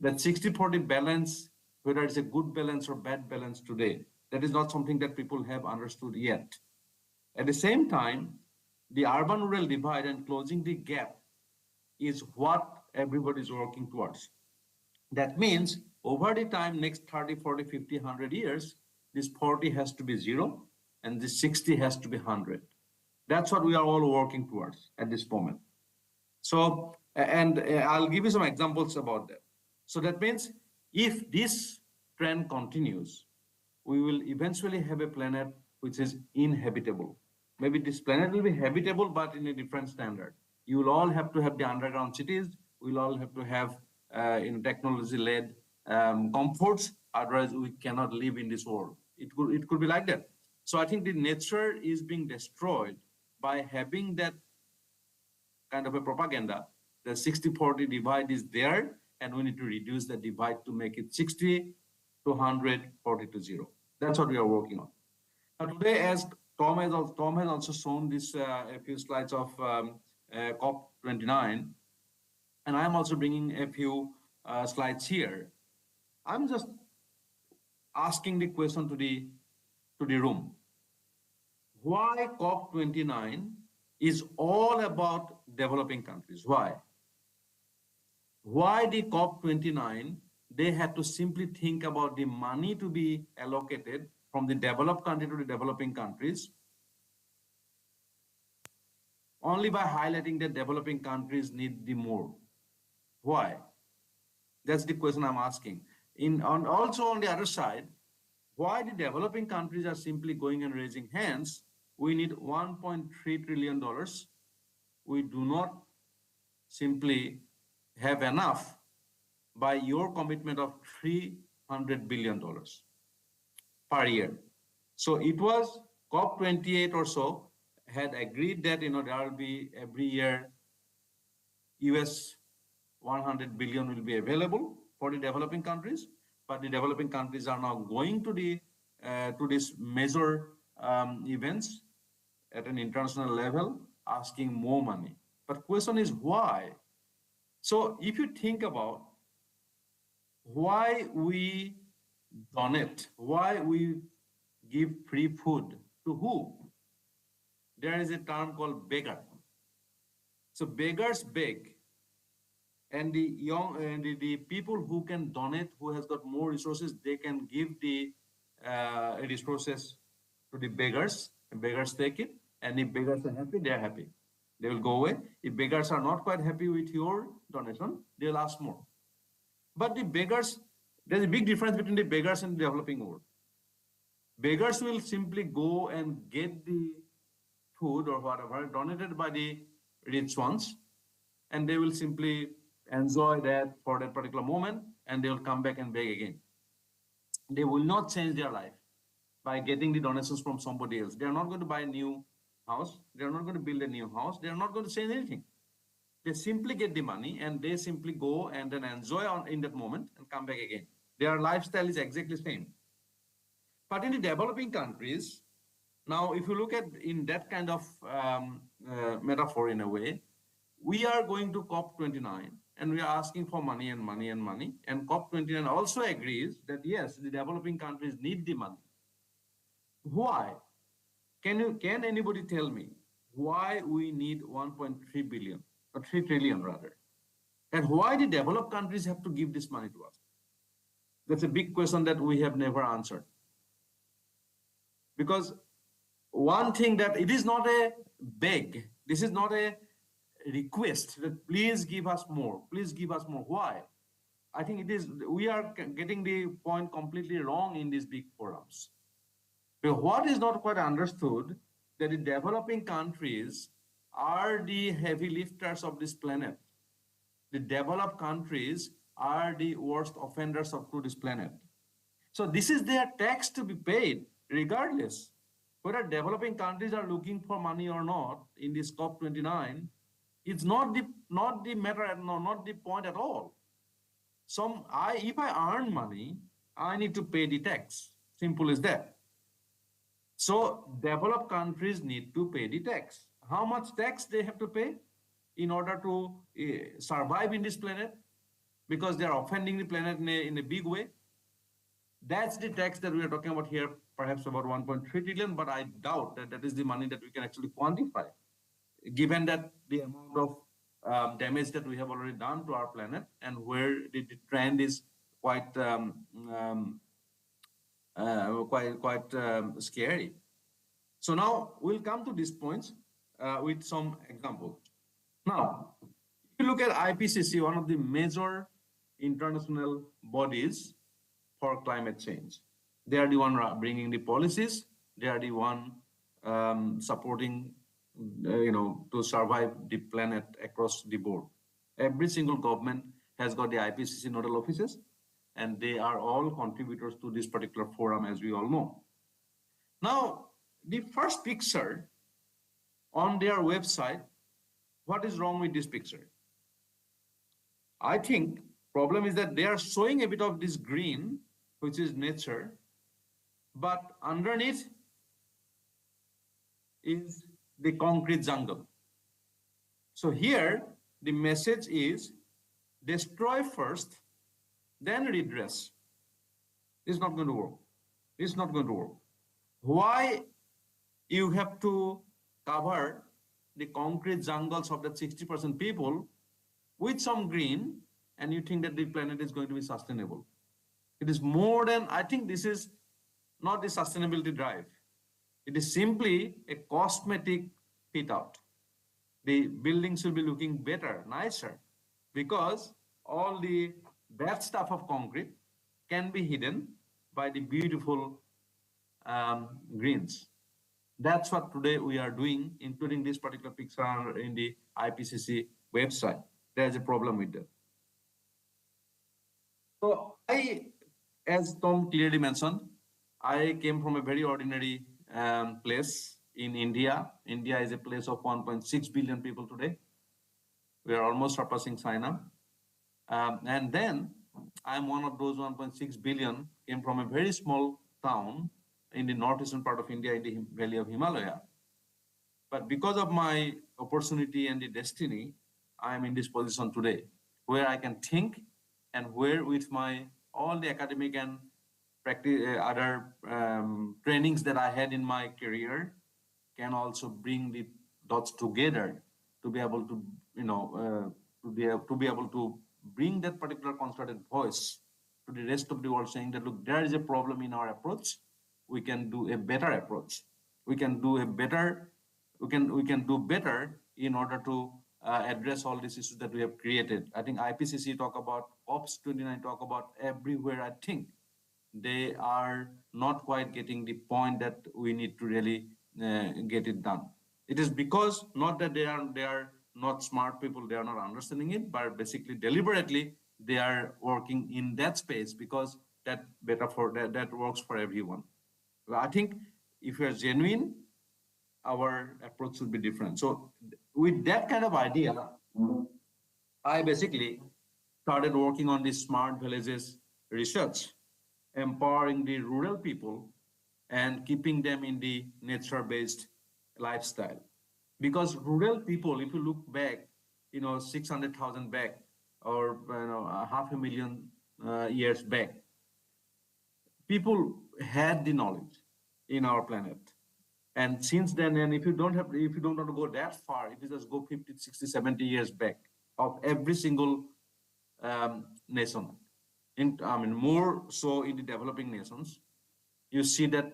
60-40 balance, whether it's a good balance or bad balance today, that is not something that people have understood yet. At the same time, the urban-rural divide and closing the gap is what everybody is working towards. That means over the time, next 30, 40, 50, 100 years, this 40 has to be 0 and this 60 has to be 100. That's what we are all working towards at this moment. So, and I'll give you some examples about that. So that means if this trend continues, we will eventually have a planet which is inhabitable. Maybe this planet will be habitable, but in a different standard. You will all have to have the underground cities. We'll all have to have technology-led comforts. Otherwise, we cannot live in this world. It could be like that. So I think the nature is being destroyed by having that kind of a propaganda. The 60-40 divide is there, and we need to reduce the divide to make it 60 to 100, 40 to 0. That's what we are working on. Now today, as Tom has also shown this a few slides of COP29, and I'm also bringing a few slides here. I'm just asking the question to the room. Why COP29 is all about developing countries? Why? Why the COP29, they had to simply think about the money to be allocated from the developed country to the developing countries, only by highlighting that developing countries need the more. Why? That's the question I'm asking. Also on the other side, why the developing countries are simply going and raising hands? We need $1.3 trillion. We do not simply have enough by your commitment of $300 billion per year. So it was COP28 or so had agreed that there will be every year US 100 billion will be available for the developing countries, but the developing countries are now going to these major events at an international level, asking more money. But question is why? So if you think about why we donate, why we give free food to who? There is a term called beggar. So beggars beg, and the people who can donate, who has got more resources, they can give the resources to the beggars. The beggars take it, and if beggars are happy, they are happy. They will go away. If beggars are not quite happy with your donation, they'll ask more. But the beggars, there's a big difference between the beggars and the developing world. Beggars will simply go and get the food or whatever donated by the rich ones, and they will simply enjoy that for that particular moment, and they will come back and beg again. They will not change their life by getting the donations from somebody else. They are not going to buy a new house. They are not going to build a new house. They are not going to change anything. They simply get the money and they simply go and then enjoy in that moment and come back again. Their lifestyle is exactly the same. But in the developing countries, now if you look at in that kind of metaphor in a way, we are going to COP29 and we are asking for money and money and money. And COP29 also agrees that yes, the developing countries need the money. Why? Can anybody tell me why we need 1.3 billion or 3 trillion rather? And why the developed countries have to give this money to us? That's a big question that we have never answered. Because one thing that it is not a beg, this is not a request that please give us more, please give us more. Why? I think it is, we are getting the point completely wrong in these big forums. But what is not quite understood, that the developing countries are the heavy lifters of this planet. The developed countries are the worst offenders to this planet. So this is their tax to be paid, regardless. Whether developing countries are looking for money or not in this COP29, it's not the matter, no, not the point at all. If I earn money, I need to pay the tax. Simple as that. So developed countries need to pay the tax. How much tax they have to pay in order to survive in this planet? Because they are offending the planet in a big way. That's the tax that we are talking about here, perhaps about 1.3 trillion, but I doubt that that is the money that we can actually quantify, given that the amount of damage that we have already done to our planet, and where the trend is quite scary. So now we'll come to these points with some examples. Now, if you look at IPCC, one of the major international bodies for climate change, they are the one bringing the policies. They are the one supporting, to survive the planet across the board. Every single government has got the IPCC nodal offices, and they are all contributors to this particular forum, as we all know. Now, the first picture on their website, what is wrong with this picture? I think problem is that they are showing a bit of this green, which is nature, but underneath is the concrete jungle. So here, the message is destroy first, then redress. It's not going to work. It's not going to work. Why you have to cover the concrete jungles of that 60% people with some green, and you think that the planet is going to be sustainable? It is more than, I think this is not the sustainability drive. It is simply a cosmetic fit out. The buildings will be looking better, nicer, because all the bad stuff of concrete can be hidden by the beautiful greens. That's what today we are doing, including this particular picture in the IPCC website. There's a problem with that. So as Tom clearly mentioned, I came from a very ordinary place in India. India is a place of 1.6 billion people today. We are almost surpassing China. And then I'm one of those 1.6 billion, came from a very small town in the northeastern part of India in the valley of Himalaya. But because of my opportunity and the destiny, I'm in this position today, where I can think, and where with my all the academic and practice, other trainings that I had in my career, can also bring the dots together to be able to, to be able to bring that particular concerted voice to the rest of the world, saying that, look, there is a problem in our approach. We can do a better approach. We can do a better, we can do better in order to address all these issues that we have created. I think IPCC talk about, COP29 talk about, everywhere. I think they are not quite getting the point that we need to really get it done. It is because not that they are not smart people, they are not understanding it, but basically deliberately they are working in that space because that works for everyone. Well, I think if we are genuine, our approach should be different. So with that kind of idea, I basically started working on this smart villages research, empowering the rural people and keeping them in the nature-based lifestyle. Because rural people, if you look back, 600,000 back, or 500,000 years back, people had the knowledge in our planet. And since then, and if you don't want to go that far, if you just go 50, 60, 70 years back, of every single nation, more so in the developing nations, you see that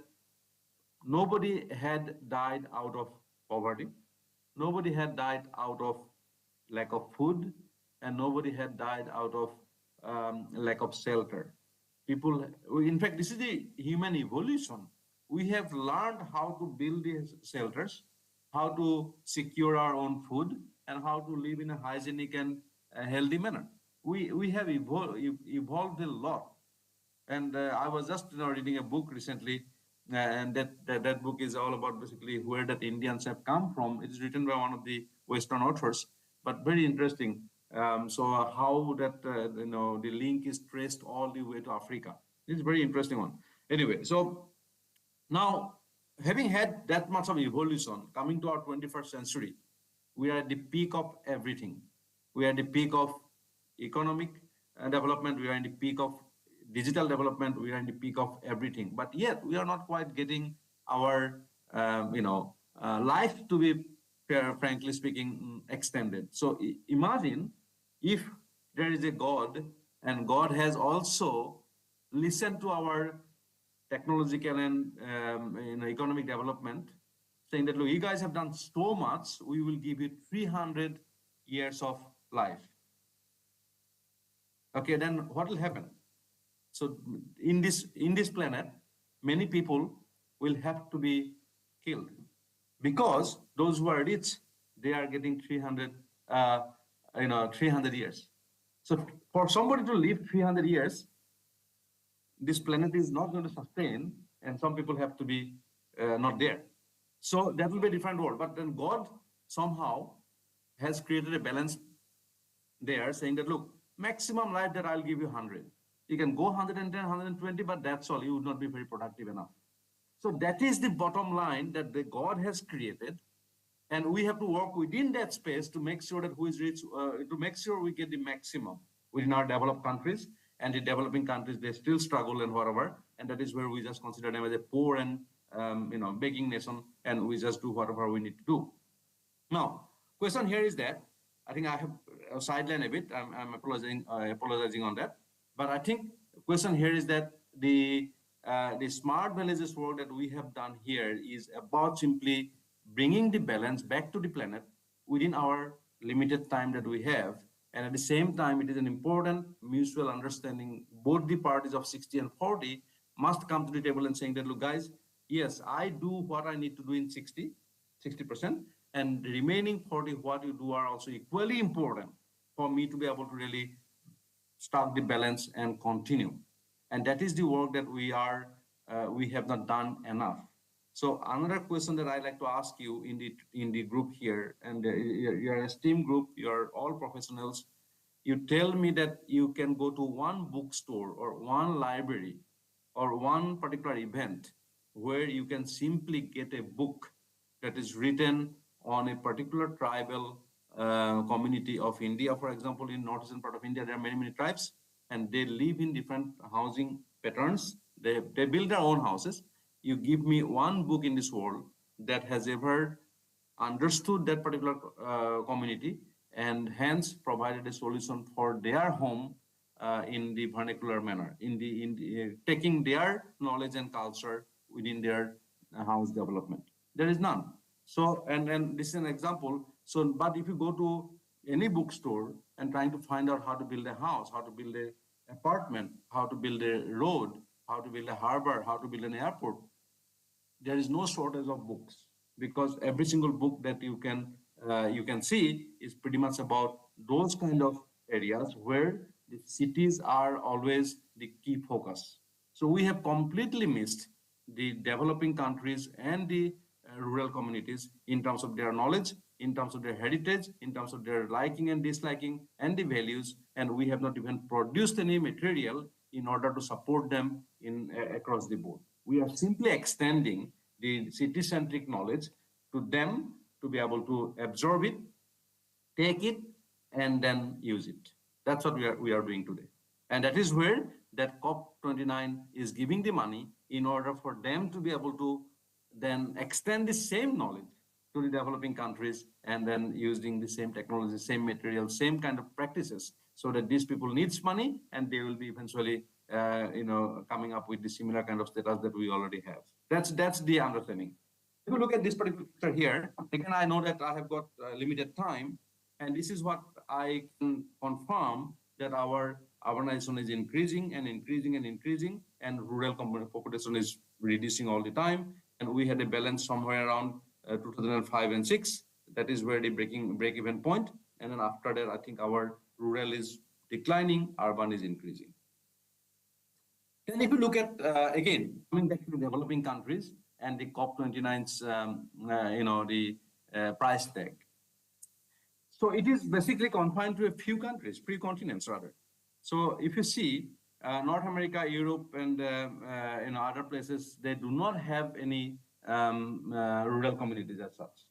nobody had died out of poverty, nobody had died out of lack of food, and nobody had died out of lack of shelter. People, in fact, this is the human evolution. We have learned how to build these shelters, how to secure our own food, and how to live in a hygienic and healthy manner. We have evolved a lot. And I was just reading a book recently, and that book is all about basically where that Indians have come from. It is written by one of the Western authors, but very interesting. So how that the link is traced all the way to Africa. This is a very interesting one. Anyway, so now having had that much of evolution, coming to our 21st century, we are at the peak of everything. We are at the peak of economic development. We are in the peak of digital development. We are in the peak of everything. But yet we are not quite getting our, life to be, frankly speaking, extended. So imagine if there is a God, and God has also listened to our technological and economic development, saying that, look, you guys have done so much, we will give you 300 years of life. Okay, then what will happen? So in this planet, many people will have to be killed, because those who are rich, they are getting 300 years. So for somebody to live 300 years, this planet is not going to sustain, and some people have to be not there. So that will be a different world. But then God somehow has created a balance there, saying that, look, maximum life that I'll give you 100. You can go 110, 120, but that's all. You would not be very productive enough. So that is the bottom line that the God has created. And we have to work within that space to make sure that who is rich, to make sure we get the maximum within our developed countries. And the developing countries, they still struggle and whatever. And that is where we just consider them as a poor and begging nation, and we just do whatever we need to do. Now, question here is that, I think I have sidelined a bit. I'm apologizing on that. But I think the question here is that the smart villages work that we have done here is about simply bringing the balance back to the planet within our limited time that we have. And at the same time, it is an important mutual understanding. Both the parties of 60 and 40 must come to the table and saying that, look, guys, yes, I do what I need to do in 60%, and the remaining 40, what you do are also equally important for me to be able to really start the balance and continue. And that is the work that we have not done enough. So another question that I'd like to ask you in the group here, and you're a STEAM group, you're all professionals. You tell me that you can go to one bookstore or one library or one particular event where you can simply get a book that is written on a particular tribal community of India. For example, in northeastern part of India, there are many tribes, and they live in different housing patterns. They build their own houses. You give me one book in this world that has ever understood that particular community and hence provided a solution for their home in the vernacular manner, in the taking their knowledge and culture within their house development. There is none. So, and this is an example. So, but if you go to any bookstore and trying to find out how to build a house, how to build an apartment, how to build a road, how to build a harbor, how to build an airport, there is no shortage of books, because every single book that you can see is pretty much about those kind of areas where the cities are always the key focus. So we have completely missed the developing countries and the rural communities in terms of their knowledge, in terms of their heritage, in terms of their liking and disliking and the values, and we have not even produced any material in order to support them across the board. We are simply extending the city-centric knowledge to them to be able to absorb it, take it, and then use it. That's what we are doing today. And that is where that COP29 is giving the money in order for them to be able to then extend the same knowledge to the developing countries, and then using the same technology, same material, same kind of practices, so that these people needs money and they will be eventually coming up with the similar kind of status that we already have. That's the understanding. If you look at this particular picture here, again, I know that I have got limited time, and this is what I can confirm, that our urbanization is increasing and increasing and increasing, and rural population is reducing all the time. And we had a balance somewhere around 2005 and 6. That is where the break-even point. And then after that, I think our rural is declining, urban is increasing. Then if you look at, again, coming back to the developing countries and the COP29's, the price tag. So it is basically confined to a few countries, 3 continents rather. So if you see North America, Europe, and other places, they do not have any rural communities as such.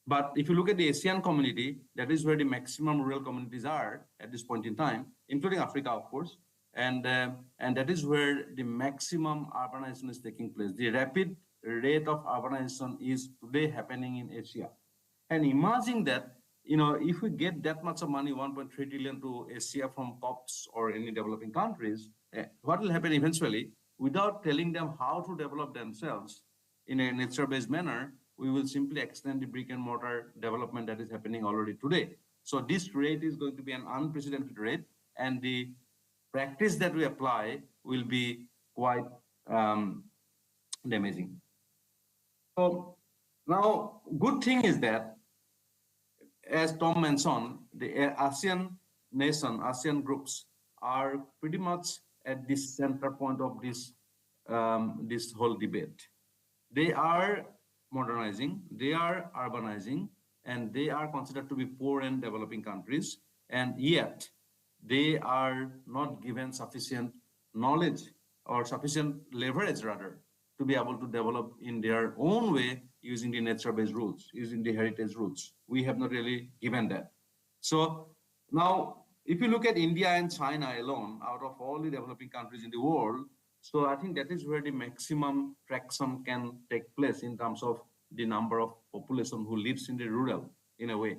But if you look at the ASEAN community, that is where the maximum rural communities are at this point in time, including Africa, of course, and that is where the maximum urbanization is taking place. The rapid rate of urbanization is today happening in Asia. And imagine that, if we get that much of money, 1.3 trillion to Asia from COPs or any developing countries, what will happen eventually, without telling them how to develop themselves in a nature-based manner, we will simply extend the brick and mortar development that is happening already today. So this rate is going to be an unprecedented rate, and the practice that we apply will be quite damaging. So now, good thing is that, as Tom mentioned, the ASEAN nation, ASEAN groups are pretty much at this center point of this whole debate. They are modernizing, they are urbanizing, and they are considered to be poor and developing countries, and yet they are not given sufficient knowledge or sufficient leverage rather to be able to develop in their own way using the nature-based rules, using the heritage rules. We have not really given that. So now, if you look at India and China alone, out of all the developing countries in the world, so I think that is where the maximum traction can take place in terms of the number of population who lives in the rural, in a way.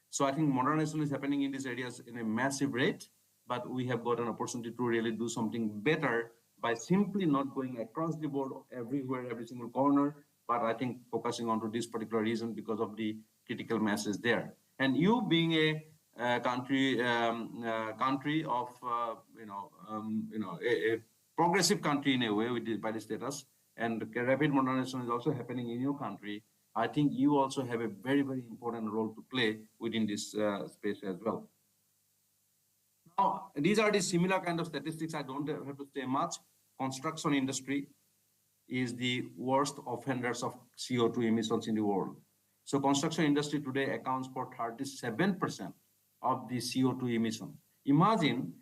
So I think modernization is happening in these areas in a massive rate, but we have got an opportunity to really do something better by simply not going across the board everywhere, every single corner, but I think focusing onto this particular region because of the critical masses there. And you being a country of a progressive country in a way by the status, and rapid modernization is also happening in your country, I think you also have a very, very important role to play within this space as well. Now, these are the similar kind of statistics. I don't have to say much. Construction industry is the worst offenders of CO2 emissions in the world. So construction industry today accounts for 37% of the CO2 emission. Imagine,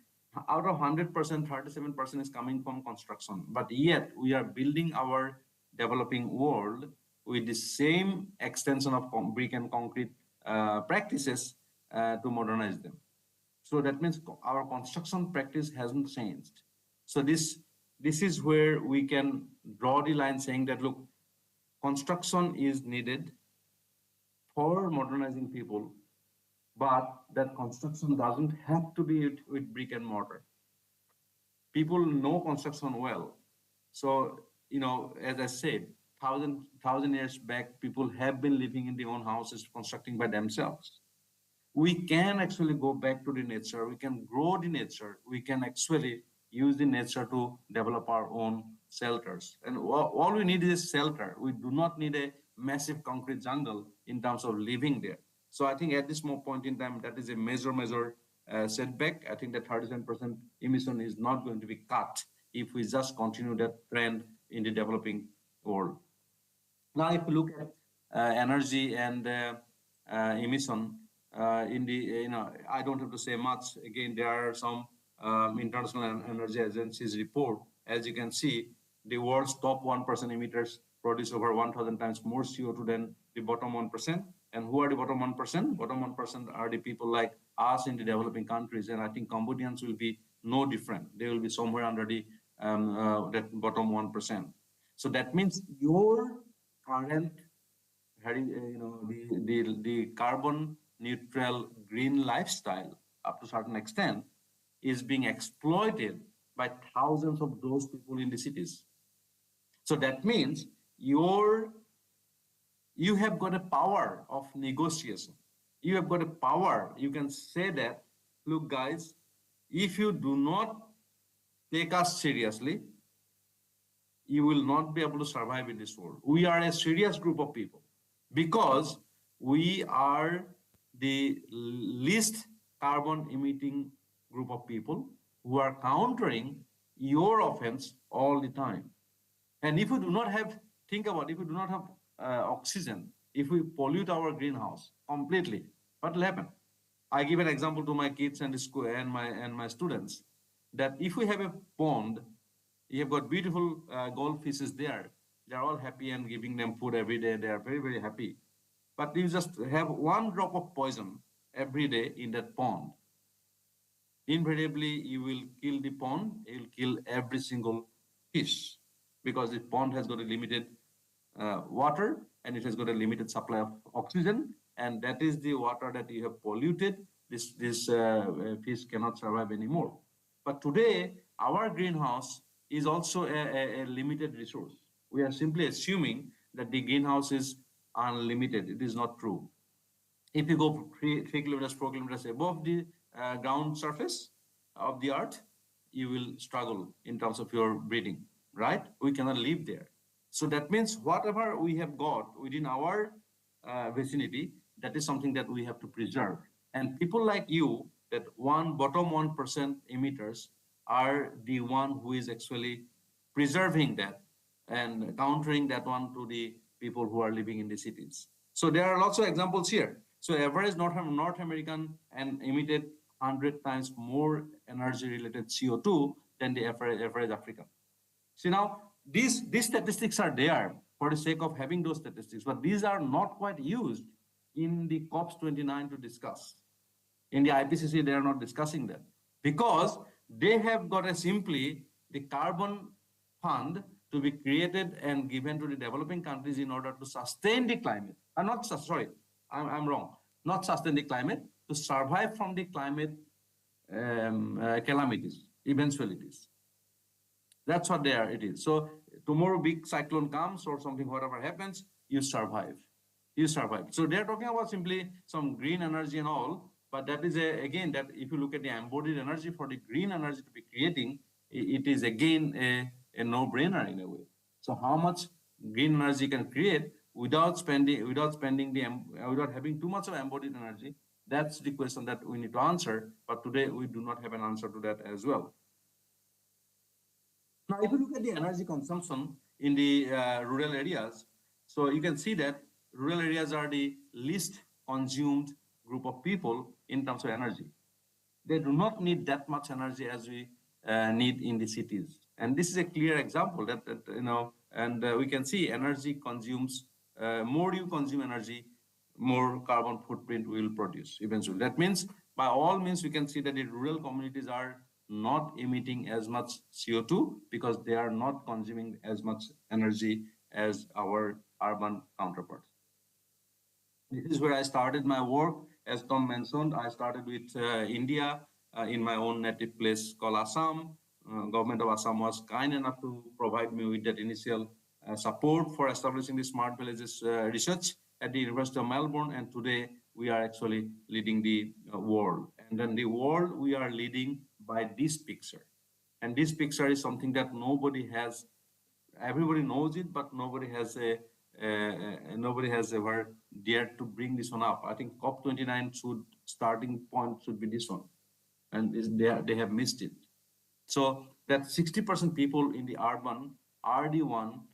out of 100%, 37% is coming from construction, but yet we are building our developing world with the same extension of brick and concrete practices to modernize them. So that means our construction practice hasn't changed. So this is where we can draw the line saying that, look, construction is needed for modernizing people, but that construction doesn't have to be with brick and mortar. People know construction well. So, as I said, thousand years back, people have been living in their own houses, constructing by themselves. We can actually go back to the nature, we can grow the nature, we can actually use the nature to develop our own shelters. And all we need is shelter. We do not need a massive concrete jungle in terms of living there. So I think at this point in time, that is a major setback. I think that 37% emission is not going to be cut if we just continue that trend in the developing world. Now, if you look at energy and emission, I don't have to say much. Again, there are some International Energy Agency's report. As you can see, the world's top 1% emitters produce over 1,000 times more CO2 than the bottom 1%. And who are the bottom 1%? Bottom 1% are the people like us in the developing countries. And I think Cambodians will be no different. They will be somewhere under the that bottom 1%. So that means your current, the carbon neutral green lifestyle up to a certain extent is being exploited by thousands of those people in the cities. So that means you have got a power of negotiation. You have got a power. You can say that, look, guys, if you do not take us seriously, you will not be able to survive in this world. We are a serious group of people because we are the least carbon emitting group of people who are countering your offense all the time. And if we do not have, think about, if we do not have oxygen, if we pollute our greenhouse completely, what will happen? I give an example to my kids and school and my students that if we have a pond, you have got beautiful goldfishes there. They are all happy and giving them food every day. They are very, very happy. But you just have one drop of poison every day in that pond. Invariably, you will kill the pond, you will kill every single fish because the pond has got a limited water and it has got a limited supply of oxygen, and that is the water that you have polluted. This fish cannot survive anymore. But today, our greenhouse is also a limited resource. We are simply assuming that the greenhouse is unlimited. It is not true. If you go 3 kilometers, 4 kilometers above the ground surface of the earth, you will struggle in terms of your breathing, right? We cannot live there. So that means whatever we have got within our vicinity, that is something that we have to preserve. And people like you, that bottom 1% emitters, are the one who is actually preserving that and countering that one to the people who are living in the cities. So there are lots of examples here. So average North American and emitted 100 times more energy-related CO2 than the average African. See now, these statistics are there for the sake of having those statistics, but these are not quite used in the COP29 to discuss. In the IPCC, they are not discussing that because they have got simply the carbon fund to be created and given to the developing countries in order to sustain the climate. I'm wrong. Not sustain the climate, to survive from the climate calamities, eventualities. That's what it is. So tomorrow big cyclone comes or something, whatever happens, you survive. You survive. So they're talking about simply some green energy and all, but that is again, that if you look at the embodied energy for the green energy to be creating, it is again a no-brainer in a way. So how much green energy can create without having too much of embodied energy? That's the question that we need to answer. But today we do not have an answer to that as well. Now, if you look at the energy consumption in the rural areas, so you can see that rural areas are the least consumed group of people in terms of energy. They do not need that much energy as we need in the cities. And this is a clear example that we can see energy consumes, more you consume energy, more carbon footprint we will produce eventually. That means, by all means, we can see that the rural communities are not emitting as much CO2 because they are not consuming as much energy as our urban counterparts. This is where I started my work. As Tom mentioned, I started with India in my own native place called Assam. Government of Assam was kind enough to provide me with that initial support for establishing the smart villages research at the University of Melbourne. And today we are actually leading the world. And then the world we are leading by this picture. And this picture is something that nobody has, everybody knows it, but nobody has ever dared to bring this one up. I think COP29 starting point should be this one. And they have missed it. So that 60% people in the urban are the one,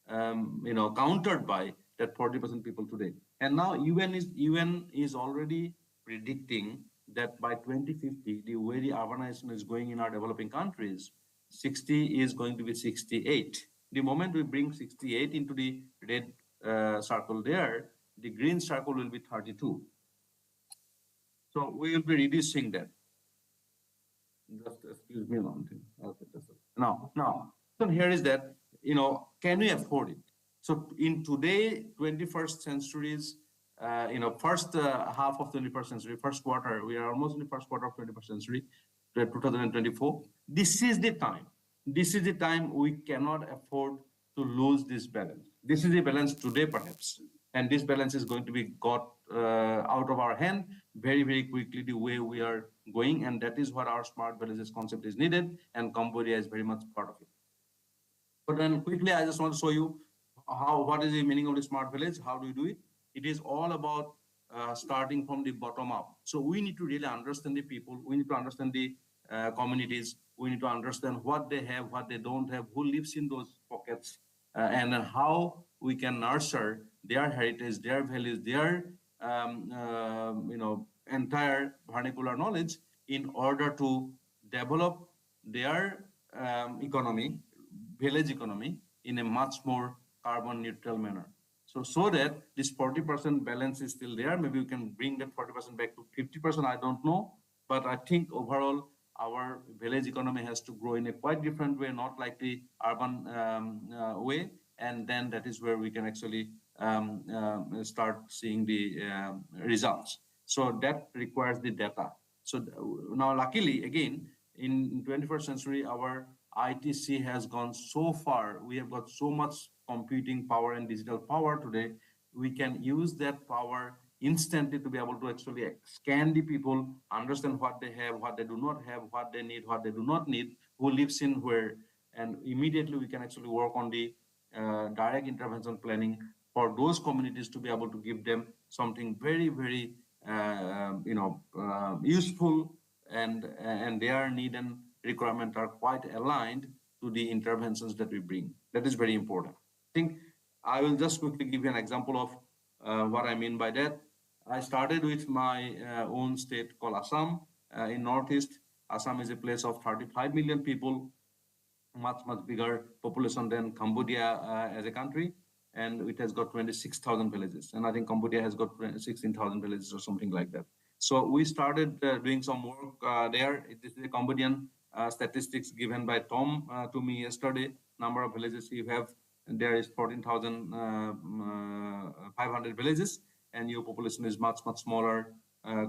countered by that 40% people today. And now UN is already predicting that by 2050, the way the urbanization is going in our developing countries, 60 is going to be 68. The moment we bring 68 into the red circle there, the green circle will be 32. So we will be reducing that. Just excuse me one thing. Now, so here is that, can we afford it? So in today, 21st centuries, first half of 21st century, first quarter, we are almost in the first quarter of 21st century, 2024. This is the time. This is the time we cannot afford to lose this balance. This is the balance today, perhaps. And this balance is going to be got out of our hand very, very quickly the way we are going. And that is what our smart villages concept is needed. And Cambodia is very much part of it. But then quickly, I just want to show you what is the meaning of the smart village? How do we do it? It is all about starting from the bottom up. So we need to really understand the people. We need to understand the communities. We need to understand what they have, what they don't have, who lives in those pockets, and then how we can nurture their heritage, their values, their entire vernacular knowledge in order to develop their economy, village economy, in a much more carbon neutral manner. So that this 40% balance is still there. Maybe we can bring that 40% back to 50%. I don't know. But I think overall, our village economy has to grow in a quite different way, not like the urban way. And then that is where we can actually start seeing the results. So that requires the data. So now, luckily, again, in 21st century, our ITC has gone so far. We have got so much computing power and digital power today. We can use that power instantly to be able to actually scan the people, understand what they have, what they do not have, what they need, what they do not need, who lives in where, and immediately we can actually work on the direct intervention planning for those communities to be able to give them something very, very useful, and their need and requirement are quite aligned to the interventions that we bring. That is very important. I think I will just quickly give you an example of what I mean by that. I started with my own state called Assam in Northeast. Assam is a place of 35 million people, much bigger population than Cambodia as a country. And it has got 26,000 villages. And I think Cambodia has got 16,000 villages or something like that. So we started doing some work there. This is the Cambodian statistics given by Tom to me yesterday. Number of villages you have, there is 14,500 villages, and your population is much smaller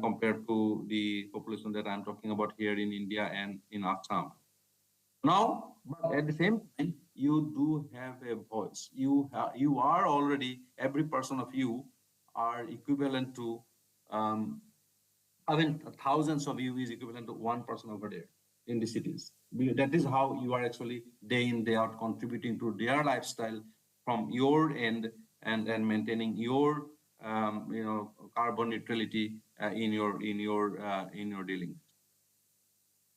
compared to the population that I'm talking about here in India and in Assam. Now, but at the same time, you do have a voice. You are already, every person of you are equivalent to, thousands of you is equivalent to one person over there in the cities. That is how you are actually day in, day out contributing to their lifestyle from your end, and maintaining your carbon neutrality in your dealing.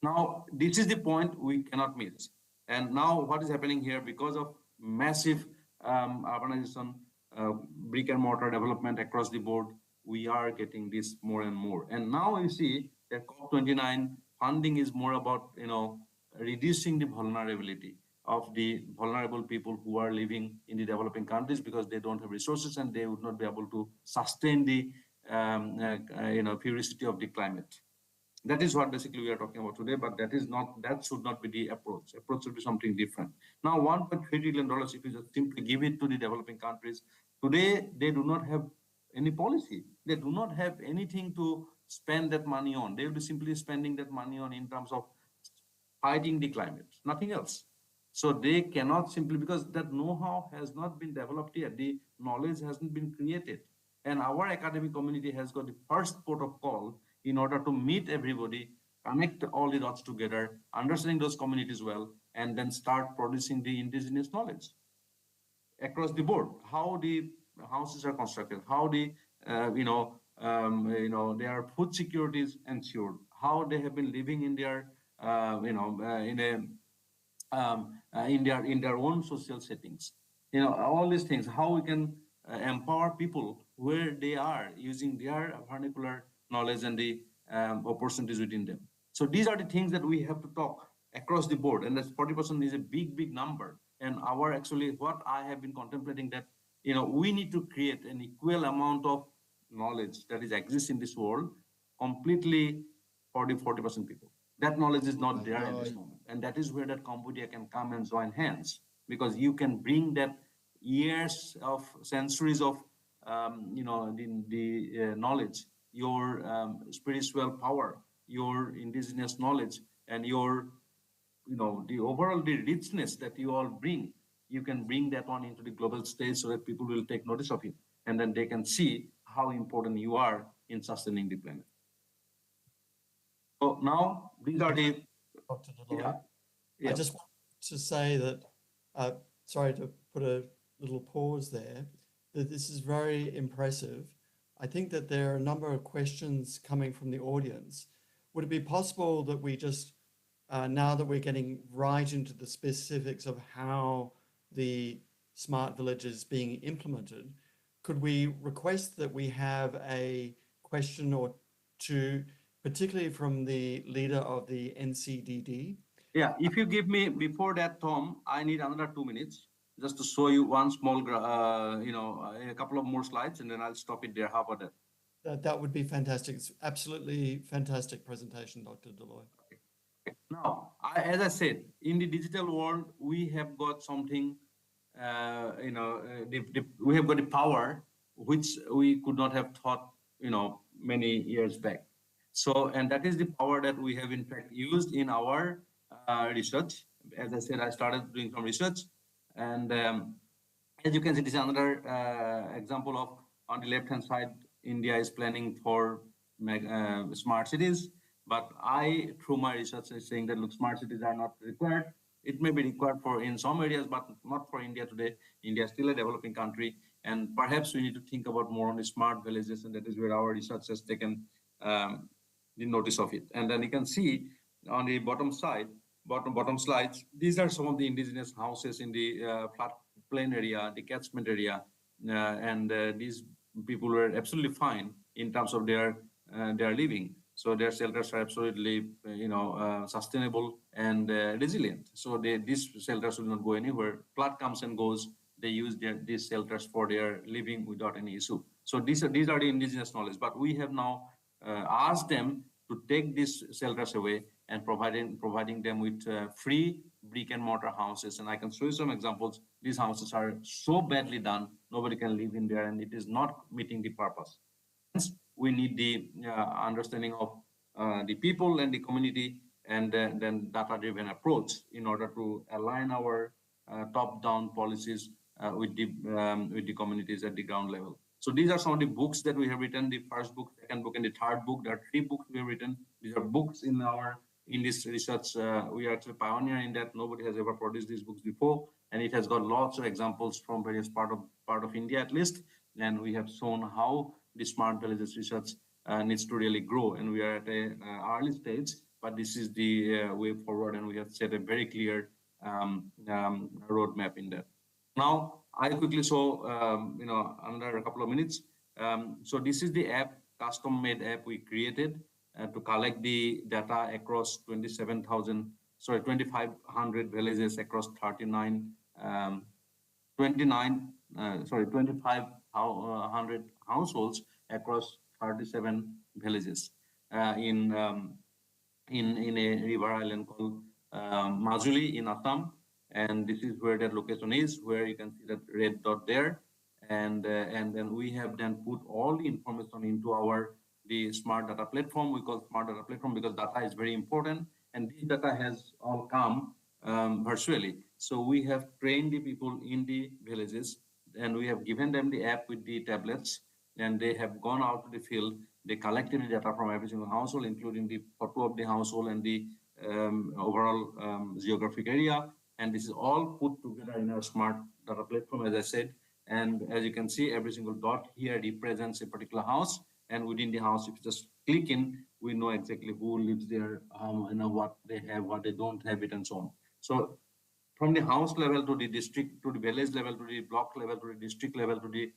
Now, this is the point we cannot miss. And now what is happening here, because of massive urbanization, brick and mortar development across the board, we are getting this more and more. And now you see that COP29 funding is more about, reducing the vulnerability of the vulnerable people who are living in the developing countries, because they don't have resources and they would not be able to sustain the ferocity of the climate. That is what basically we are talking about today, but that should not be the approach. Approach should be something different. Now, $1.3 trillion, if you just simply give it to the developing countries, today they do not have any policy. They do not have anything to spend that money on. They will be simply spending that money on in terms of fighting the climate, nothing else. So they cannot simply, because that know-how has not been developed yet. The knowledge hasn't been created. And our academic community has got the first port of call in order to meet everybody, connect all the dots together, understanding those communities well, and then start producing the indigenous knowledge across the board. How the houses are constructed, how their food security is ensured, how they have been living in their in their own social settings. All these things, how we can empower people where they are using their vernacular knowledge and the opportunities within them. So these are the things that we have to talk across the board, and that 40% is a big number. And what I have been contemplating, that we need to create an equal amount of knowledge that exists in this world completely for the 40% people. That knowledge is not there at this moment, and that is where that Cambodia can come and join hands, because you can bring that years of centuries of the knowledge, your spiritual power, your indigenous knowledge, and your the overall the richness that you all bring. You can bring that on into the global stage so that people will take notice of it. and then they can see how important you are in sustaining the planet. So now these are the Dr. Deloy. Yeah. I just want to say that, sorry to put a little pause there, that this is very impressive. I think that there are a number of questions coming from the audience. Would it be possible that we just, now that we're getting right into the specifics of how the smart village is being implemented, could we request that we have a question or two, particularly from the leader of the NCDD? Yeah, if you give me before that, Tom, I need another 2 minutes just to show you one small, a couple of more slides, and then I'll stop it there. How about that? That would be fantastic. It's absolutely fantastic presentation, Dr. Deloy. Okay. Now, as I said, in the digital world, we have got something, we have got the power which we could not have thought, many years back. So, and that is the power that we have in fact used in our research. As I said, I started doing some research, and as you can see, this is another example of, on the left-hand side, India is planning for smart cities. But I, through my research, is saying that, look, smart cities are not required. It may be required for in some areas, but not for India today. India is still a developing country, and perhaps we need to think about more on the smart villages, and that is where our research has taken the notice of it. And then you can see on the bottom side, bottom slides, these are some of the indigenous houses in the flat plain area, the catchment area, and these people were absolutely fine in terms of their living. So their shelters are absolutely, sustainable and resilient. So these shelters will not go anywhere. Flood comes and goes. They use these shelters for their living without any issue. So these are the indigenous knowledge. But we have now asked them to take these shelters away and providing them with free brick and mortar houses. And I can show you some examples. These houses are so badly done, nobody can live in there, and it is not meeting the purpose. We need the understanding of the people and the community, and then data-driven approach in order to align our top-down policies with the communities at the ground level. So these are some of the books that we have written: the first book, second book, and the third book. There are 3 books we have written. These are books in this research. We are actually pioneer in that. Nobody has ever produced these books before, and it has got lots of examples from various part of India at least. And we have shown how the smart villages research needs to really grow, and we are at an early stage, but this is the way forward, and we have set a very clear roadmap in that. Now, I'll quickly show, under a couple of minutes. So this is the app, custom-made app we created to collect the data across 2,500 villages across 2,500 households across 37 villages in a river island called Majuli in Assam. And this is where that location is, where you can see that red dot there. And then we have then put all the information into the smart data platform. We call smart data platform because data is very important, and this data has all come virtually. So we have trained the people in the villages, and we have given them the app with the tablets, and they have gone out to the field. They collected the data from every single household, including the photo of the household and the overall geographic area. And this is all put together in our smart data platform, as I said. And as you can see, every single dot here represents a particular house. And within the house, if you just click in, we know exactly who lives there, what they have, what they don't have it, and so on. So from the house level to the district, to the village level, to the block level, to the district level, to the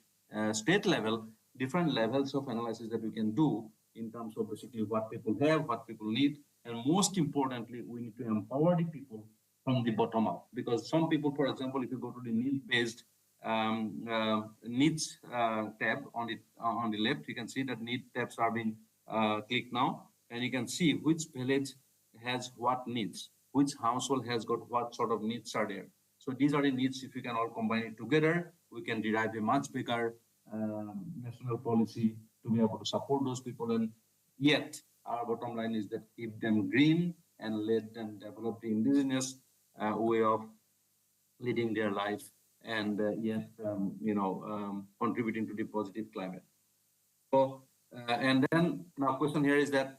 state level, different levels of analysis that we can do in terms of basically what people have, what people need. And most importantly, we need to empower the people from the bottom up. Because some people, for example, if you go to the need-based needs tab on the left, you can see that need tabs are being clicked now, and you can see which village has what needs, which household has got what sort of needs are there. So these are the needs. If you can all combine it together, we can derive a much bigger national policy to be able to support those people. And yet our bottom line is that keep them green and let them develop the indigenous way of leading their life and yet, contributing to the positive climate. So, and then now question here is that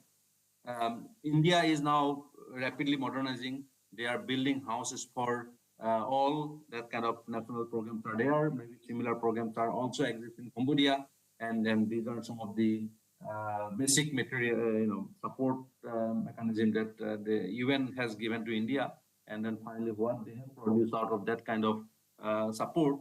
India is now rapidly modernizing. They are building houses for all that kind of national programs are there. Maybe similar programs are also existing in Cambodia, and then these are some of the basic material, support mechanism that the UN has given to India. And then finally, what they have produced out of that kind of support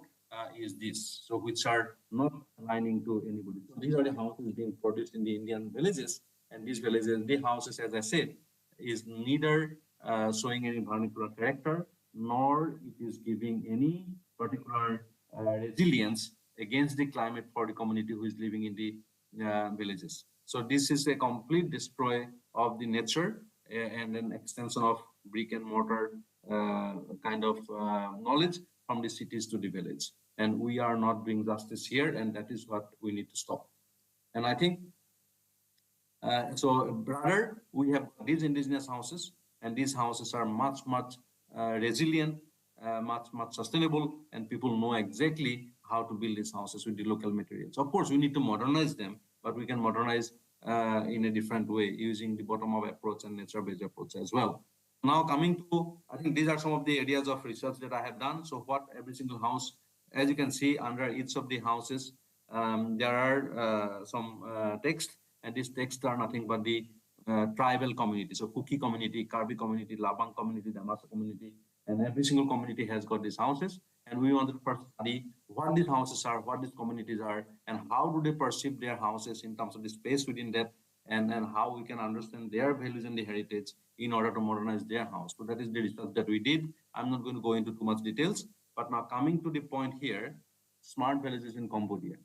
is this, so which are not aligning to anybody. So these are the houses being produced in the Indian villages, and these villages, the houses, as I said, is neither showing any vernacular character, nor it is giving any particular resilience against the climate for the community who is living in the villages. So this is a complete destroy of the nature and an extension of brick and mortar kind of knowledge from the cities to the village. And we are not doing justice here, and that is what we need to stop. And I think, so rather, we have these indigenous houses, and these houses are much resilient, much sustainable, and people know exactly how to build these houses with the local materials. Of course, we need to modernize them, but we can modernize in a different way using the bottom-up approach and nature-based approach as well. Now coming to, I think these are some of the areas of research that I have done. So what every single house, as you can see, under each of the houses, there are some text, and these texts are nothing but the tribal community. So Kuki community, Karbi community, Labang community, Damasa community, and every single community has got these houses. And we wanted to first study what these houses are, what these communities are, and how do they perceive their houses in terms of the space within that, and how we can understand their values and the heritage in order to modernize their house. So that is the research that we did. I'm not going to go into too much details, but now coming to the point here, smart villages in Cambodia.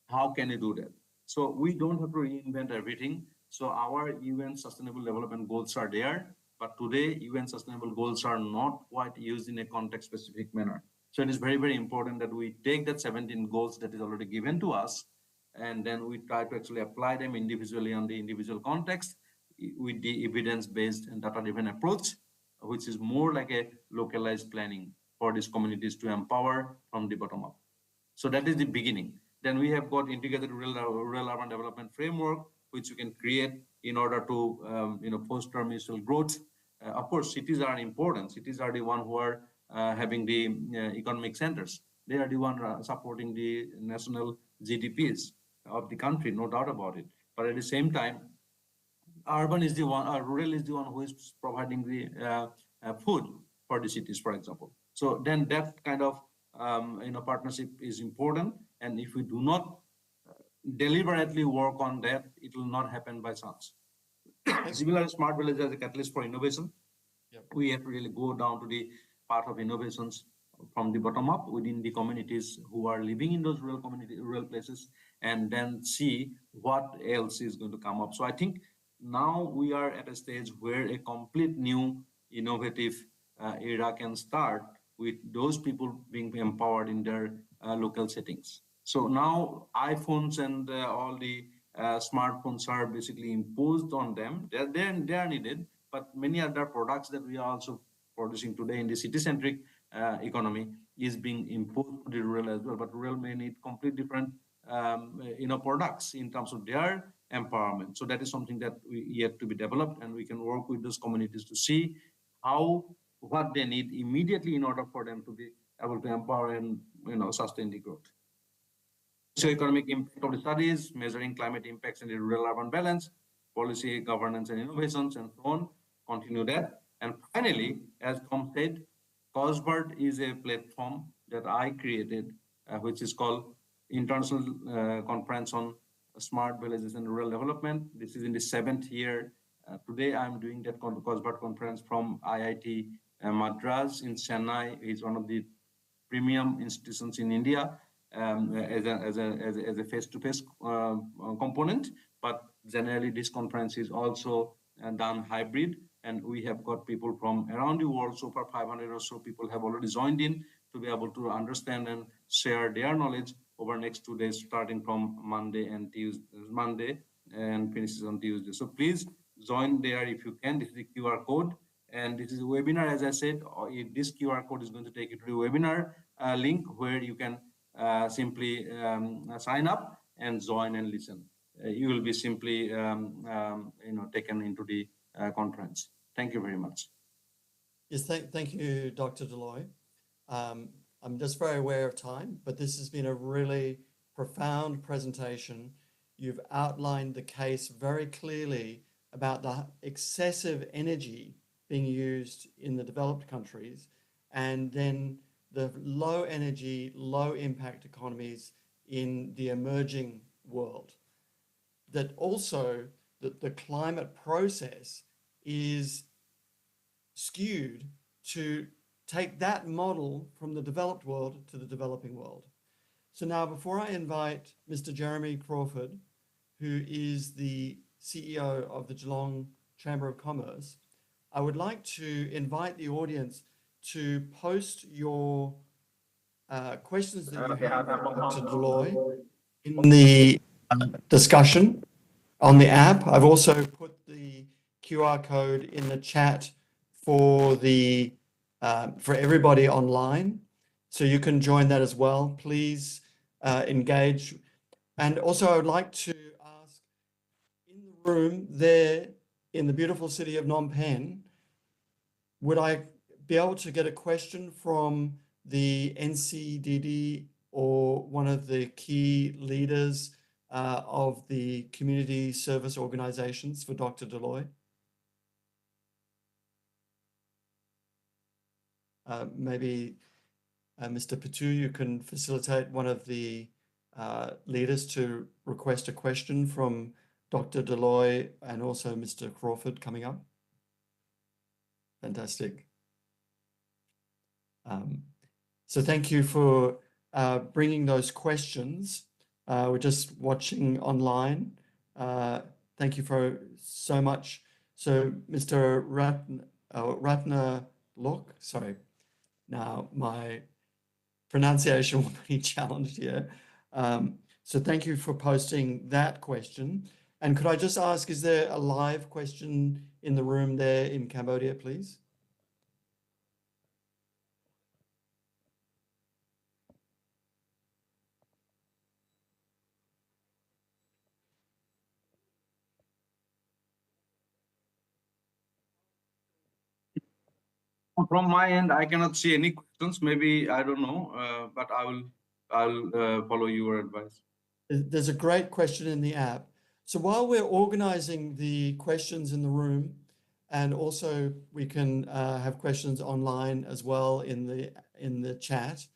How can you do that? So we don't have to reinvent everything. So our UN Sustainable Development Goals are there, but today UN Sustainable Goals are not quite used in a context-specific manner. So it is very, very important that we take that 17 goals that is already given to us, and then we try to actually apply them individually on the individual context with the evidence-based and data-driven approach, which is more like a localized planning for these communities to empower from the bottom up. So that is the beginning. Then we have got integrated rural urban development framework, which you can create in order to foster mutual growth. Of course, cities are important. Cities are the one who are having the economic centers. They are the one supporting the national GDPs of the country, no doubt about it. But at the same time, urban is the one, rural is the one who is providing the food for the cities, for example. So then that kind of partnership is important. And if we do not deliberately work on that, it will not happen by chance. Similar, smart village as a catalyst for innovation. Yep. We have to really go down to the part of innovations from the bottom up within the communities who are living in those rural places, and then see what else is going to come up. So I think now we are at a stage where a complete new innovative era can start with those people being empowered in their local settings. So now iPhones and all the smartphones are basically imposed on them. They are needed, but many other products that we are also producing today in the city-centric economy is being imposed to the rural as well. But rural may need complete different products in terms of their empowerment. So that is something that we yet to be developed, and we can work with those communities to see what they need immediately in order for them to be able to empower and sustain the growth. Socioeconomic impact of the studies, measuring climate impacts in the rural-urban balance, policy, governance, and innovations, and so on. Continue that. And finally, as Tom said, COSBIRD is a platform that I created, which is called International Conference on Smart Villages and Rural Development. This is in the 7th year. Today, I'm doing that COSBIRD conference from IIT Madras in Chennai. It's one of the premium institutions in India. As a face-to-face component, but generally this conference is also done hybrid, and we have got people from around the world. So far, 500 or so people have already joined in to be able to understand and share their knowledge over next 2 days, starting from Monday and finishes on Tuesday. So please join there if you can. This is the QR code. And this is a webinar, as I said. This QR code is going to take you to the webinar. link where you can simply sign up and join and listen. You will be simply taken into the conference. Thank you very much. Yes, thank you, Dr. Deloy. I'm just very aware of time, but this has been a really profound presentation. You've outlined the case very clearly about the excessive energy being used in the developed countries, and then the low energy, low impact economies in the emerging world. That also that the climate process is skewed to take that model from the developed world to the developing world. So now, before I invite Mr. Jeremy Crawford, who is the CEO of the Geelong Chamber of Commerce, I would like to invite the audience to post your questions that you have for Dr. Deloy in the discussion on the app. I've also put the QR code in the chat for the for everybody online, so you can join that as well. Please engage. And also, I would like to ask, in the room there in the beautiful city of Phnom Penh, would I be able to get a question from the NCDD or one of the key leaders of the community service organizations for Dr. Deloy? Maybe Mr. Patu, you can facilitate one of the leaders to request a question from Dr. Deloy and also Mr. Crawford coming up. Fantastic. So thank you for bringing those questions. We're just watching online. Thank you for so much. So Mr. Ratna Lok, sorry. Now my pronunciation will be challenged here. So thank you for posting that question. And could I just ask, is there a live question in the room there in Cambodia, please? From my end, I cannot see any questions. Maybe, I don't know, but I'll follow your advice. There's a great question in the app. So while we're organizing the questions in the room, and also we can have questions online as well in the chat,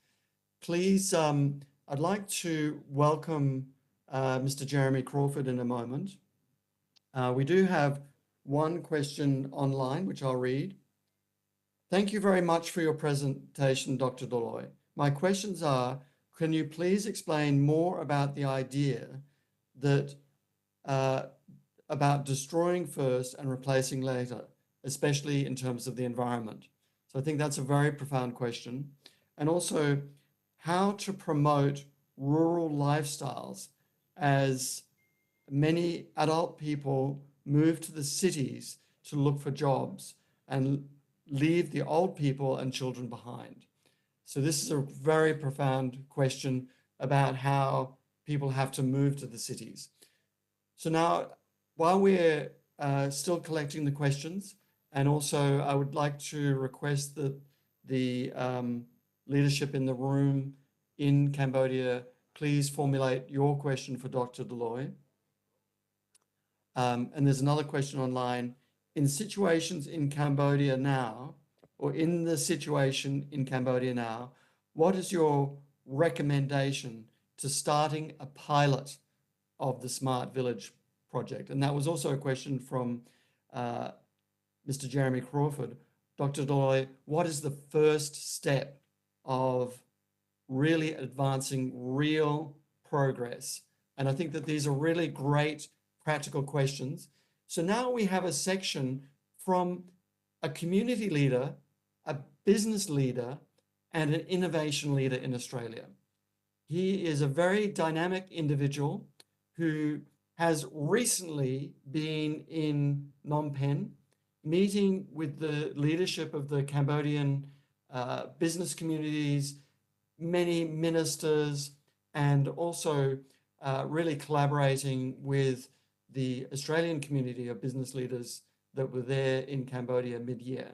please, I'd like to welcome Mr. Jeremy Crawford in a moment. We do have one question online, which I'll read. Thank you very much for your presentation, Dr. Deloy. My questions are, can you please explain more about the idea that about destroying first and replacing later, especially in terms of the environment? So I think that's a very profound question. And also, how to promote rural lifestyles as many adult people move to the cities to look for jobs and leave the old people and children behind. So this is a very profound question about how people have to move to the cities. So now, while we're still collecting the questions, and also I would like to request that the leadership in the room in Cambodia, please formulate your question for Dr. Deloy. And there's another question online. In situations in Cambodia now, or in the situation in Cambodia now, what is your recommendation to starting a pilot of the Smart Village project? And that was also a question from Mr. Jeremy Crawford. Dr. Deloy, what is the first step of really advancing real progress? And I think that these are really great practical questions. So now we have a section from a community leader, a business leader, and an innovation leader in Australia. He is a very dynamic individual who has recently been in Phnom Penh, meeting with the leadership of the Cambodian business communities, many ministers and also really collaborating with the Australian community of business leaders that were there in Cambodia mid-year.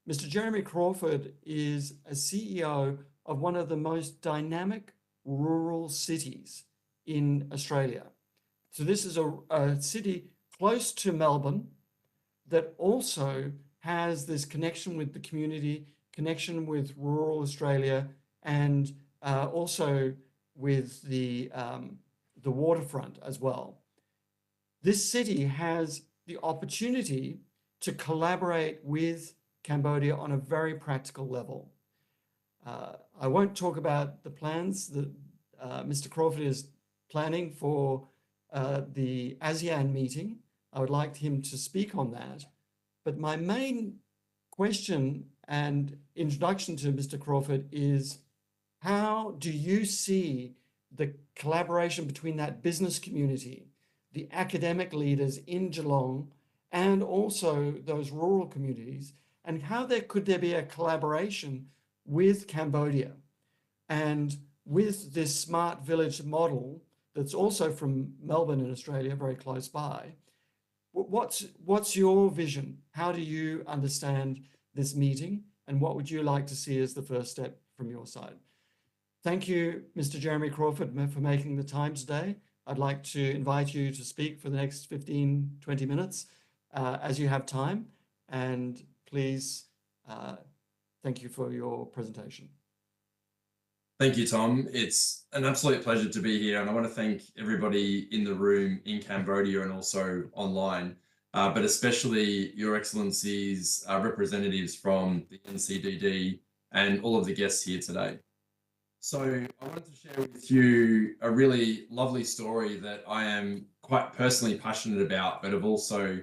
Mr. Jeremy Crawford is a CEO of one of the most dynamic rural cities in Australia. So this is a city close to Melbourne that also has this connection with the community, connection with rural Australia, and also with the waterfront as well. This city has the opportunity to collaborate with Cambodia on a very practical level. I won't talk about the plans that Mr. Crawford is planning for the ASEAN meeting. I would like him to speak on that. But my main question and introduction to Mr. Crawford is, how do you see the collaboration between that business community, the academic leaders in Geelong, and also those rural communities, and how could there be a collaboration with Cambodia and with this smart village model that's also from Melbourne in Australia, very close by? What's your vision? How do you understand this meeting, and what would you like to see as the first step from your side? Thank you, Mr. Jeremy Crawford, for making the time today. I'd like to invite you to speak for the next 15, 20 minutes as you have time. And please, thank you for your presentation. Thank you, Tom. It's an absolute pleasure to be here. And I want to thank everybody in the room in Cambodia and also online, but especially Your Excellencies, representatives from the NCDD and all of the guests here today. So I wanted to share with you a really lovely story that I am quite personally passionate about, but have also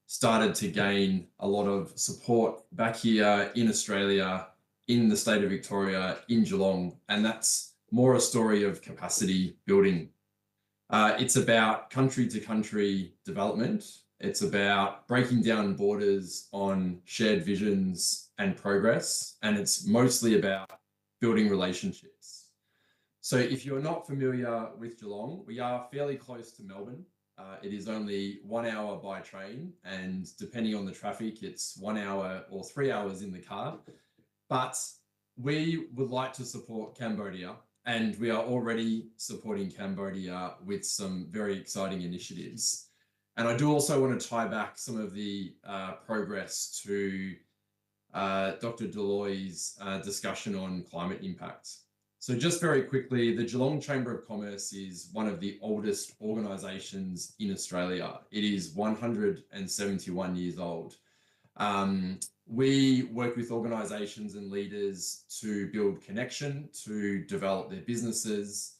started to gain a lot of support back here in Australia, in the state of Victoria, in Geelong, and that's more a story of capacity building. It's about country to country development. It's about breaking down borders on shared visions and progress, and it's mostly about building relationships. So if you're not familiar with Geelong, we are fairly close to Melbourne. It is only 1 hour by train, and depending on the traffic, it's 1 hour or 3 hours in the car. But we would like to support Cambodia, and we are already supporting Cambodia with some very exciting initiatives. And I do also want to tie back some of the progress to Dr. Deloy's discussion on climate impact. So just very quickly, the Geelong Chamber of Commerce is one of the oldest organisations in Australia. It is 171 years old. We work with organisations and leaders to build connection, to develop their businesses,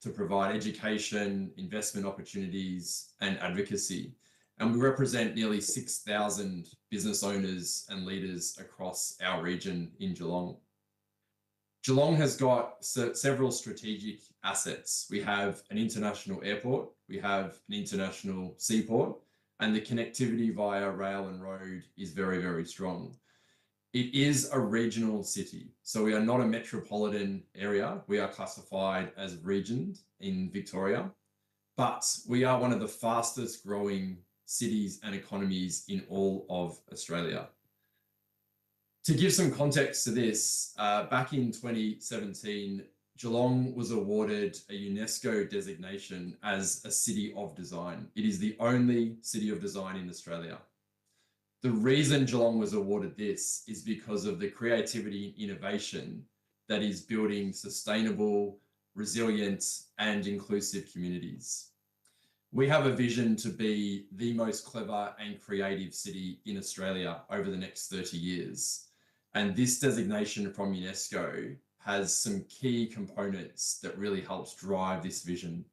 to provide education, investment opportunities, and advocacy. And we represent nearly 6,000 business owners and leaders across our region in Geelong. Geelong has got several strategic assets. We have an international airport, we have an international seaport, and the connectivity via rail and road is very, very strong. It is a regional city, so we are not a metropolitan area. We are classified as regions in Victoria, but we are one of the fastest growing cities and economies in all of Australia. To give some context to this, back in 2017, Geelong was awarded a UNESCO designation as a City of Design. It is the only City of Design in Australia. The reason Geelong was awarded this is because of the creativity and innovation that is building sustainable, resilient, and inclusive communities. We have a vision to be the most clever and creative city in Australia over the next 30 years. And this designation from UNESCO has some key components that really helps drive this vision.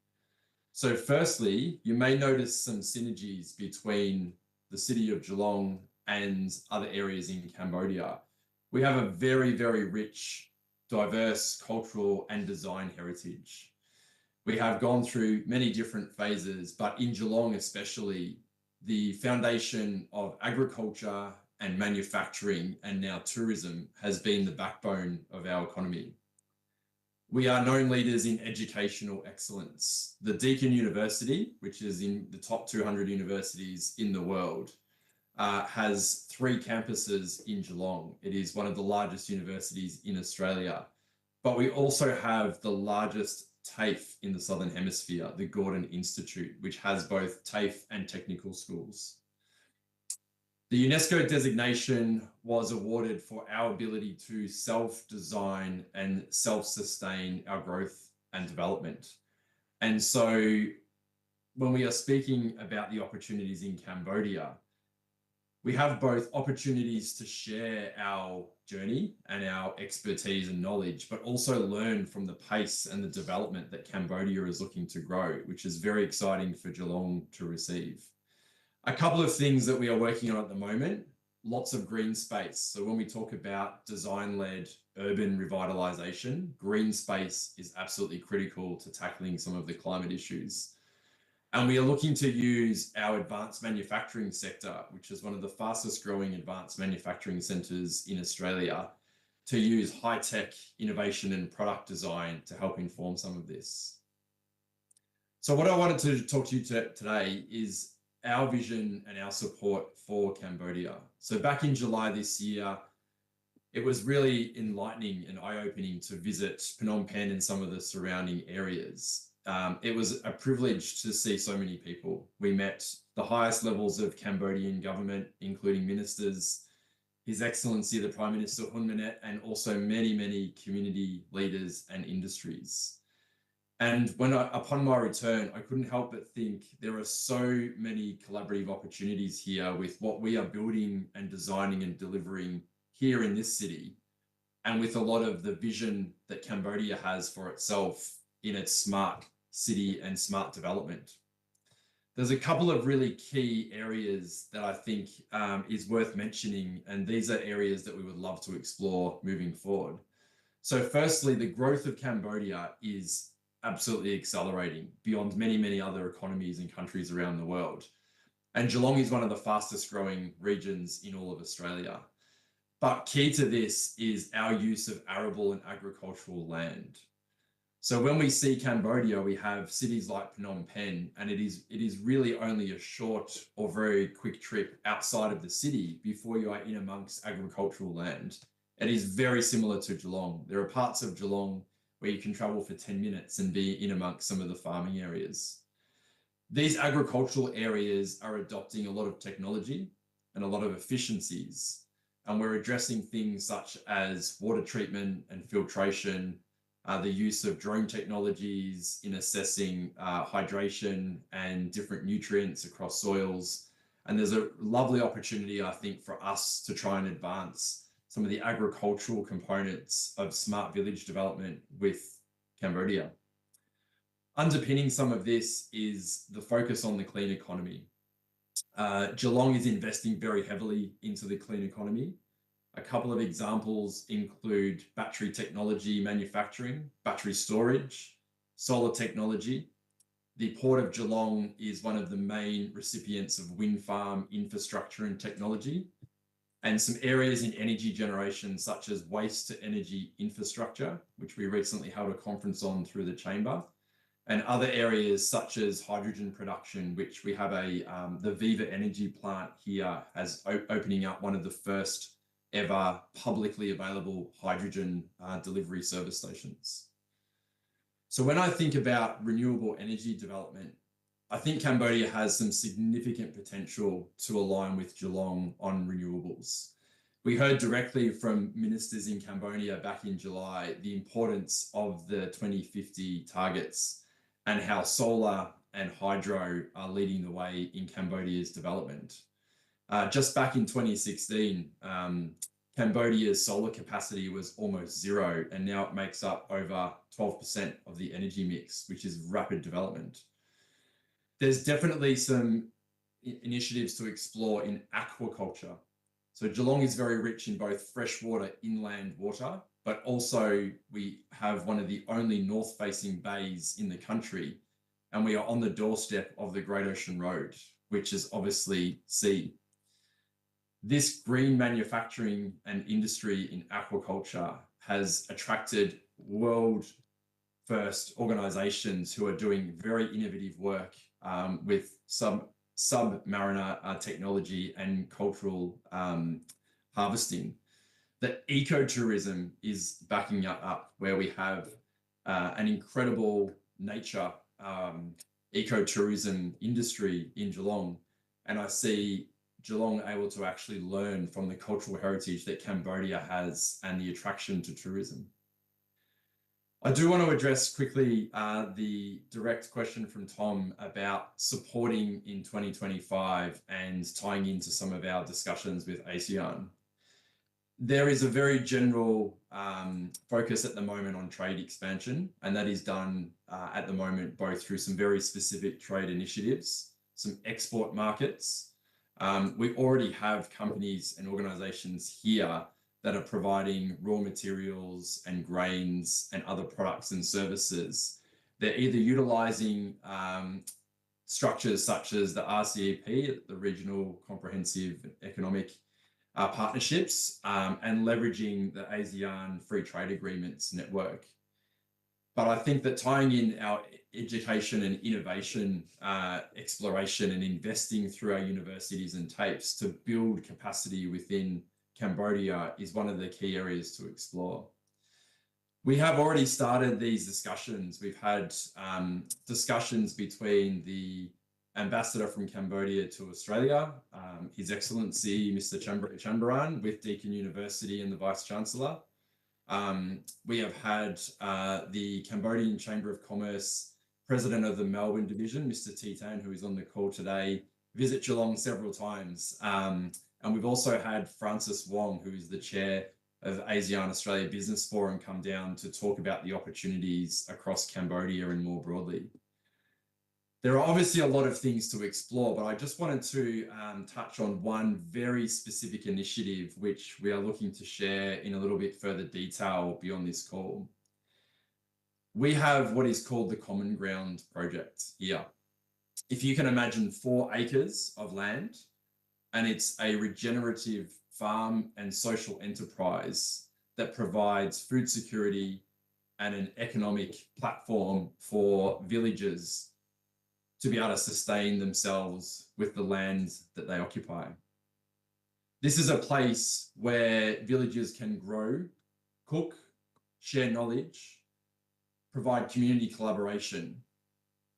So firstly, you may notice some synergies between the city of Geelong and other areas in Cambodia. We have a very, very rich, diverse cultural and design heritage. We have gone through many different phases, but in Geelong especially, the foundation of agriculture and manufacturing and now tourism has been the backbone of our economy. We are known leaders in educational excellence. The Deakin University, which is in the top 200 universities in the world, has 3 campuses in Geelong. It is one of the largest universities in Australia. But we also have the largest TAFE in the Southern Hemisphere, the Gordon Institute, which has both TAFE and technical schools. The UNESCO designation was awarded for our ability to self-design and self-sustain our growth and development. And so when we are speaking about the opportunities in Cambodia, we have both opportunities to share our journey and our expertise and knowledge, but also learn from the pace and the development that Cambodia is looking to grow, which is very exciting for Geelong to receive. A couple of things that we are working on at the moment, lots of green space. So when we talk about design-led urban revitalisation, green space is absolutely critical to tackling some of the climate issues. And we are looking to use our advanced manufacturing sector, which is one of the fastest growing advanced manufacturing centres in Australia, to use high-tech innovation and product design to help inform some of this. So what I wanted to talk to you today is our vision and our support for Cambodia. So back in July this year, it was really enlightening and eye-opening to visit Phnom Penh and some of the surrounding areas. It was a privilege to see so many people. We met the highest levels of Cambodian government, including ministers, His Excellency the Prime Minister Hun Manet, and also many, many community leaders and industries. And upon my return, I couldn't help but think there are so many collaborative opportunities here with what we are building and designing and delivering here in this city, and with a lot of the vision that Cambodia has for itself in its smart city and smart development. There's a couple of really key areas that I think is worth mentioning, and these are areas that we would love to explore moving forward. So firstly, the growth of Cambodia is absolutely accelerating beyond many, many other economies and countries around the world. And Geelong is one of the fastest growing regions in all of Australia. But key to this is our use of arable and agricultural land. So when we see Cambodia, we have cities like Phnom Penh, and it is really only a short or very quick trip outside of the city before you are in amongst agricultural land. It is very similar to Geelong. There are parts of Geelong where you can travel for 10 minutes and be in amongst some of the farming areas. These agricultural areas are adopting a lot of technology and a lot of efficiencies, and we're addressing things such as water treatment and filtration, the use of drone technologies in assessing hydration and different nutrients across soils. And there's a lovely opportunity, I think, for us to try and advance some of the agricultural components of smart village development with Cambodia. Underpinning some of this is the focus on the clean economy. Geelong is investing very heavily into the clean economy. A couple of examples include battery technology manufacturing, battery storage, solar technology. The Port of Geelong is one of the main recipients of wind farm infrastructure and technology, and some areas in energy generation such as waste to energy infrastructure, which we recently held a conference on through the chamber, and other areas such as hydrogen production, which we have the Viva Energy plant here as opening up one of the first ever publicly available hydrogen delivery service stations. So when I think about renewable energy development, I think Cambodia has some significant potential to align with Geelong on renewables. We heard directly from ministers in Cambodia back in July the importance of the 2050 targets and how solar and hydro are leading the way in Cambodia's development. Just back in 2016, Cambodia's solar capacity was almost zero, and now it makes up over 12% of the energy mix, which is rapid development. There's definitely some initiatives to explore in aquaculture. So Geelong is very rich in both freshwater inland water, but also we have one of the only north-facing bays in the country, and we are on the doorstep of the Great Ocean Road, which is obviously sea. This green manufacturing and industry in aquaculture has attracted world first organizations who are doing very innovative work with submariner technology and cultural harvesting. That ecotourism is backing up, where we have an incredible nature ecotourism industry in Geelong, and I see Geelong able to actually learn from the cultural heritage that Cambodia has and the attraction to tourism. I do want to address quickly the direct question from Tom about supporting in 2025 and tying into some of our discussions with ASEAN. There is a very general focus at the moment on trade expansion, and that is done at the moment both through some very specific trade initiatives, some export markets. We already have companies and organizations here that are providing raw materials and grains and other products and services. They're either utilizing structures such as the RCEP, the Regional Comprehensive Economic partnerships, and leveraging the ASEAN Free Trade Agreements network. But I think that tying in our education and innovation exploration and investing through our universities and TAFEs to build capacity within Cambodia is one of the key areas to explore. We have already started these discussions. We've had discussions between the ambassador from Cambodia to Australia, His Excellency Mr. Chambaran, with Deakin University and the Vice Chancellor. We have had the Cambodian Chamber of Commerce President of the Melbourne Division, Mr. Titan, who is on the call today, visit Geelong several times. And we've also had Francis Wong, who is the chair of ASEAN Australia Business Forum, come down to talk about the opportunities across Cambodia and more broadly. There are obviously a lot of things to explore, but I just wanted to touch on one very specific initiative which we are looking to share in a little bit further detail beyond this call. We have what is called the Common Ground Project here. If you can imagine 4 acres of land, and it's a regenerative farm and social enterprise that provides food security and an economic platform for villages to be able to sustain themselves with the land that they occupy. This is a place where villagers can grow, cook, share knowledge, provide community collaboration,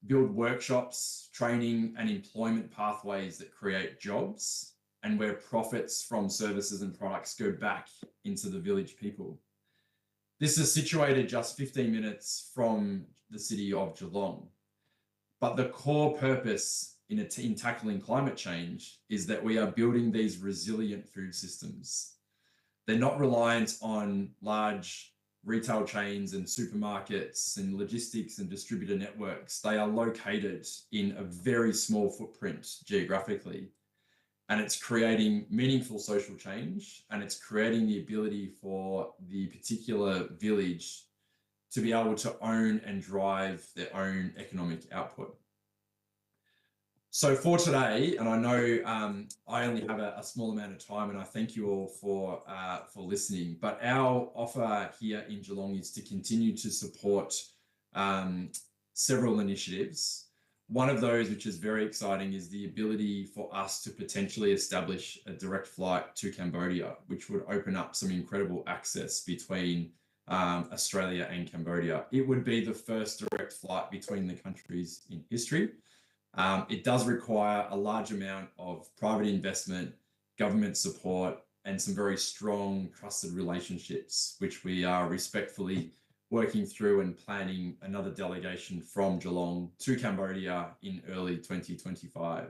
build workshops, training and employment pathways that create jobs, and where profits from services and products go back into the village people. This is situated just 15 minutes from the city of Geelong. But the core purpose in tackling climate change is that we are building these resilient food systems. They're not reliant on large retail chains and supermarkets and logistics and distributor networks. They are located in a very small footprint geographically. And it's creating meaningful social change, and it's creating the ability for the particular village to be able to own and drive their own economic output. So for today, and I know I only have a small amount of time, and I thank you all for listening, but our offer here in Geelong is to continue to support several initiatives. One of those, which is very exciting, is the ability for us to potentially establish a direct flight to Cambodia, which would open up some incredible access between Australia and Cambodia. It would be the first direct flight between the countries in history. It does require a large amount of private investment, government support, and some very strong trusted relationships, which we are respectfully working through and planning another delegation from Geelong to Cambodia in early 2025.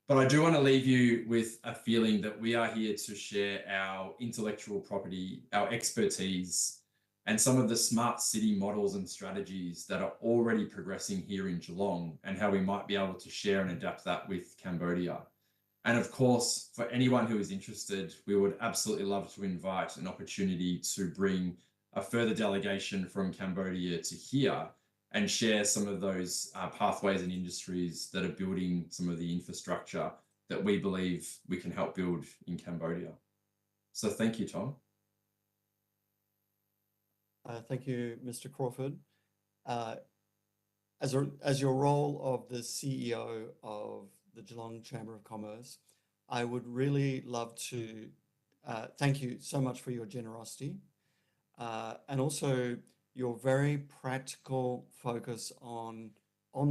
But I do want to leave you with a feeling that we are here to share our intellectual property, our expertise, and some of the smart city models and strategies that are already progressing here in Geelong, and how we might be able to share and adapt that with Cambodia. And of course, for anyone who is interested, we would absolutely love to invite an opportunity to bring a further delegation from Cambodia to here and share some of those pathways and industries that are building some of the infrastructure that we believe we can help build in Cambodia. So thank you, Tom. Thank you, Mr. Crawford. uh, as your role of the CEO of the Geelong Chamber of Commerce, I would really love to thank you so much for your generosity and also your very practical focus on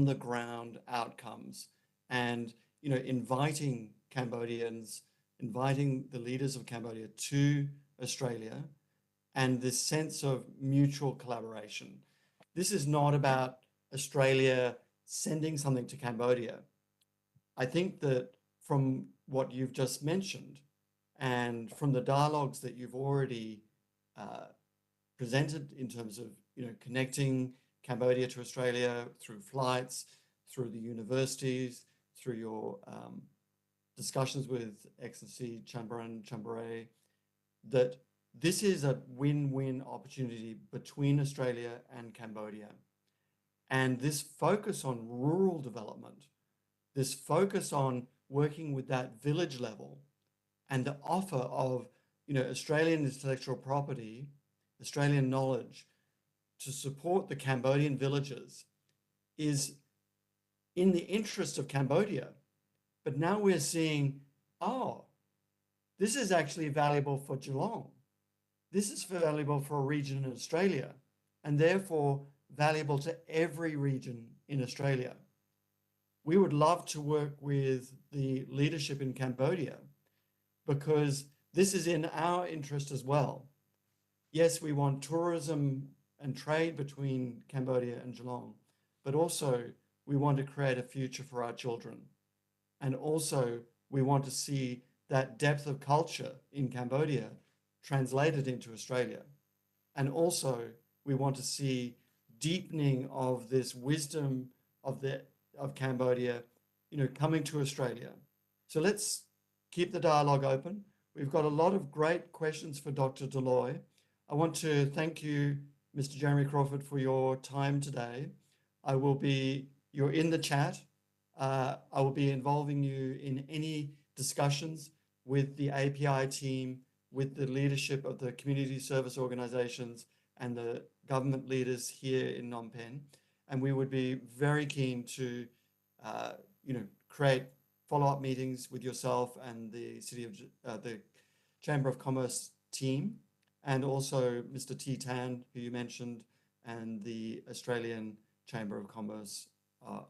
the ground outcomes and, you know, inviting Cambodians, inviting the leaders of Cambodia to Australia and this sense of mutual collaboration. This is not about Australia sending something to Cambodia. I think that from what you've just mentioned and from the dialogues that you've already presented in terms of, you know, connecting Cambodia to Australia through flights, through the universities, through your discussions with Excellency Chambaran Chambare, that this is a win-win opportunity between Australia and Cambodia. And this focus on rural development, this focus on working with that village level and the offer of, you know, Australian intellectual property, Australian knowledge to support the Cambodian villages is in the interest of Cambodia. But now we're seeing, oh, this is actually valuable for Geelong. This is valuable for a region in Australia and therefore valuable to every region in Australia. We would love to work with the leadership in Cambodia because this is in our interest as well. Yes, we want tourism and trade between Cambodia and Geelong, but also we want to create a future for our children. And also we want to see that depth of culture in Cambodia translated into Australia. And also we want to see deepening of this wisdom of Cambodia, you know, coming to Australia. So let's keep the dialogue open. We've got a lot of great questions for Dr. Deloy. I want to thank you, Mr. Jeremy Crawford, for your time today. You're in the chat. I will be involving you in any discussions with the API team, with the leadership of the community service organizations and the government leaders here in Phnom Penh. And we would be very keen to, create follow-up meetings with yourself and the the Chamber of Commerce team, and also Mr. T. Tan, who you mentioned, and the Australian Chamber of Commerce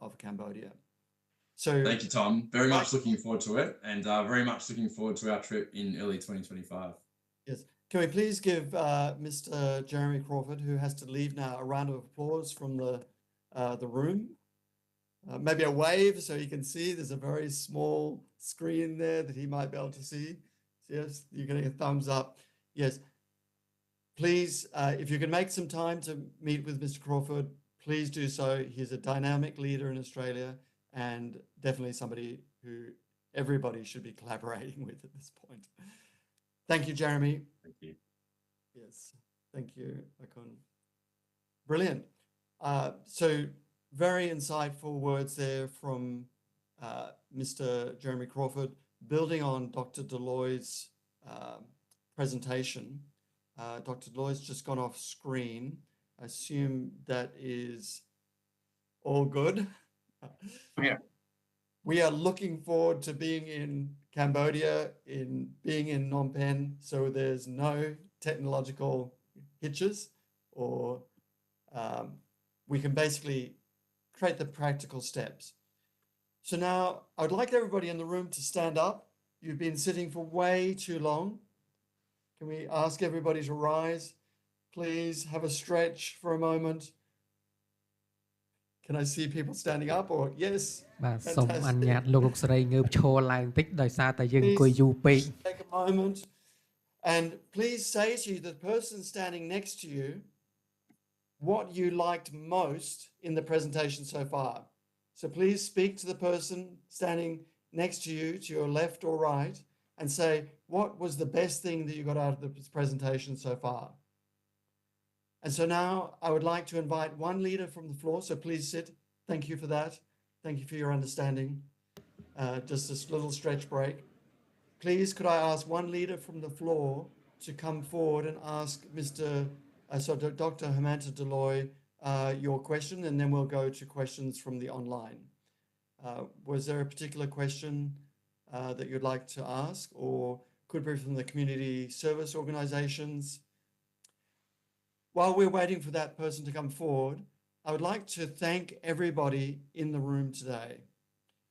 of Cambodia. So thank you, Tom. Very much looking forward to it, and very much looking forward to our trip in early 2025. Yes. Can we please give Mr. Jeremy Crawford, who has to leave now, a round of applause from the room? Maybe a wave so he can see. There's a very small screen there that he might be able to see. Yes, you're getting a thumbs up. Yes. Please, if you can make some time to meet with Mr. Crawford, please do so. He's a dynamic leader in Australia and definitely somebody who everybody should be collaborating with at this point. Thank you, Jeremy. Thank you. Yes, thank you, Akun. Brilliant. So very insightful words there from Mr. Jeremy Crawford, building on Dr. Deloy's presentation. Dr. Deloy's just gone off screen. I assume that is all good. Yeah. We are looking forward to being in Cambodia, being in Phnom Penh, so there's no technological hitches, or we can basically create the practical steps. So now I would like everybody in the room to stand up. You've been sitting for way too long. Can we ask everybody to rise? Please have a stretch for a moment. Can I see people standing up, or yes? Please take a moment and please say to the person standing next to you what you liked most in the presentation so far. So please speak to the person standing next to you, to your left or right, and say, what was the best thing that you got out of this presentation so far? And so now I would like to invite one leader from the floor. So please sit. Thank you for that. Thank you for your understanding. Just this little stretch break. Please, could I ask one leader from the floor to come forward and ask Dr. Hemanta Deloy your question, and then we'll go to questions from the online. Was there a particular question that you'd like to ask, or could be from the community service organizations? While we're waiting for that person to come forward, I would like to thank everybody in the room today.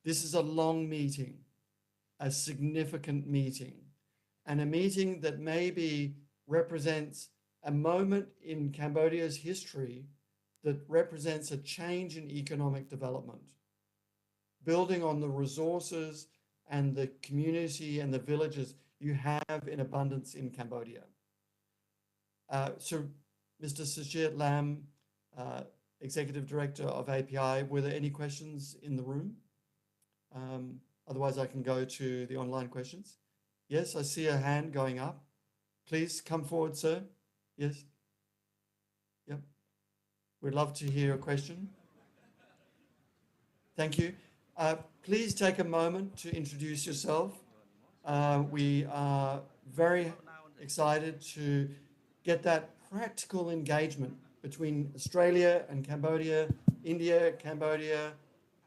This is a long meeting, a significant meeting, and a meeting that maybe represents a moment in Cambodia's history that represents a change in economic development, building on the resources and the community and the villages you have in abundance in Cambodia. So, Mr. Sajid Lam, Executive Director of API, were there any questions in the room? Otherwise, I can go to the online questions. Yes, I see a hand going up. Please come forward, sir. Yes. Yep. We'd love to hear a question. Thank you. Please take a moment to introduce yourself. We are very excited to get that practical engagement between Australia and Cambodia, India, Cambodia.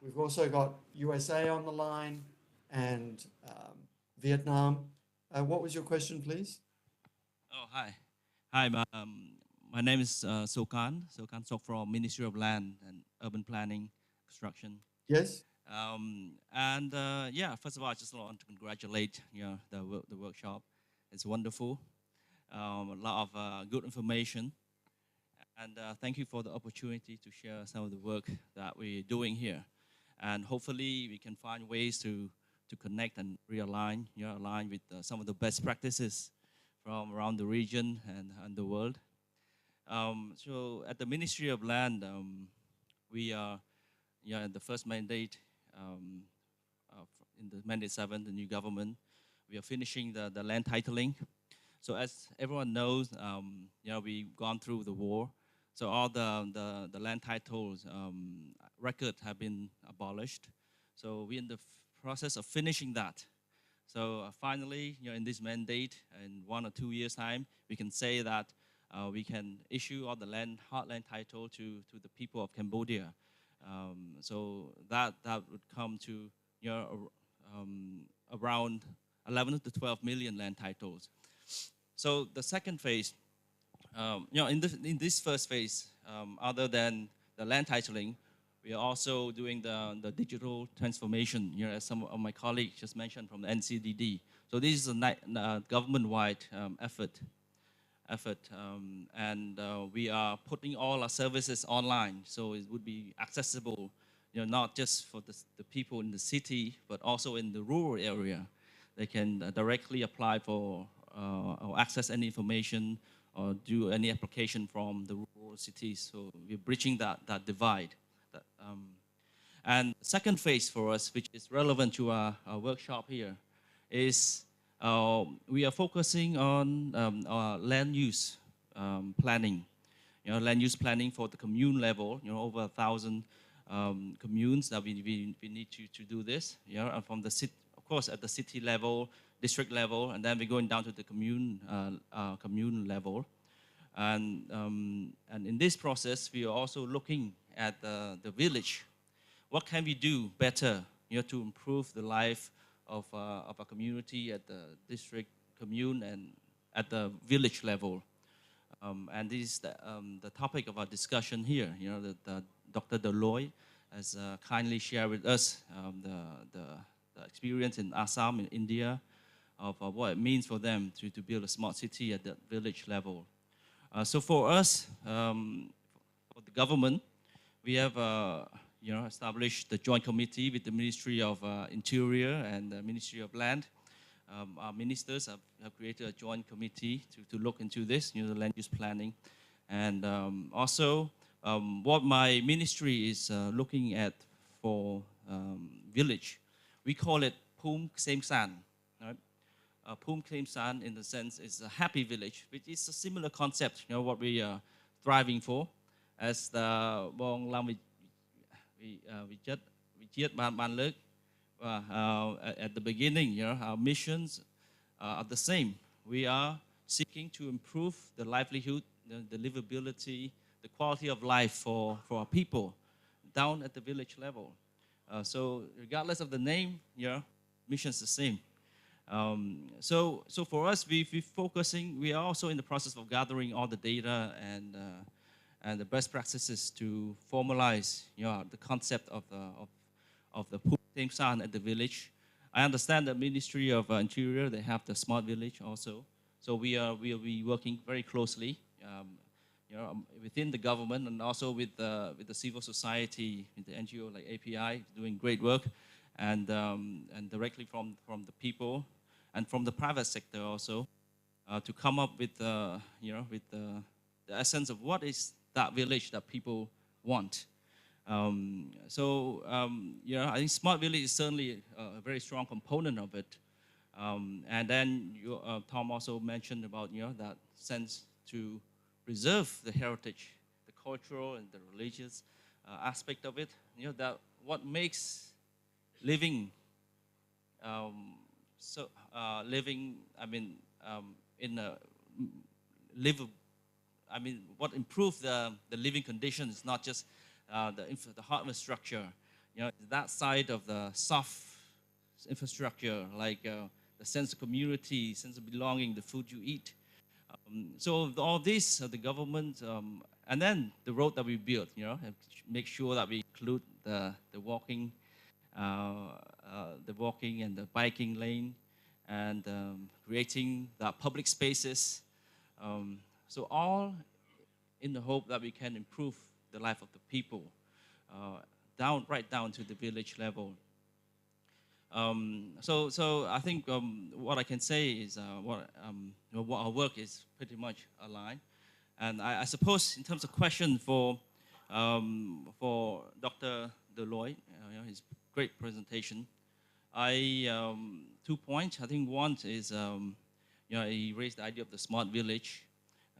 We've also got USA on the line and Vietnam. What was your question, please? Oh, hi. Hi, my name is Sokan Sok from Ministry of Land and Urban Planning Construction. Yes. Yeah, first of all, I just want to congratulate the workshop. It's wonderful. A lot of good information. And thank you for the opportunity to share some of the work that we're doing here. And hopefully we can find ways to connect and realign, align with some of the best practices from around the region and the world. So at the Ministry of Land, we are in the first mandate, in the mandate 7, the new government. We are finishing the land titling. So as everyone knows, we've gone through the war. So all the land titles records have been abolished. So we're in the process of finishing that. So finally, in this mandate, in 1 or 2 years' time, we can say that we can issue all the hard land title to the people of Cambodia. So that would come to around 11 to 12 million land titles. So the second phase, in this first phase, other than the land titling, we are also doing the digital transformation, as some of my colleagues just mentioned from the NCDD. So this is a government-wide effort. We are putting all our services online, so it would be accessible, not just for the people in the city, but also in the rural area. They can directly apply for or access any information or do any application from the rural cities. So we're bridging that divide. And second phase for us, which is relevant to our workshop here, is we are focusing on land use planning. Land use planning for the commune level. Over 1,000 communes that we need to do this. And from the city, of course, at the city level, district level, and then we're going down to the commune level. And in this process, we are also looking at the village. What can we do better, to improve the life of a community at the district, commune, and at the village level? And this is the topic of our discussion here. That Dr. Deloy has kindly shared with us the experience in Assam, in India, of what it means for them to build a smart city at the village level. So for us, for the government, we have established the joint committee with the Ministry of Interior and the Ministry of Land. Our ministers have created a joint committee to look into this, the land use planning. And also, what my ministry is looking at for village, we call it Phum Ksem San. Right? Phum Ksem San, in the sense, is a happy village, which is a similar concept, what we are striving for. As the Bong Lam at the beginning, our missions are the same. We are seeking to improve the livelihood, the livability, the quality of life for our people down at the village level. So regardless of the name, mission's the same. So for us, we are also in the process of gathering all the data and the best practices to formalize, the concept of the same sound at the village. I understand the Ministry of Interior, they have the smart village also. So we'll be working very closely, within the government and also with the civil society, with the NGO like API, doing great work, and directly from the people and from the private sector also, to come up with with the essence of what is that village that people want. I think smart village is certainly a very strong component of it. And then Tom also mentioned about that sense to preserve the heritage, the cultural and the religious aspect of it. That what makes living in a what improves the living conditions, not just the hard infrastructure. That side of the soft infrastructure, like the sense of community, sense of belonging, the food you eat. So all this, the government, and then the road that we built, make sure that we include the walking and the biking lane, and creating the public spaces. So all in the hope that we can improve the life of the people, right down to the village level. So I think what I can say is what our work is pretty much aligned. And I suppose in terms of question for Dr. Deloitte, his great presentation, 2 points. I think one is he raised the idea of the smart village,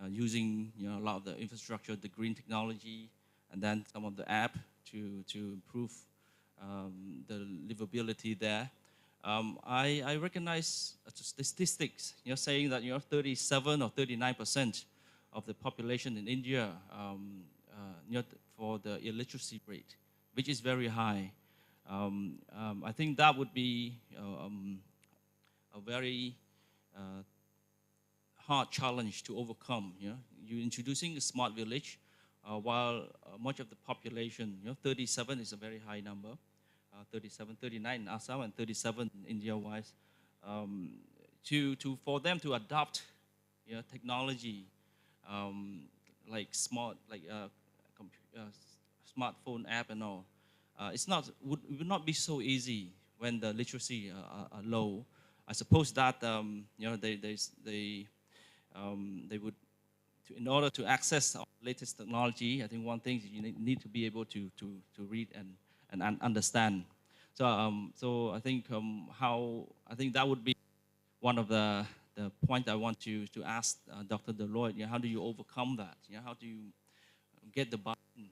using a lot of the infrastructure, the green technology, and then some of the app to improve the livability there. I recognize statistics, saying that 37 or 39% of the population in India for the illiteracy rate, which is very high. I think that would be a very hard challenge to overcome. You're introducing a smart village, while much of the population, 37 is a very high number, 37, 39 in Assam and 37 India-wise, for them to adopt technology, like smartphone app and all. Would not be so easy when the literacy are low. I suppose that they would, in order to access our latest technology, I think one thing is you need to be able to read and understand. So I think I think that would be one of the point I want to ask Dr. Deloitte. How do you overcome that? How do you get the buy-in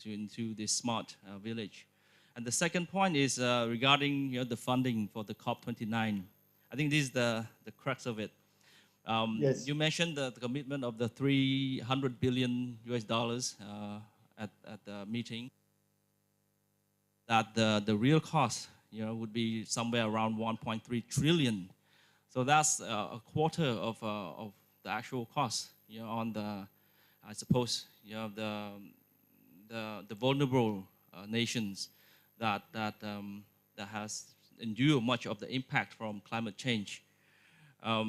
into this smart village? And the second point is regarding the funding for the COP29. I think this is the crux of it. Yes. You mentioned the commitment of the $300 billion at the meeting. That the real cost, would be somewhere around 1.3 trillion. So that's a quarter of the actual cost, on the, I suppose, the vulnerable nations that has endured much of the impact from climate change. I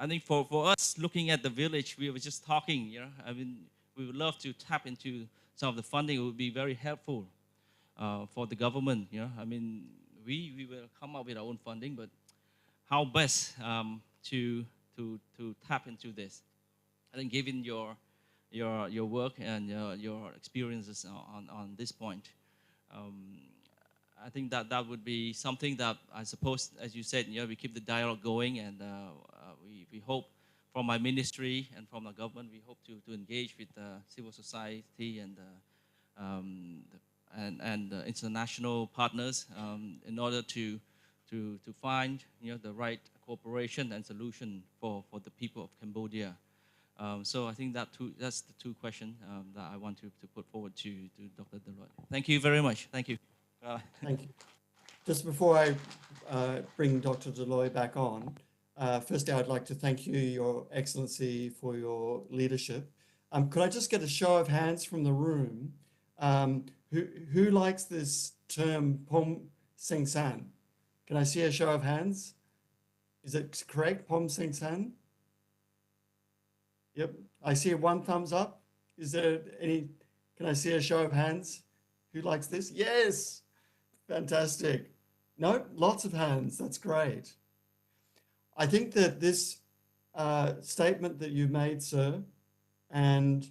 think for us looking at the village, we were just talking, I mean, we would love to tap into some of the funding. It would be very helpful for the government. I mean, we will come up with our own funding, but how best to tap into this? I think given your work and your experiences on this point, I think that would be something that I suppose, as you said, we keep the dialogue going, and we hope from my ministry and from the government, we hope to engage with civil society and international partners in order to find the right cooperation and solution for the people of Cambodia. So I think that's the two questions that I want to put forward to Dr. Deloy. Thank you very much. Thank you. Thank you. Just before I bring Dr. Deloy back on, firstly, I'd like to thank you, Your Excellency, for your leadership. Could I just get a show of hands from the room? Who likes this term, Pom Sing San? Can I see a show of hands? Is it correct, Pom Sing San? Yep, I see one thumbs up. Is there any, can I see a show of hands? Who likes this? Yes, fantastic. No, lots of hands, that's great. I think that this statement that you made, sir, and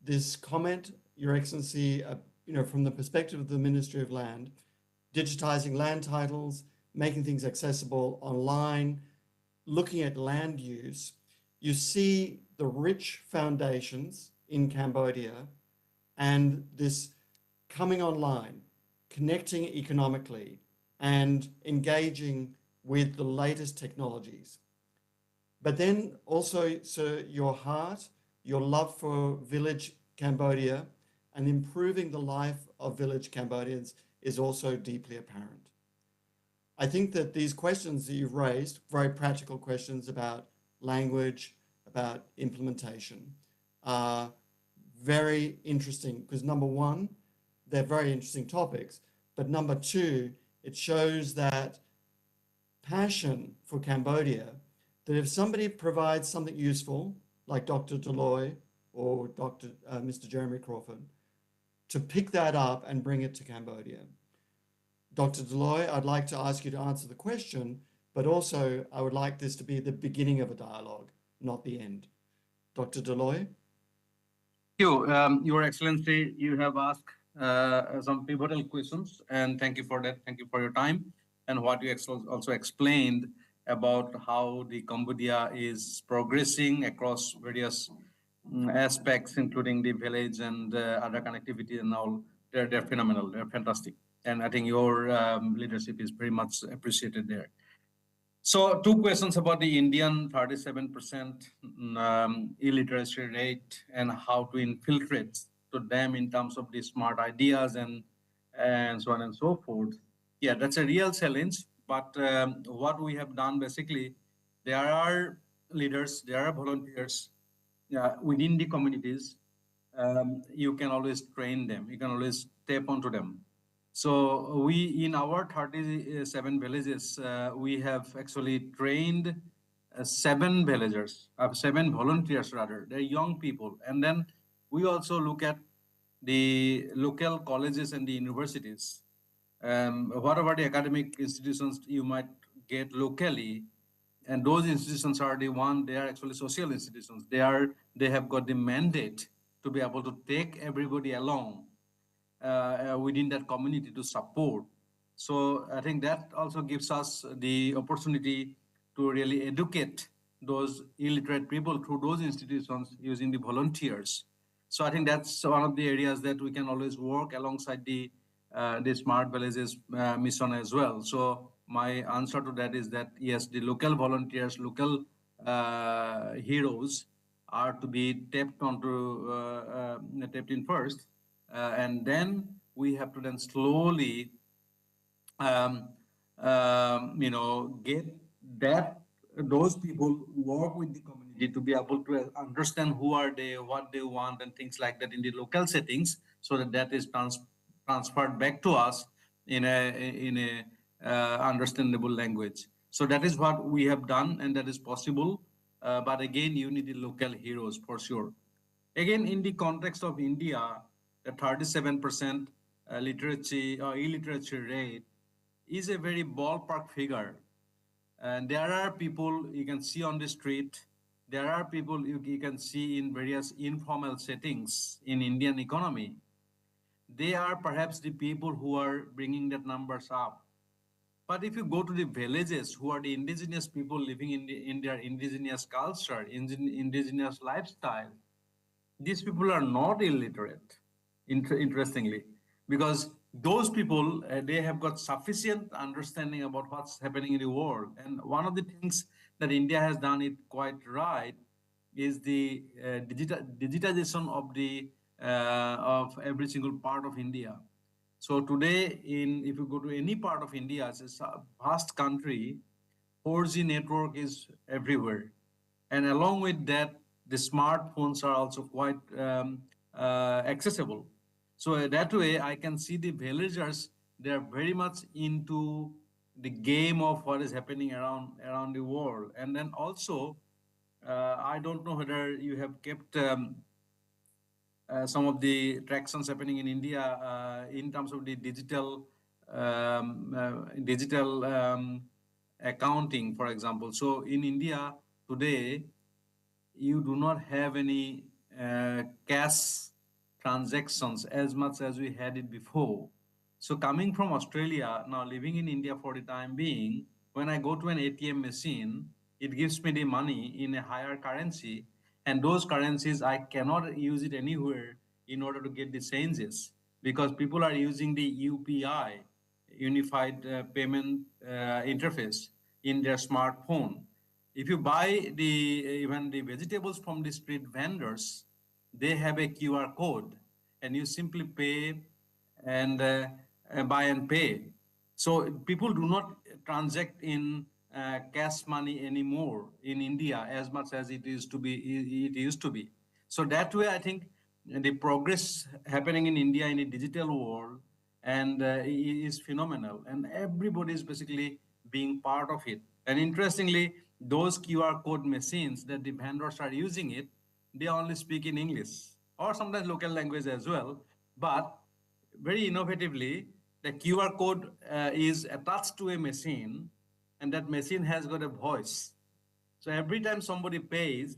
this comment, Your Excellency, from the perspective of the Ministry of Land, digitizing land titles, making things accessible online, looking at land use, you see the rich foundations in Cambodia and this coming online, connecting economically and engaging with the latest technologies. But then also, sir, your heart, your love for village Cambodia and improving the life of village Cambodians is also deeply apparent. I think that these questions that you've raised, very practical questions about language, about implementation, are very interesting because number one, they're very interesting topics, but number two, it shows that passion for Cambodia, that if somebody provides something useful, like Dr. Deloy or Mr. Jeremy Crawford, to pick that up and bring it to Cambodia. Dr. Deloy, I'd like to ask you to answer the question, but also I would like this to be the beginning of a dialogue, not the end. Dr. Deloy? Thank you, Your Excellency. You have asked some pivotal questions, and thank you for that. Thank you for your time and what you also explained about how the Cambodia is progressing across various aspects, including the village and other connectivity and all. They're phenomenal. They're fantastic. And I think your leadership is very much appreciated there. So two questions about the Indian 37% illiteracy rate and how to infiltrate to them in terms of the smart ideas and so on and so forth. Yeah, that's a real challenge. But what we have done basically, there are leaders, there are volunteers within the communities. You can always train them. You can always tap onto them. So we, in our 37 villages, we have actually trained 7 villagers, 7 volunteers rather. They're young people. And then we also look at the local colleges and the universities. Whatever the academic institutions you might get locally, and those institutions are the one, they are actually social institutions. They have got the mandate to be able to take everybody along within that community to support. So I think that also gives us the opportunity to really educate those illiterate people through those institutions using the volunteers. So I think that's one of the areas that we can always work alongside the Smart Villages mission as well. So my answer to that is that yes, the local volunteers, local heroes are to be tapped in first. And then we have to then slowly, get those people work with the community to be able to understand who are they, what they want, and things like that in the local settings, so that is transferred back to us in a understandable language. So that is what we have done, and that is possible. But again, you need the local heroes for sure. Again, in the context of India, the 37% illiteracy rate is a very ballpark figure. And there are people you can see on the street. There are people you can see in various informal settings in Indian economy. They are perhaps the people who are bringing that numbers up. But if you go to the villages, who are the indigenous people living in their indigenous culture, indigenous lifestyle, these people are not illiterate, interestingly, because those people, they have got sufficient understanding about what's happening in the world. And one of the things that India has done it quite right is the digitization of every single part of India. So today, if you go to any part of India, it's a vast country, 4G network is everywhere. And along with that, the smartphones are also quite accessible. So that way, I can see the villagers, they are very much into the game of what is happening around the world. And then also, I don't know whether you have kept some of the tractions happening in India in terms of the digital accounting, for example. So in India today, you do not have any cash transactions as much as we had it before. So coming from Australia, now living in India for the time being, when I go to an ATM machine, it gives me the money in a higher currency, and those currencies, I cannot use it anywhere in order to get the changes because people are using the UPI, Unified Payment Interface, in their smartphone. If you buy even the vegetables from the street vendors, they have a QR code, and you simply pay and buy and pay. So people do not transact in cash money anymore in India as much as it used to be. So that way, I think the progress happening in India in a digital world and is phenomenal, and everybody is basically being part of it. And interestingly, those QR code machines that the vendors are using it, they only speak in English or sometimes local language as well. But very innovatively, the QR code is attached to a machine, and that machine has got a voice. So every time somebody pays,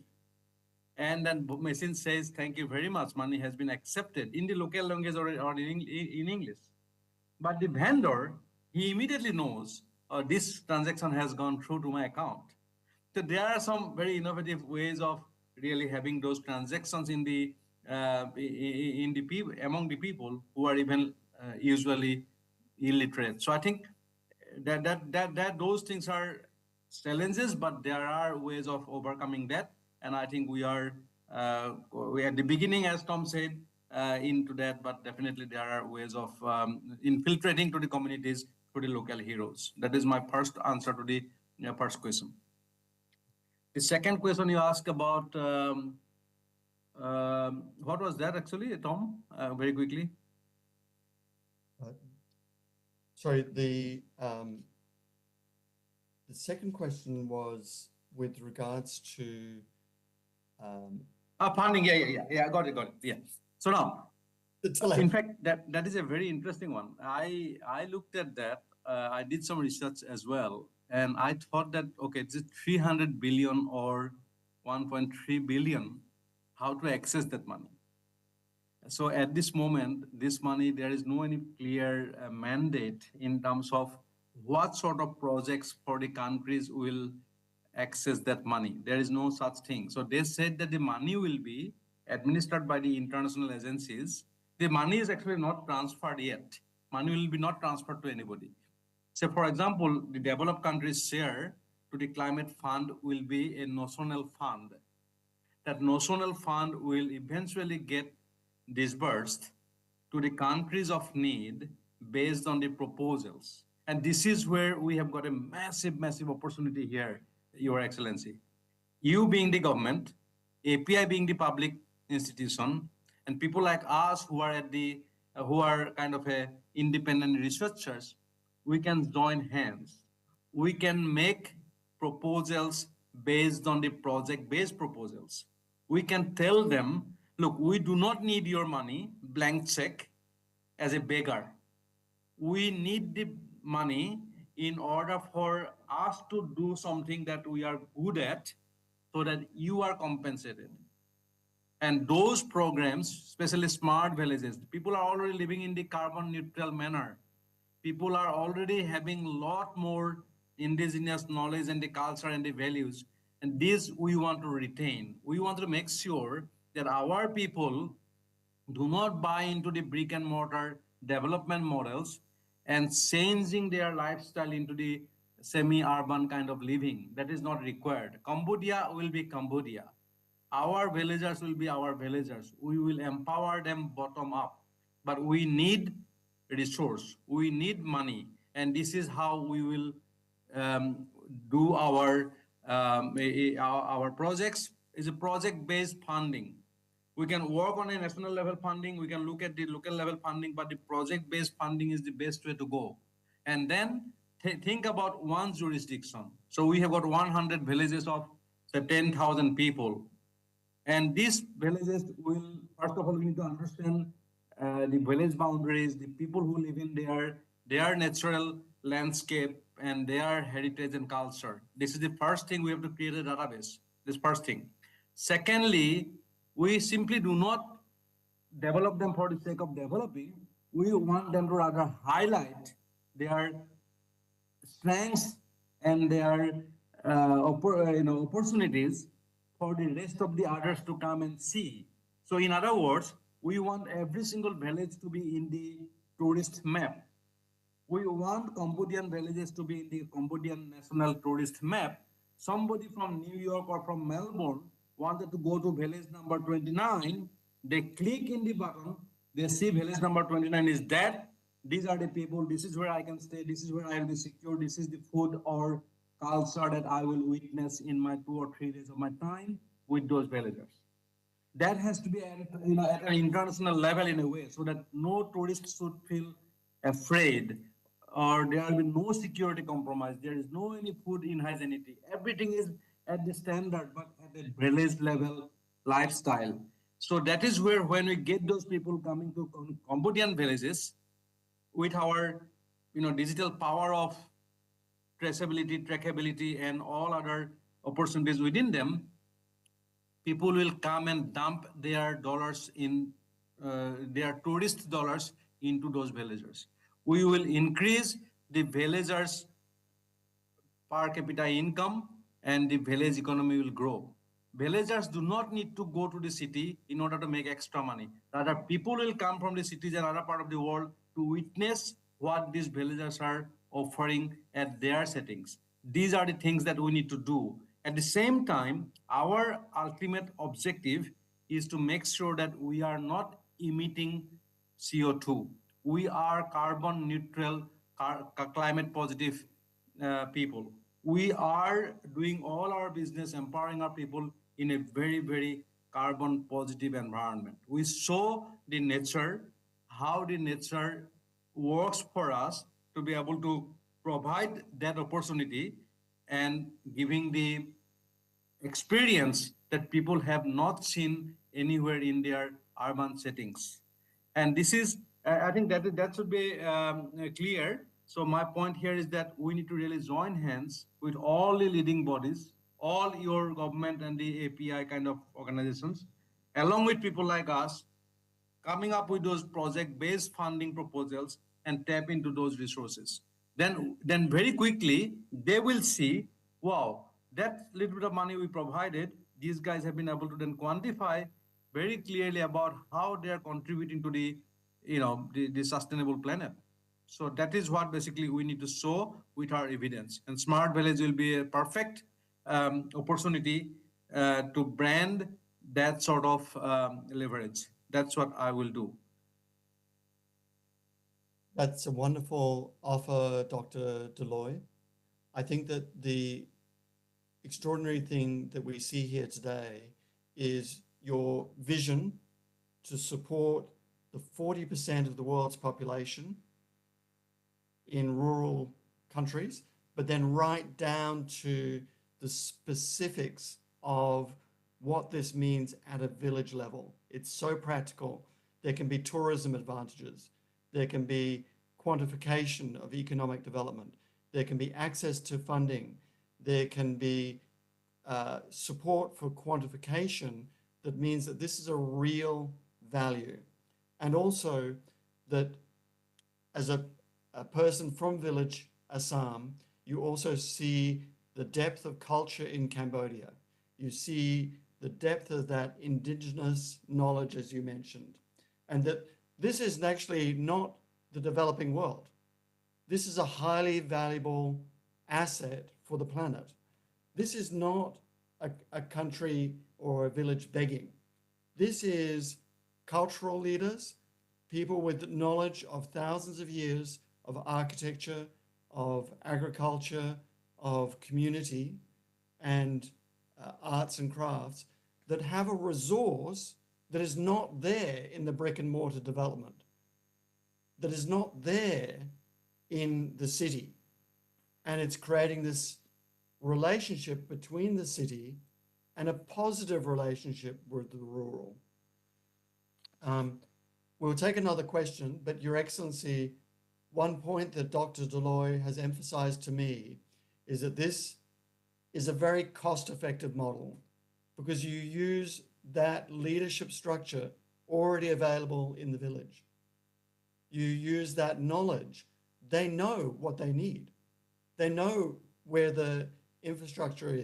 and then machine says, "Thank you very much, money has been accepted," in the local language or in English. But the vendor, he immediately knows, this transaction has gone through to my account. So there are some very innovative ways of really having those transactions in the people, among the people who are even usually illiterate. So I think that those things are challenges, but there are ways of overcoming that. And I think we are at the beginning, as Tom said, into that, but definitely there are ways of infiltrating to the communities through the local heroes. That is my first answer to the first question. The second question you asked about, what was that actually, Tom? Very quickly. Sorry, the second question was with regards to funding. Yeah. Got it. Yeah. So now, in fact, that is a very interesting one. I looked at that. I did some research as well, and I thought that, okay, is it 300 billion or 1.3 billion? How to access that money? So at this moment, this money, there is no any clear mandate in terms of what sort of projects for the countries will access that money. There is no such thing. So they said that the money will be administered by the international agencies. The money is actually not transferred yet. Money will be not transferred to anybody. So for example, the developed countries' share to the climate fund will be a notional fund. That notional fund will eventually get disbursed to the countries of need based on the proposals. And this is where we have got a massive, massive opportunity here, Your Excellency. You being the government, API being the public institution, and people like us who are kind of a independent researchers, we can join hands. We can make proposals based on the project-based proposals. We can tell them, look, we do not need your money, blank check, as a beggar. We need the money in order for us to do something that we are good at so that you are compensated. And those programs, especially smart villages, people are already living in the carbon neutral manner. People are already having a lot more indigenous knowledge and the culture and the values. And this we want to retain. We want to make sure that our people do not buy into the brick and mortar development models and changing their lifestyle into the semi-urban kind of living. That is not required. Cambodia will be Cambodia. Our villagers will be our villagers. We will empower them bottom up. But we need resource. We need money. And this is how we will do our projects. Is a project-based funding. We can work on a national level funding. We can look at the local level funding, but the project-based funding is the best way to go. And then think about one jurisdiction. So we have got 100 villages of say 10,000 people. And these villages will, first of all, we need to understand the village boundaries, the people who live in their natural landscape and their heritage and culture. This is the first thing. We have to create a database. This first thing. Secondly, we simply do not develop them for the sake of developing. We want them to rather highlight their strengths and their opportunities for the rest of the others to come and see. So in other words, we want every single village to be in the tourist map. We want Cambodian villages to be in the Cambodian national tourist map. Somebody from New York or from Melbourne wanted to go to village number 29, they click in the button, they see village number 29 is that, these are the people, this is where I can stay, this is where I will be secure, this is the food or culture that I will witness in my 2 or 3 days of my time with those villagers. That has to be at an international level in a way, so that no tourist should feel afraid or there will be no security compromise. There is no any food inhygienity. Everything is at the standard, but at the village level lifestyle. So that is where when we get those people coming to Cambodian villages with our digital power of traceability, trackability, and all other opportunities within them, people will come and dump their dollars in their tourist dollars into those villagers. We will increase the villagers' per capita income and the village economy will grow. Villagers do not need to go to the city in order to make extra money. Rather, people will come from the cities and other part of the world to witness what these villagers are offering at their settings. These are the things that we need to do. At the same time, our ultimate objective is to make sure that we are not emitting CO2. We are carbon neutral, climate positive people. We are doing all our business, empowering our people in a very, very carbon positive environment. We show the nature, how the nature works for us to be able to provide that opportunity and giving the experience that people have not seen anywhere in their urban settings. And this is, I think that should be clear. So my point here is that we need to really join hands with all the leading bodies, all your government and the API kind of organizations, along with people like us, coming up with those project-based funding proposals and tap into those resources. Then very quickly, they will see, wow, that little bit of money we provided, these guys have been able to then quantify very clearly about how they are contributing to the sustainable planet. So that is what basically we need to show with our evidence. And Smart Village will be a perfect opportunity to brand that sort of leverage. That's what I will do. That's a wonderful offer, Dr. Deloy. I think that the extraordinary thing that we see here today is your vision to support the 40% of the world's population in rural countries, but then right down to the specifics of what this means at a village level. It's so practical. There can be tourism advantages. There can be quantification of economic development. There can be access to funding. There can be support for quantification that means that this is a real value. And also that as a person from village Assam, you also see the depth of culture in Cambodia. You see the depth of that indigenous knowledge, as you mentioned, and that this is actually not the developing world. This is a highly valuable asset for the planet. This is not a country or a village begging. This is cultural leaders, people with knowledge of thousands of years of architecture, of agriculture, of community, and arts and crafts that have a resource that is not there in the brick and mortar development, that is not there in the city. And it's creating this relationship between the city and a positive relationship with the rural. We'll take another question, but Your Excellency, one point that Dr. Deloy has emphasized to me is that this is a very cost-effective model because you use that leadership structure already available in the village. You use that knowledge. They know what they need. They know where the infrastructure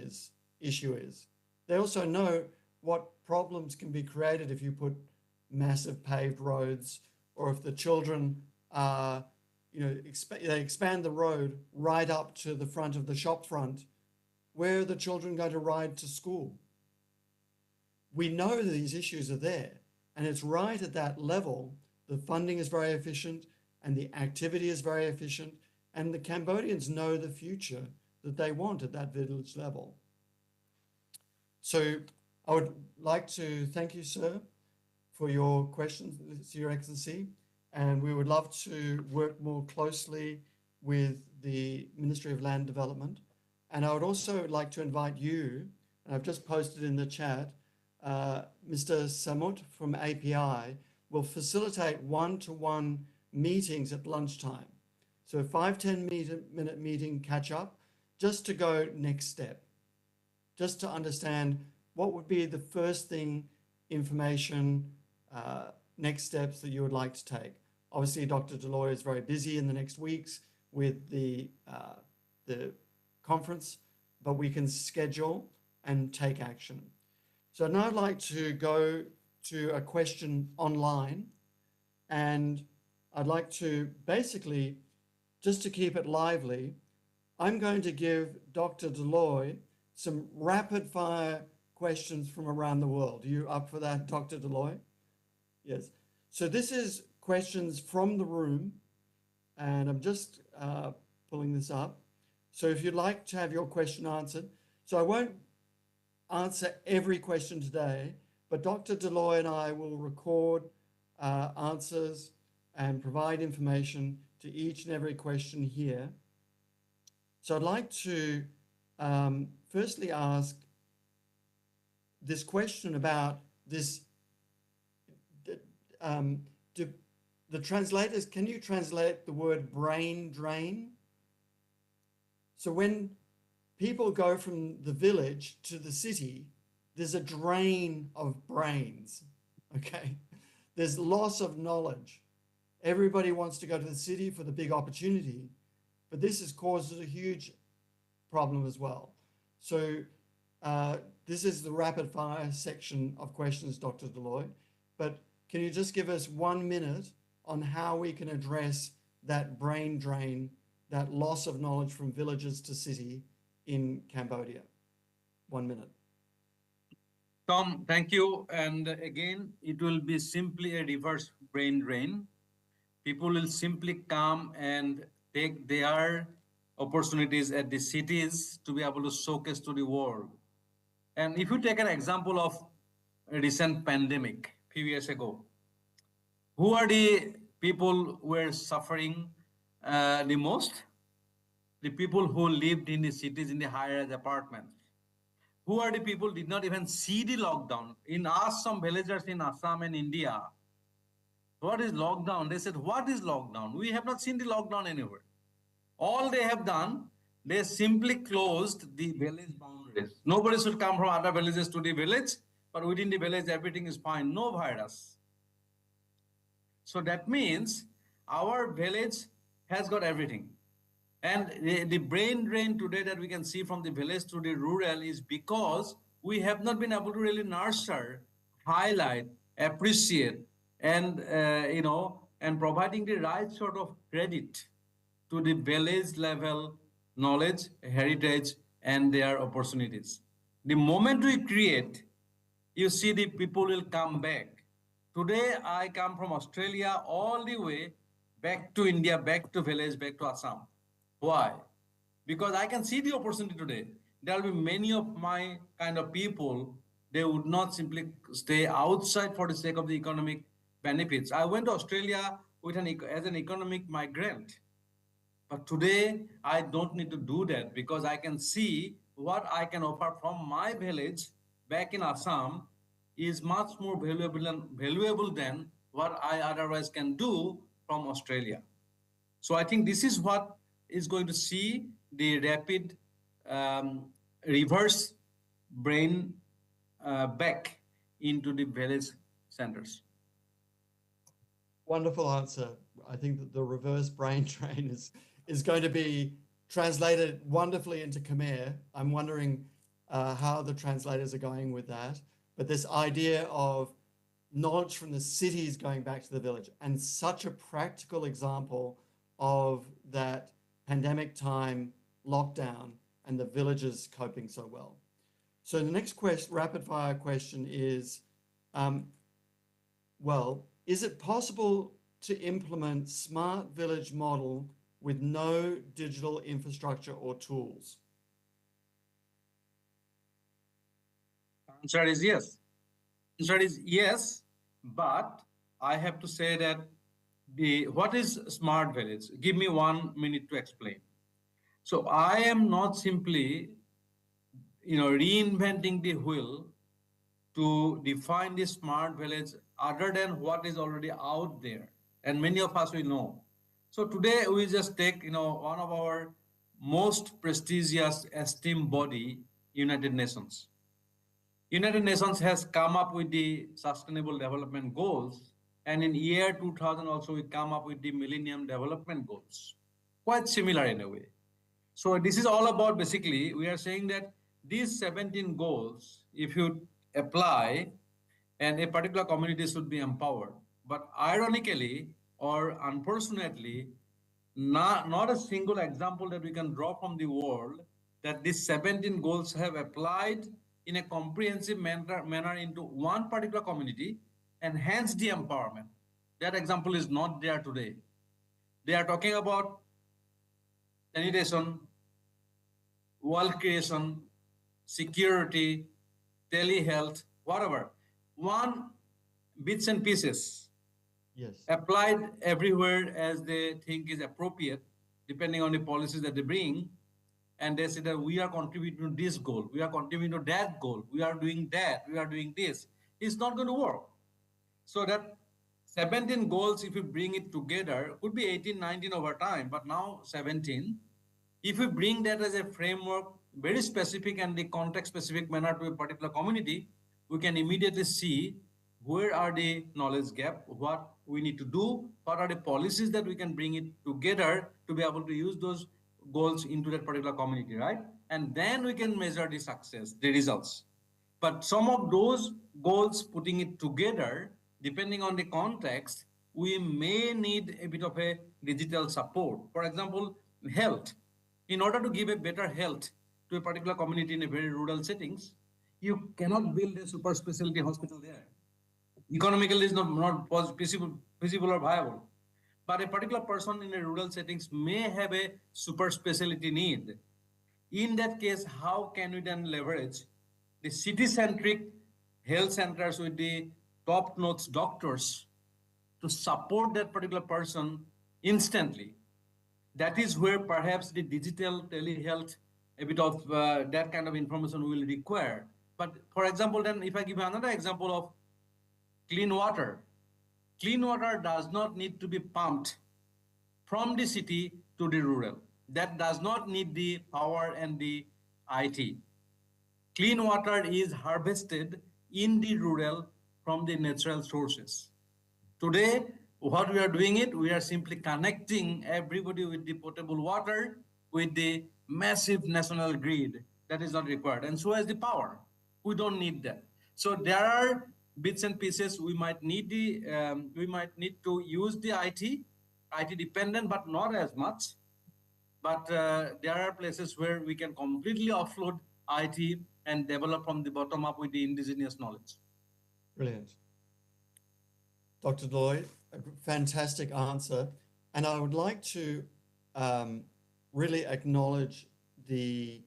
issue is. They also know what problems can be created if you put massive paved roads, or if the children are, they expand the road right up to the front of the shop front. Where are the children going to ride to school? We know that these issues are there, and it's right at that level. The funding is very efficient and the activity is very efficient, and the Cambodians know the future that they want at that village level. So I would like to thank you, sir, for your questions, Your Excellency, and we would love to work more closely with the Ministry of Land Development. And I would also like to invite you, and I've just posted in the chat, Mr. Samut from API will facilitate one-to-one meetings at lunchtime. So a 5-10 minute meeting catch up, just to go next step, just to understand what would be the first thing, information, next steps that you would like to take. Obviously, Dr. Deloy is very busy in the next weeks with the conference, but we can schedule and take action. So now I'd like to go to a question online, and I'd like to basically, just to keep it lively, I'm going to give Dr. Deloy some rapid fire questions from around the world. Are you up for that, Dr. Deloy? Yes. So this is questions from the room, and I'm just pulling this up. So if you'd like to have your question answered, so I won't answer every question today, but Dr. Deloy and I will record answers and provide information to each and every question here. So I'd like to firstly ask this question about this. The translators, can you translate the word brain drain? So when people go from the village to the city, there's a drain of brains, okay? There's loss of knowledge. Everybody wants to go to the city for the big opportunity, but this has caused a huge problem as well. So this is the rapid fire section of questions, Dr. Deloy, but can you just give us 1 minute on how we can address that brain drain, that loss of knowledge from villages to city in Cambodia? 1 minute. Tom, thank you. And again, it will be simply a reverse brain drain. People will simply come and take their opportunities at the cities to be able to showcase to the world. And if you take an example of a recent pandemic a few years ago, who are the people who were suffering the most? The people who lived in the cities in the higher-rise apartments. Who are the people who did not even see the lockdown? Ask some villagers in Assam and India, what is lockdown? They said, what is lockdown? We have not seen the lockdown anywhere. All they have done, they simply closed the village boundaries. Nobody should come from other villages to the village, but within the village, everything is fine, no virus. So that means our village has got everything. And the brain drain today that we can see from the village to the rural is because we have not been able to really nurture, highlight, appreciate, and and providing the right sort of credit to the village level knowledge, heritage, and their opportunities. The moment we create you see the people will come back. Today, I come from Australia all the way back to India, back to village, back to Assam. Why? Because I can see the opportunity today. There will be many of my kind of people, they would not simply stay outside for the sake of the economic benefits. I went to Australia with as an economic migrant. But today, I don't need to do that because I can see what I can offer from my village back in Assam is much more valuable than what I otherwise can do from Australia. So I think this is what is going to see the rapid reverse brain back into the village centers. Wonderful answer. I think that the reverse brain drain is going to be translated wonderfully into Khmer. I'm wondering how the translators are going with that. But this idea of knowledge from the cities going back to the village, and such a practical example of that pandemic time lockdown and the villages coping so well. So the next rapid fire question is, is it possible to implement smart village model with no digital infrastructure or tools? Answer is yes. Answer is yes, but I have to say that what is smart village? Give me 1 minute to explain. So I am not simply, reinventing the wheel to define the smart village other than what is already out there, and many of us will know. So today we just take, one of our most prestigious esteemed body, United Nations. United Nations has come up with the Sustainable Development Goals, and in year 2000 also we come up with the Millennium Development Goals. Quite similar in a way. So this is all about, basically, we are saying that these 17 goals, if you apply, and a particular community should be empowered. But ironically, or unfortunately, not a single example that we can draw from the world that these 17 goals have applied in a comprehensive manner into one particular community and hence the empowerment. That example is not there today. They are talking about sanitation, wealth creation, security, telehealth, whatever. One bits and pieces. Yes. Applied everywhere as they think is appropriate, depending on the policies that they bring. And they say that we are contributing to this goal, we are contributing to that goal, we are doing that, we are doing this. It's not going to work. So that 17 goals, if you bring it together, could be 18, 19 over time, but now 17. If we bring that as a framework, very specific and the context-specific manner to a particular community, we can immediately see where are the knowledge gap, what we need to do, what are the policies that we can bring it together to be able to use those goals into that particular community, right? And then we can measure the success, the results. But some of those goals, putting it together, depending on the context, we may need a bit of a digital support. For example, health. In order to give a better health to a particular community in a very rural settings, you cannot build a super specialty hospital there. Economically, it's not feasible or viable. But a particular person in a rural settings may have a super specialty need. In that case, how can we then leverage the city-centric health centers with the top-notch doctors to support that particular person instantly? That is where perhaps the digital telehealth, a bit of that kind of information will require. But for example, then if I give another example of clean water does not need to be pumped from the city to the rural. That does not need the power and the IT. Clean water is harvested in the rural from the natural sources. Today, what we are doing we are simply connecting everybody with the potable water with the massive national grid that is not required. And so as the power, we don't need that. So there are bits and pieces we might need to use the IT dependent, but not as much. But there are places where we can completely offload IT and develop from the bottom up with the indigenous knowledge. Brilliant. Dr. Lloyd, a fantastic answer. And I would like to really acknowledge the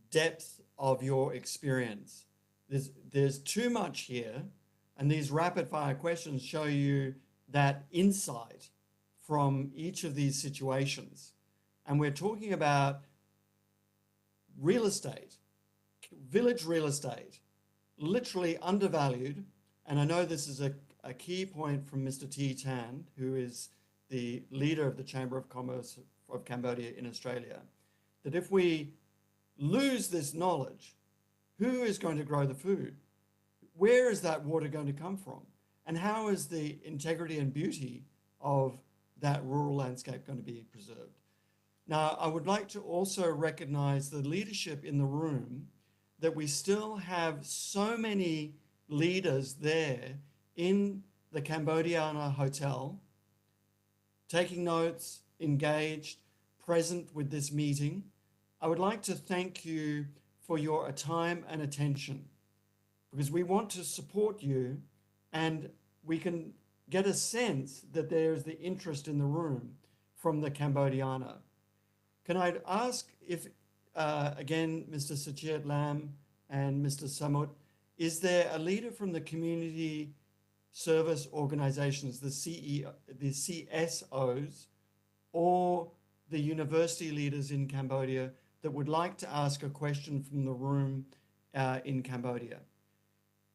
depth of your experience. There's too much here, and these rapid fire questions show you that insight from each of these situations. And we're talking about real estate, village real estate, literally undervalued. And I know this is a key point from Mr. T. Tan, who is the leader of the Chamber of Commerce of Cambodia in Australia, that if we lose this knowledge, who is going to grow the food? Where is that water going to come from? And how is the integrity and beauty of that rural landscape going to be preserved? Now, I would like to also recognize the leadership in the room, that we still have so many leaders there in the Cambodiana Hotel, taking notes, engaged, present with this meeting. I would like to thank you for your time and attention, because we want to support you, and we can get a sense that there's the interest in the room from the Cambodiana. Can I ask if, again, Mr. Sachiet Lam and Mr. Samut, is there a leader from the community service organizations, the CSOs, or the university leaders in Cambodia that would like to ask a question from the room in Cambodia?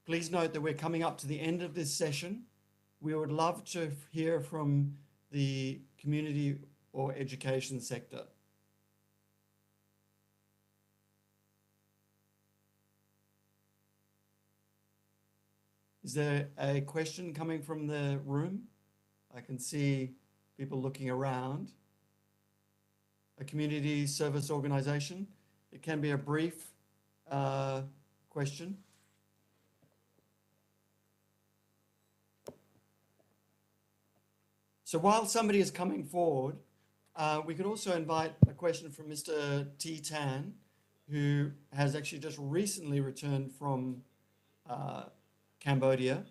Please note that we're coming up to the end of this session. We would love to hear from the community or education sector. Is there a question coming from the room? I can see people looking around. A community service organization. It can be a brief question. So while somebody is coming forward, we could also invite a question from Mr. T. Tan, who has actually just recently returned from Cambodia,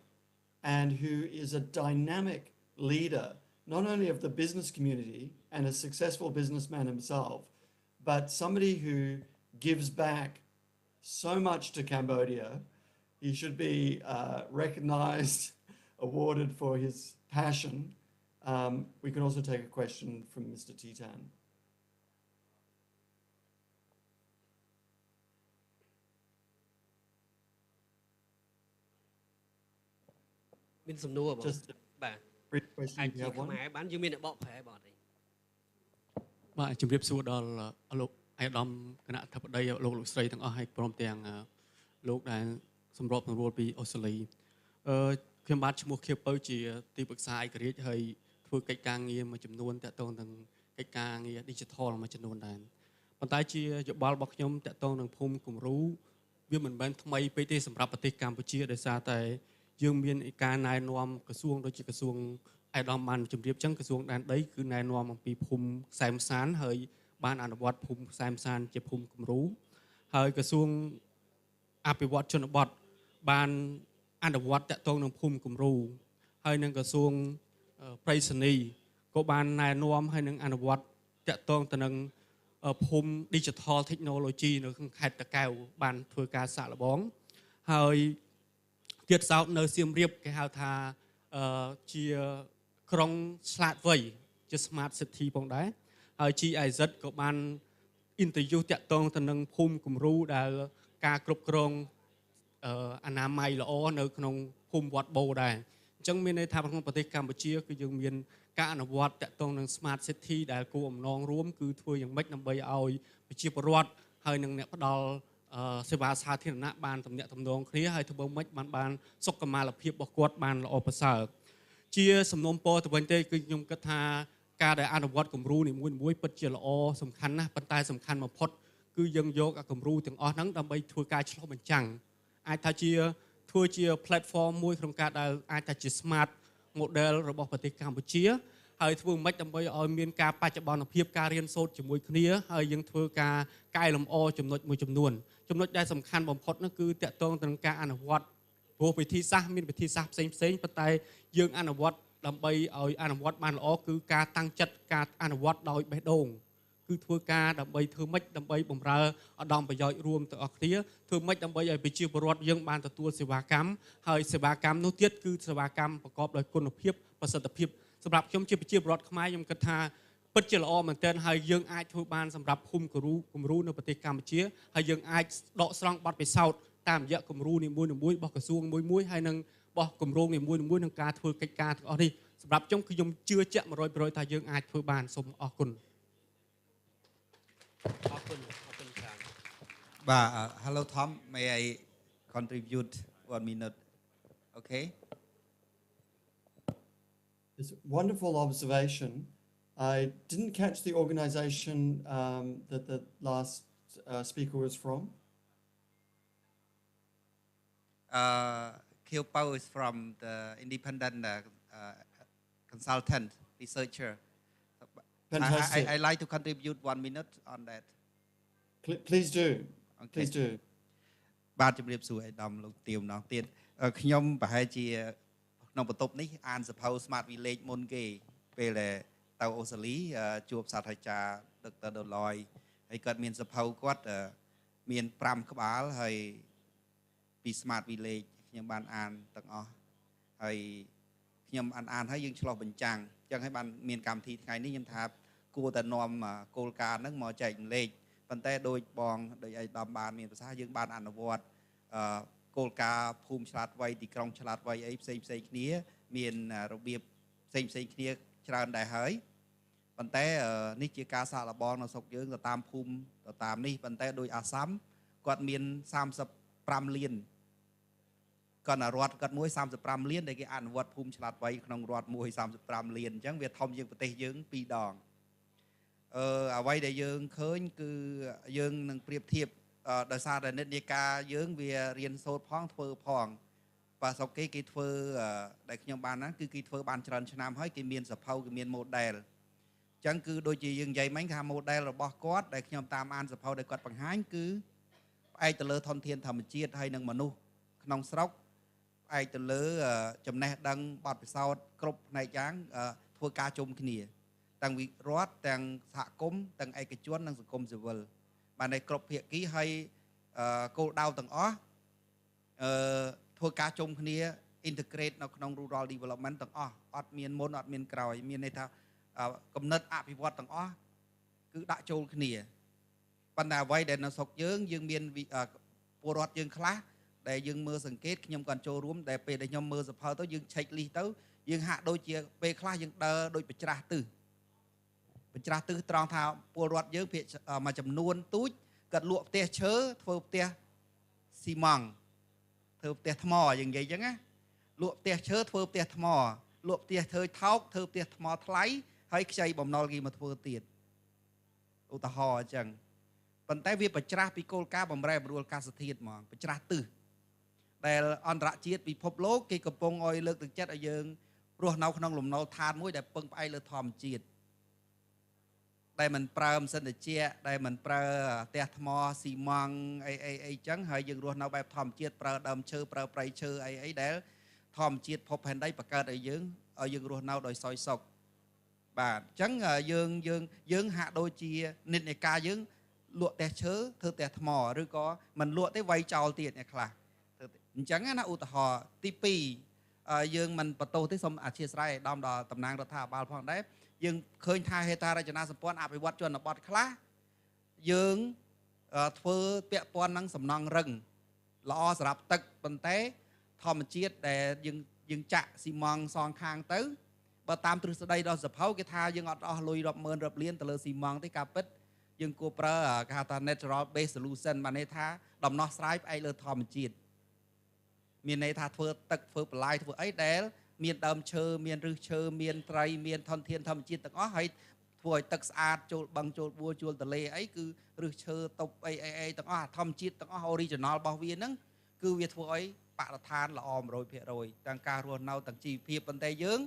and who is a dynamic leader, not only of the business community and a successful businessman himself, but somebody who gives back so much to Cambodia. He should be recognized, awarded for his passion. We can also take a question from Mr. Titan. Just a brief question if you have one. បាទជំរាបសួរដល់លោកអាយដាមគណៈអធិបតីលោកស្រីទាំងអស់ហើយព្រមទាំងលោកដែលសម្របសម្រួលពីអូស្ត្រាលីខ្ញុំបាទឈ្មោះខៀវពៅជាទីប្រឹក្សាឯករាជ្យហើយធ្វើកិច្ចការងារមួយចំនួនតាក់ទងនឹងកិច្ចការងារ digital មួយចំនួនដែរប៉ុន្តែជាយោបល់របស់ខ្ញុំតាក់ទងនឹងភូមិគំរូវាមិនមែនថ្មីពេកទេសម្រាប់ប្រទេសកម្ពុជាដោយសារតែយើងមានការណែនាំក្រសួងដូចជាក្រសួងអាយដាមបានជម្រាបចឹងក្រសួងដែនដីគឺណែនាំអំពីភូមិខ្សែមសានហើយបានអនុវត្តភូមិខ្សែមសានជាភូមិគំរូហើយក្រសួងអភិវឌ្ឍជនបទបានអនុវត្តតាក់ទងនឹងភូមិគំរូហើយនឹងក្រសួងប្រៃសណីក៏បានណែនាំហើយនឹងអនុវត្តតាក់ទងទៅនឹងភូមិ Digital Technology នៅក្នុងខេត្តតាកែវបានធ្វើការសាកល្បងហើយទៀតសោតនៅសៀមរាបគេហៅថាជាក្រុងឆ្លាតវៃជា Smart City ផងដែរហើយ GIZ ក៏បាន interview តាក់ទងទៅនឹងភូមិគំរូដែលការគ្រប់គ្រងអនាម័យល្អនៅក្នុងភូមិវត្តបូដែរអញ្ចឹងមានន័យថាក្នុងប្រទេសកម្ពុជាគឺយើងមានការអនុវត្តតាក់ទងនឹង Smart City ដែលគោលបំណងរួមគឺធ្វើយ៉ាងម៉េចដើម្បីឲ្យប្រជាពលរដ្ឋហើយនឹងអ្នកផ្ដល់សេវាសាធារណៈបានទំនាក់ទំនងគ្នាហើយធ្វើម៉េចបានសុខុមាលភាពរបស់គាត់បានល្អប្រសើរជាសំណុំពរទៅវិញទេគឺខ្ញុំគិតថាការដែលអនុវត្តគំរូនីមួយៗពិតជាល្អសំខាន់ណាស់ប៉ុន្តែសំខាន់បំផុតគឺយើងយកគំរូទាំងអស់ហ្នឹងដើម្បីធ្វើការឆ្លុះបញ្ចាំងអាចថាជាធ្វើជា platform មួយក្នុងការដែលអាចថាជា smart model របស់ប្រទេសកម្ពុជាហើយធ្វើមិនដើម្បីឲ្យមានការបច្ចុប្បន្នភាពការរៀនសូត្រជាមួយគ្នាហើយយើងធ្វើការកែលម្អចំណុចមួយចំនួនចំណុចដែលសំខាន់បំផុតនោះគឺតាក់ទងទៅនឹងការអនុវត្ត ព្រោះវិធីសាស្ត្រមានវិធីសាស្ត្រផ្សេងប៉ុន្តែយើងអនុវត្តដើម្បីឲ្យអនុវត្តបានល្អគឺការតាំងចិត្តការអនុវត្តដោយបេះដូងគឺធ្វើការដើម្បីធ្វើម៉េចដើម្បីបម្រើឧត្តមប្រយោជន៍រួមទាំងអស់គ្នាធ្វើម៉េចដើម្បីឲ្យប្រជាពលរដ្ឋយើងបានទទួលសេវាកម្មហើយសេវាកម្មនោះទៀតគឺសេវាកម្មប្រកបដោយគុណភាពប្រសិទ្ធភាពសម្រាប់ខ្ញុំជាប្រជាពលរដ្ឋខ្មែរខ្ញុំគិតថាពិតជាល្អមែនទែនហើយយើងអាចធ្វើបានសម្រាប់ភូមិគំរូនៅប្រទេសកម្ពុជាហើយយើងអាចដកស្រង់បទពិសោធន៍តាមរយៈគំរូនីមួយៗរបស់ក្រសួងមួយហើយនឹងរបស់គម្រោងនីមួយៗនឹងការធ្វើកិច្ចការទាំងអស់នេះសម្រាប់ខ្ញុំជឿជាក់ 100% ថាយើងអាចធ្វើបានសូមអរគុណ Hello Tom, may I contribute 1 minute? Okay. It's a wonderful observation. I didn't catch the organization that the last speaker was from. Kyopo is from the independent consultant researcher. Fantastic. I like to contribute 1 minute on that. Please do. Okay. Please do. បាទជំរាបសួរឯកឧត្តមលោកទៀវម្ដងទៀតខ្ញុំប្រហែលជាក្នុងបន្ទប់នេះអានសភៅ Smart Village មុនគេពេលទៅអូស្ត្រាលីជួបសាស្ត្រាចារ្យ Dr. Dolloy ហើយគាត់មានសភៅគាត់មាន5ក្បាលហើយពី Smart Village ខ្ញុំបានអានទាំងអស់ហើយខ្ញុំអានហើយយើងឆ្លោះបញ្ចាំងអញ្ចឹងហើយបានមានកម្មវិធីថ្ងៃនេះខ្ញុំថាគួរតែនាំគោលការណ៍ហ្នឹងមកចែករំលែកប៉ុន្តែដោយបងដោយឯកឧត្តមបានមានប្រសាសន៍យើងបានអនុវត្តគោលការណ៍ភូមិឆ្លាតវៃទីក្រុងឆ្លាតវៃអីផ្សេងគ្នាមានរបៀបផ្សេងគ្នាច្រើនដែរហើយប៉ុន្តែនេះជាការសាកល្បងនៅស្រុកយើងទៅតាមភូមិទៅតាមនេះប៉ុន្តែដោយអាសាមគាត់មាន35លានគាត់រដ្ឋគាត់មួយ35លានដែលគេអនុវត្តភូមិឆ្លាតវៃក្នុងរដ្ឋមួយ35លានអញ្ចឹងវាធំជាងប្រទេសយើង2ដងអ្វីដែលយើងឃើញគឺយើងនឹងប្រៀបធៀបដោយសារតែនិន្នាការយើងវារៀនសូត្រផងធ្វើផងបើស្រុកគេធ្វើដែលខ្ញុំបានហ្នឹងគឺគេធ្វើបានច្រើនឆ្នាំហើយគេមានសភៅគេមាន model អញ្ចឹងគឺដូចជាយើងនិយាយមិញថា model របស់គាត់ដែលខ្ញុំតាមអានសភៅដែលគាត់បង្ហាញគឺផ្អែកទៅលើធនធានធម្មជាតិហើយនិងមនុស្សក្នុងស្រុកផ្អែកទៅលើចំណេះដឹងបទពិសោធន៍គ្រប់ផ្នែកយ៉ាងធ្វើការជុំគ្នាទាំងវិរដ្ឋទាំងសហគមន៍ទាំងឯកជននិងសង្គមស៊ីវិលបានតែគ្រប់ភាគីហើយគោលដៅទាំងអស់ធ្វើការជុំគ្នា integrate នៅក្នុង rural development ទាំងអស់អត់មានមុនអត់មានក្រោយមានន័យថាគំនិតអភិវឌ្ឍទាំងអស់គឺដាក់ចូលគ្នាប៉ុន្តែអ្វីដែលនៅស្រុកយើងមានពលរដ្ឋយើងខ្លះដែលយើងមើលសង្កេតខ្ញុំក៏ចូលរួមដែលពេលដែលខ្ញុំមើលសភៅទៅយើងឆែកលីសទៅយើងហាក់ដូចជាពេលខ្លះយើងដើរដូចបច្រាស់ទិសត្រង់ថាពលរដ្ឋយើងភាគមួយចំនួនទូចគាត់លក់ផ្ទះឈើធ្វើផ្ទះស៊ីម៉ង់ធ្វើផ្ទះថ្មយើងនិយាយអញ្ចឹងណាលក់ផ្ទះឈើធ្វើផ្ទះថ្មលក់ផ្ទះធ្វើថោកធ្វើផ្ទះថ្មថ្លៃហើយខ្ចីបំណុលគេមកធ្វើទៀតឧទាហរណ៍អញ្ចឹងប៉ុន្តែវាបច្រាស់ពីគោលការណ៍បម្រែបម្រួលអាកាសធាតុហ្មងបច្រាស់ទិសដែលអន្តរជាតិពិភពលោកគេកំពុងឲ្យលើកទឹកចិត្តឲ្យយើងរស់នៅក្នុងលំនៅឋានមួយដែលពឹងផ្អែកលើធម្មជាតិដែលមិនប្រើម៉ាស៊ីនត្រជាក់ដែលមិនប្រើផ្ទះថ្មស៊ីម៉ង់អីចឹងហើយយើងរស់នៅបែបធម្មជាតិប្រើដើមឈើប្រើព្រៃឈើអីដែលធម្មជាតិភពផែនដីបង្កើតឲ្យយើងរស់នៅដោយសោយសុខបាទអញ្ចឹងយើងហាក់ដូចជានិន្នាការយើងលក់ផ្ទះឈើធ្វើផ្ទះថ្មឬក៏មិនលក់ទេវាយចោលទៀតអ្នកខ្លះអញ្ចឹងណាឧទាហរណ៍ទី2យើងមិនបន្ទោសទេសូមអធិស្ឋានឲ្យដល់តំណាងរដ្ឋាភិបាលផងដែរយើងឃើញថាហេដ្ឋារចនាសម្ព័ន្ធអភិវឌ្ឍជនបទខ្លះយើងធ្វើពាក់ព័ន្ធនឹងសំណង់រឹងល្អសម្រាប់ទឹកប៉ុន្តែធម្មជាតិដែលយើងចាក់ស៊ីម៉ង់សងខាងទៅបើតាមទ្រឹស្ដីដល់សភៅគេថាយើងអត់អស់លុយរាប់ម៉ឺនរាប់លានទៅលើស៊ីម៉ង់ទេការពិតយើងគួរប្រើគេហៅថា natural based solution បានន័យថាដំណោះស្រាយផ្អែកលើធម្មជាតិមានន័យថាធ្វើទឹកធ្វើបន្លាយធ្វើអីដែលមានដើមឈើមានឫសឈើមានត្រីមានធនធានធម្មជាតិទាំងអស់ហើយធ្វើឲ្យទឹកស្អាតចូលបឹងចូលបួចូលទន្លេអីគឺឫសឈើតុបអីទាំងអស់ធម្មជាតិទាំងអស់ original របស់វាហ្នឹងគឺវាធ្វើឲ្យបរិស្ថានល្អ 100% ទាំងការរស់នៅទាំងជីវភាពប៉ុន្តែយើង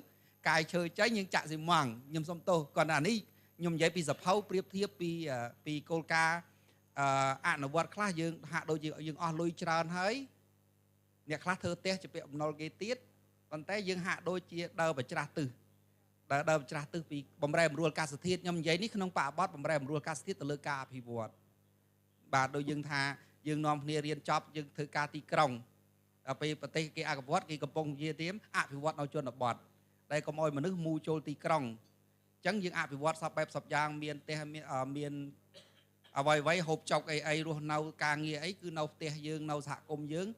កាយឈើចេញយើងចាក់ស៊ីម៉ង់ខ្ញុំសុំទោសគាត់អានេះខ្ញុំនិយាយពីសភៅប្រៀបធៀបពីគោលការណ៍អនុវត្តខ្លះយើងហាក់ដូចយើងអស់លុយច្រើនហើយ អ្នកខ្លះធ្វើផ្ទះជាពាក់បំណុលគេទៀតប៉ុន្តែយើងហាក់ដូចជាដើរប្រច្រាស់ទិសដើរប្រច្រាស់ទិសពីបំរែបំរួលអាកាសធាតុខ្ញុំនិយាយនេះក្នុងបរិបទបំរែបំរួលអាកាសធាតុទៅលើការអភិវឌ្ឍបាទដូចយើងថាយើងនាំគ្នារៀនចប់យើងធ្វើការទីក្រុងដល់ពេលប្រទេសគេអភិវឌ្ឍគេកំពុងនិយាយទៀតអភិវឌ្ឍនៅជនបទដែលកុំឲ្យមនុស្សមូចូលទីក្រុងអញ្ចឹងយើងអភិវឌ្ឍសពបែបសពយ៉ាងមានផ្ទះមានអ្វីហូបចុកអីរស់នៅការងារអីគឺនៅផ្ទះយើងនៅសហគមន៍យើង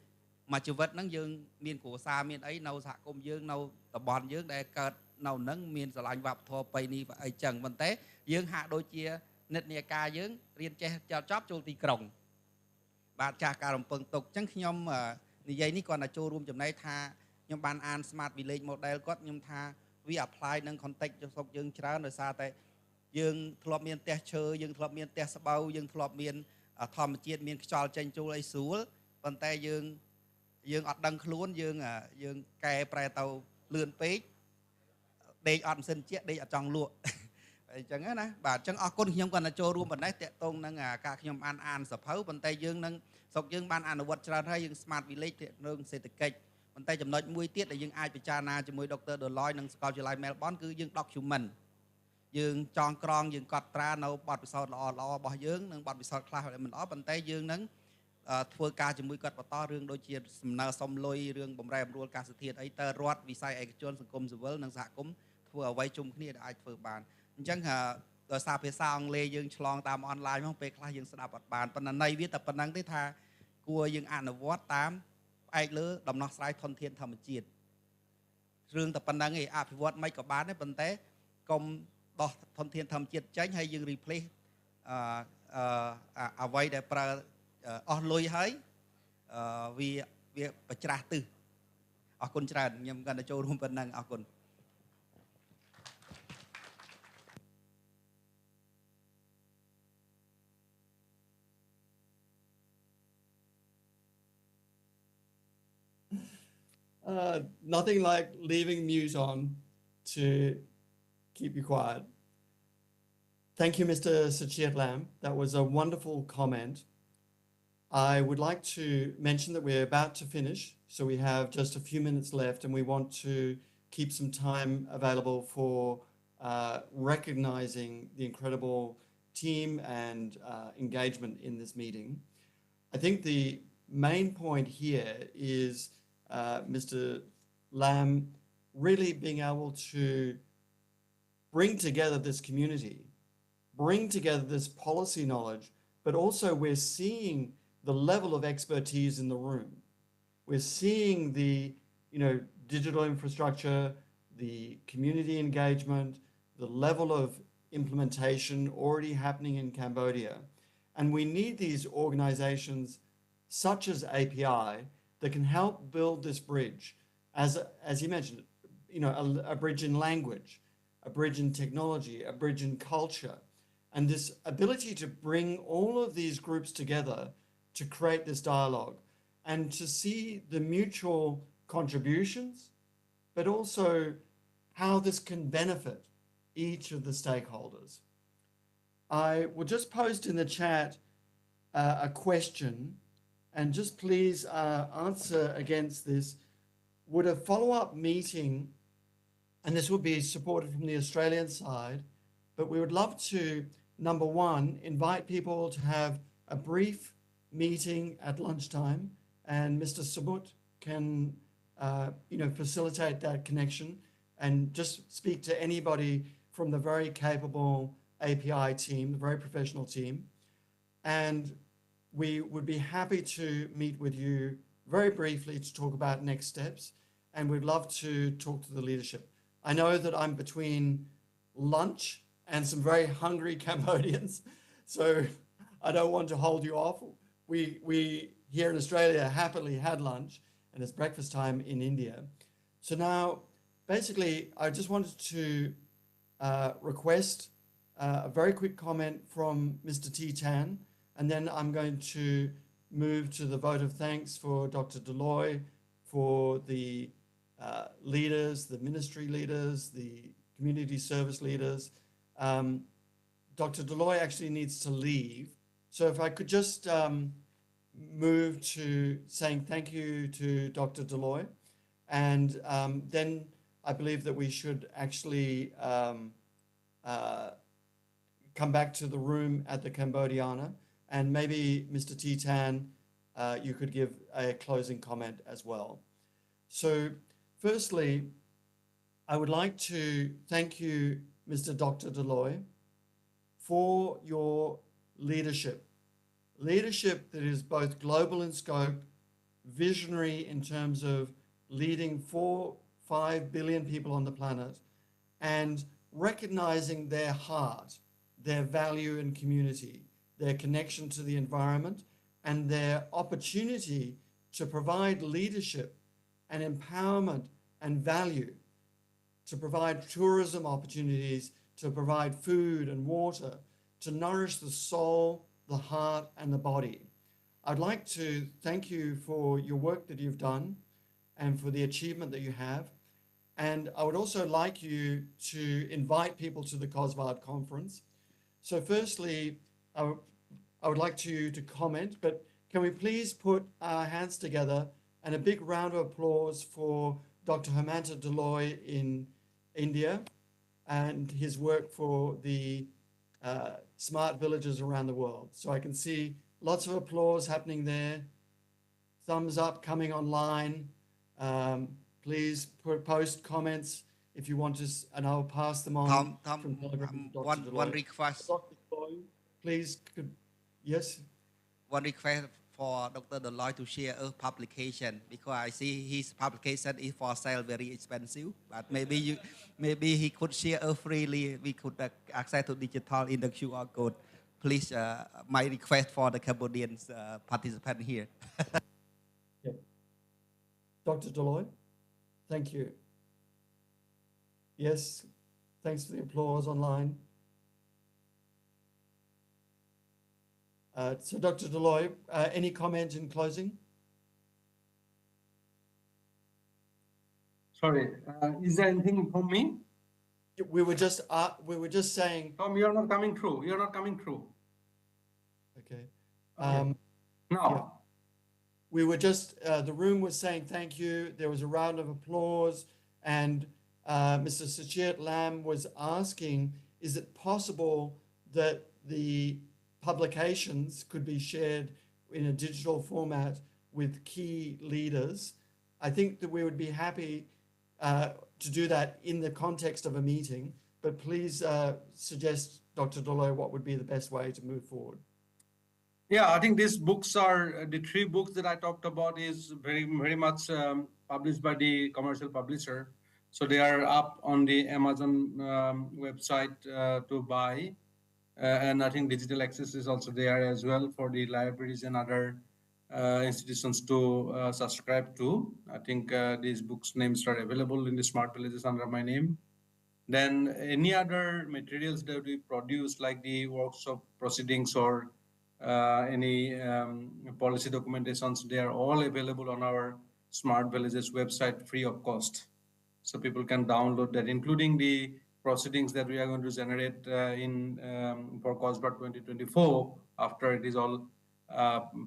មួយជីវិតហ្នឹងយើងមានគ្រួសារមានអីនៅសហគមន៍យើងនៅតំបន់យើងដែលកើតនៅហ្នឹងមានស្រឡាញ់វប្បធម៌បៃនេះអីចឹងប៉ុន្តែយើងហាក់ដូចជានិតនាការយើងរៀនចេះចប់ចូលទីក្រុងបាទចាស់ការរំពឹងទុកអញ្ចឹងខ្ញុំនិយាយនេះគាត់តែចូលរួមចំណែកថាខ្ញុំបានអាន Smart Village Model គាត់ខ្ញុំថាវា apply នឹង context ស្រុកយើងច្រើនដោយសារតែយើងធ្លាប់មានផ្ទះឈើយើងធ្លាប់មានផ្ទះស្បូវយើងធ្លាប់មានធម្មជាតិមានខ្យល់ចេញចូលអីស្រួលប៉ុន្តែយើងអត់ដឹងខ្លួនយើងកែប្រែទៅលឿនពេកដេកអត់ម៉ាស៊ីនជែកដេកអត់ចង់លក់អញ្ចឹងណាបាទអញ្ចឹងអរគុណខ្ញុំគាត់ទៅចូលរួមប៉ុណ្ណេះតាក់ទងនឹងការខ្ញុំអានសភៅប៉ុន្តែយើងនឹងស្រុកយើងបានអនុវត្តច្រើនហើយយើង Smart Village ទាក់ទងសេដ្ឋកិច្ចប៉ុន្តែចំណុចមួយទៀតដែលយើងអាចពិចារណាជាមួយដុកទ័រ Deloitte និងសាកលវិទ្យាល័យ Melbourne គឺយើង document យើងចងក្រងយើងកត់ត្រានៅបទពិសោធន៍ល្អរបស់យើងនិងបទពិសោធន៍ខ្លះដែលមិនល្អប៉ុន្តែយើងនឹងធ្វើការជាមួយគាត់បន្តរឿងដូចជាសំណើសុំលុយរឿងបំរែបំរួលអាកាសធាតុអីតើរដ្ឋវិស័យឯកជនសង្គមស៊ីវិលនិងសហគមន៍ធ្វើអ្វីជុំគ្នាដែលអាចធ្វើបានអញ្ចឹងដោយសារភាសាអង់គ្លេសយើងឆ្លងតាមអនឡាញមកពេលខ្លះយើងស្ដាប់អត់បានប៉ុន្តែន័យវាតែប៉ុណ្្នឹងទេថាគួរយើងអនុវត្តតាមផ្អែកលើដំណោះស្រាយធនធានធម្មជាតិរឿងតែប៉ុណ្្នឹងឯងអភិវឌ្ឍមិនក៏បានដែរប៉ុន្តែកុំដោះធនធានធម្មជាតិចេញហើយយើង replace អ្វីដែលប្រើអស់លុយហើយវាប្រច្រាស់ទិសអរគុណច្រើនខ្ញុំគាត់ទៅចូលរួមប៉ុណ្ណឹងអរគុណNothing like leaving mute on to keep you quiet. Thank you, Mr. Sachiat Lam. That was a wonderful comment. I would like to mention that we're about to finish, so we have just a few minutes left, and we want to keep some time available for recognizing the incredible team and engagement in this meeting. I think the main point here is Mr. Lam really being able to bring together this community, bring together this policy knowledge, but also we're seeing the level of expertise in the room. We're seeing the, digital infrastructure, the community engagement, the level of implementation already happening in Cambodia. And we need these organizations such as API that can help build this bridge. As you mentioned, a bridge in language, a bridge in technology, a bridge in culture, and this ability to bring all of these groups together to create this dialogue and to see the mutual contributions, but also how this can benefit each of the stakeholders. I will just post in the chat a question and just please answer against this. Would a follow-up meeting, and this would be supported from the Australian side, but we would love to, number one, invite people to have a brief meeting at lunchtime, and Mr. Subut can, facilitate that connection and just speak to anybody from the very capable API team, the very professional team. And we would be happy to meet with you very briefly to talk about next steps, and we'd love to talk to the leadership. I know that I'm between lunch and some very hungry Cambodians, so I don't want to hold you off. We here in Australia happily had lunch, and it's breakfast time in India. So now, basically, I just wanted to request a very quick comment from Mr. T. Tan, and then I'm going to move to the vote of thanks for Dr. Deloy, for the leaders, the ministry leaders, the community service leaders. Dr. Deloy actually needs to leave. So if I could just move to saying thank you to Dr. Deloy. And then I believe that we should actually come back to the room at the Cambodiana. And maybe Mr. Titan, you could give a closing comment as well. So firstly, I would like to thank you, Mr. Dr. Deloy, for your leadership. Leadership that is both global in scope, visionary in terms of leading 4-5 billion people on the planet, and recognizing their heart, their value in community, their connection to the environment, and their opportunity to provide leadership and empowerment and value, to provide tourism opportunities, to provide food and water, to nourish the soul, the heart, and the body. I'd like to thank you for your work that you've done and for the achievement that you have. And I would also like you to invite people to the COSVARD conference. So firstly, I would like you to comment, but can we please put our hands together and a big round of applause for Dr. Hemanta Deloy in India and his work for the smart villages around the world. So I can see lots of applause happening there. Thumbs up coming online. Please post comments if you want to, and I'll pass them on. From Telegram to Dr. One request. Dr. Deloy, please, yes? One request for Dr. Deloy to share a publication, because I see his publication is for sale very expensive, but maybe he could share freely. We could access to digital in the QR code. Please, my request for the Cambodian participant here. Yeah. Dr. Deloy, thank you. Yes, thanks for the applause online. So Dr. Deloy, any comment in closing? Sorry, is there anything from me? We were just saying. Tom, you're not coming through. You're not coming through. Okay. No. Yeah. We were just, the room was saying thank you. There was a round of applause, and Mr. Sachet Lam was asking, is it possible that the publications could be shared in a digital format with key leaders? I think that we would be happy to do that in the context of a meeting, but please suggest, Dr. Deloy, what would be the best way to move forward. Yeah, I think these books are, the 3 books that I talked about is very much published by the commercial publisher. So they are up on the Amazon website to buy. And I think digital access is also there as well for the libraries and other institutions to subscribe to. I think these books' names are available in the Smart Villages under my name. Then any other materials that we produce, like the workshop proceedings or any policy documentations, they are all available on our Smart Villages website free of cost. So people can download that, including the proceedings that we are going to generate for COSVARD 2024. After it is all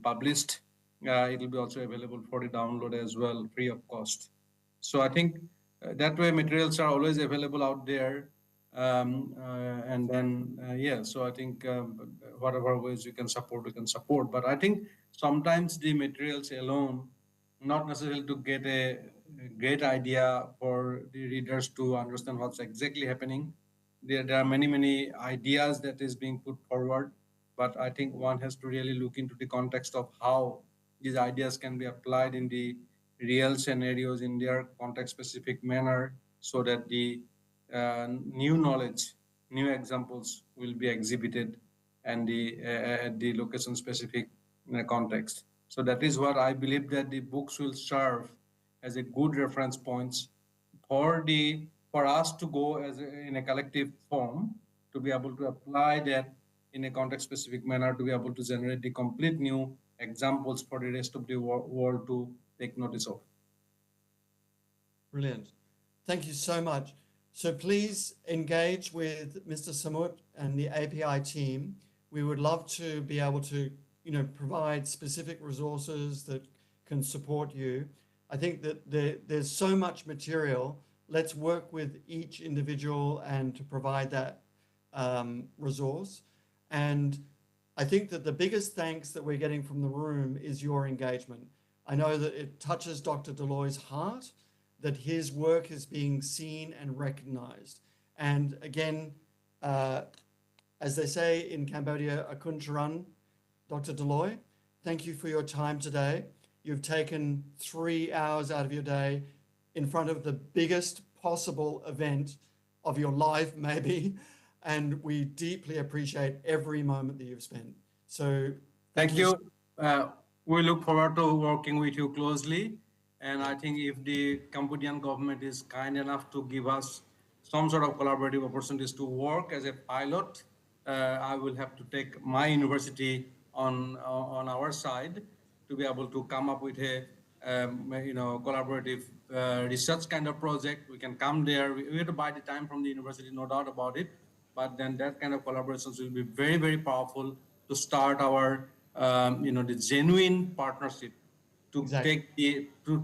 published, it will be also available for the download as well, free of cost. So I think that way materials are always available out there. And then, yeah, so I think whatever ways we can support, we can support. But I think sometimes the materials alone, not necessarily to get a great idea for the readers to understand what's exactly happening. There are many ideas that is being put forward, but I think one has to really look into the context of how these ideas can be applied in the real scenarios in their context-specific manner, so that the new knowledge, new examples will be exhibited and the location-specific context. So that is what I believe, that the books will serve as a good reference points for us to go in a collective form, to be able to apply that in a context-specific manner, to be able to generate the complete new examples for the rest of the world to take notice of. Brilliant. Thank you so much. So please engage with Mr. Samut and the API team. We would love to be able to provide specific resources that can support you. I think that there's so much material. Let's work with each individual and to provide that resource. And I think that the biggest thanks that we're getting from the room is your engagement. I know that it touches Dr. Deloy's heart, that his work is being seen and recognized. And again, as they say in Cambodia, Akun Charan, Dr. Deloy, thank you for your time today. You've taken 3 hours out of your day in front of the biggest possible event of your life, maybe, and we deeply appreciate every moment that you've spent. So thank you. We look forward to working with you closely. And I think if the Cambodian government is kind enough to give us some sort of collaborative opportunities to work as a pilot, I will have to take my university on our side to be able to come up with a collaborative research kind of project. We can come there. We have to buy the time from the university, no doubt about it. But then that kind of collaborations will be very, very powerful to start our, the genuine partnership to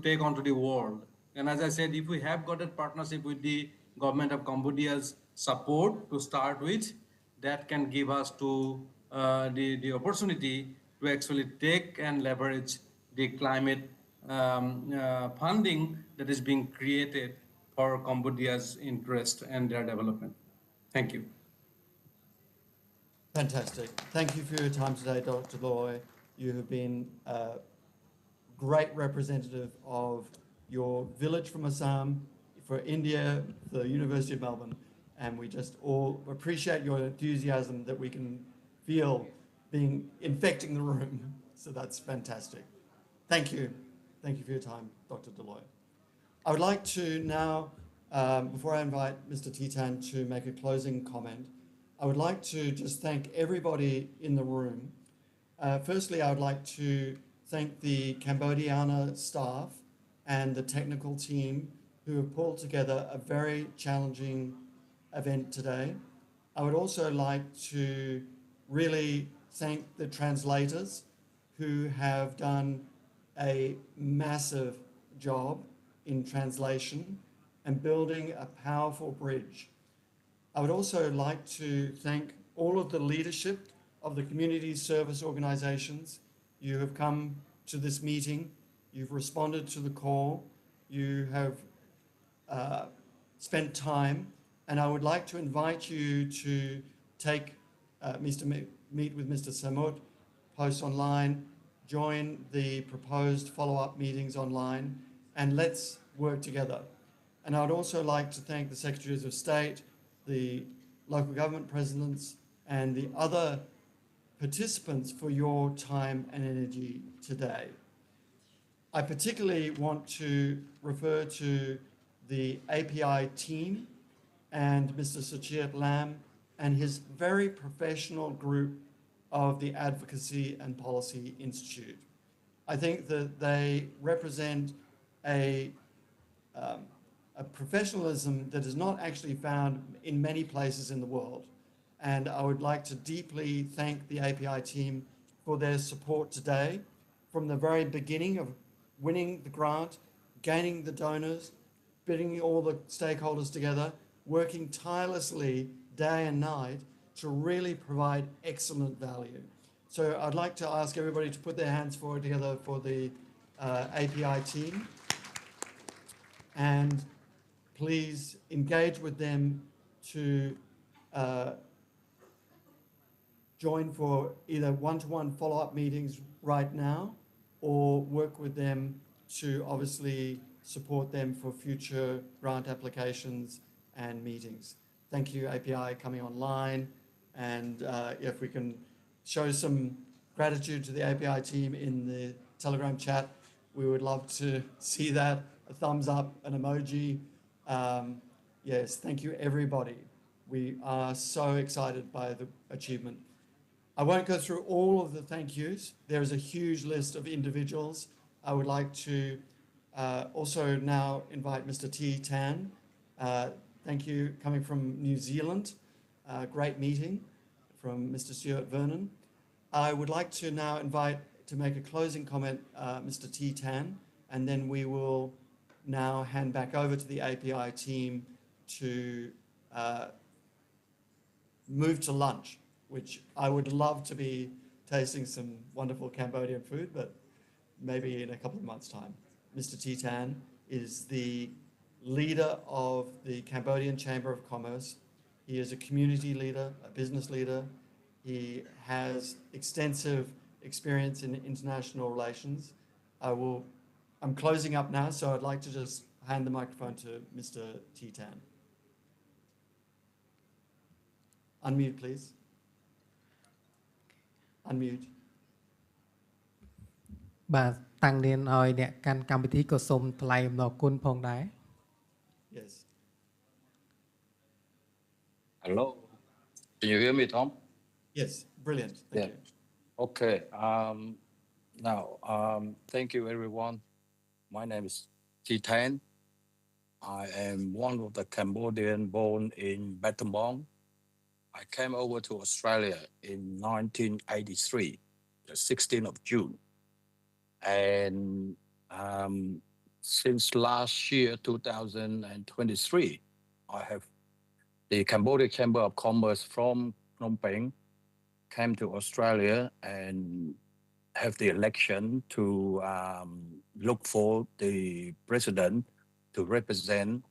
take onto the world. And as I said, if we have got a partnership with the government of Cambodia's support to start with, that can give us to the opportunity to actually take and leverage the climate funding that is being created for Cambodia's interest and their development. Thank you. Fantastic. Thank you for your time today, Dr. Loy. You have been a great representative of your village from Assam, for India, the University of Melbourne, and we just all appreciate your enthusiasm that we can feel being infecting the room. So that's fantastic. Thank you. Thank you for your time, Dr. Deloy. I would like to now, before I invite Mr. Titan to make a closing comment, I would like to just thank everybody in the room. Firstly, I would like to thank the Cambodiana staff and the technical team who have pulled together a very challenging event today. I would also like to really thank the translators who have done a massive job in translation and building a powerful bridge. I would also like to thank all of the leadership of the community service organizations. You have come to this meeting, you've responded to the call, you have spent time, and I would like to invite you to take meet with Mr. Samut, post online, join the proposed follow-up meetings online, and let's work together. And I would also like to thank the Secretaries of State, the local government presidents, and the other participants for your time and energy today. I particularly want to refer to the API team and Mr. Suchiat Lam and his very professional group of the Advocacy and Policy Institute. I think that they represent a professionalism that is not actually found in many places in the world. And I would like to deeply thank the API team for their support today, from the very beginning of winning the grant, gaining the donors, bidding all the stakeholders together, working tirelessly day and night to really provide excellent value. So I'd like to ask everybody to put their hands forward together for the API team. And please engage with them to join for either one-to-one follow-up meetings right now, or work with them to obviously support them for future grant applications and meetings. Thank you, API, coming online. And if we can show some gratitude to the API team in the Telegram chat, we would love to see that. A thumbs up, an emoji. Yes, thank you, everybody. We are so excited by the achievement. I won't go through all of the thank yous. There is a huge list of individuals. I would like to also now invite Mr. T. Tan. Thank you, coming from New Zealand. Great meeting from Mr. Stuart Vernon. I would like to now invite to make a closing comment Mr. T. Tan, and then we will now hand back over to the API team to move to lunch, which I would love to be tasting some wonderful Cambodian food, but maybe in a couple of months' time. Mr. T. Tan is the leader of the Cambodian Chamber of Commerce. He is a community leader, a business leader. He has extensive experience in international relations. I'm closing up now, so I'd like to just hand the microphone to Mr. T. Tan. Unmute, please. Unmute. បាទតាំងនានឲ្យអ្នកកាន់កម្មវិធីក៏សូមថ្លែងអំណរគុណផងដែរ Yes. Hello. Can you hear me, Tom? Yes, brilliant. Thank you. Okay. Now, thank you, everyone. My name is T10. I am one of the Cambodian born in Battambang. I came over to Australia in 1983, the 16th of June. And since last year, 2023, I have the Cambodia Chamber of Commerce from Phnom Penh came to Australia and have the election to look for the president to represent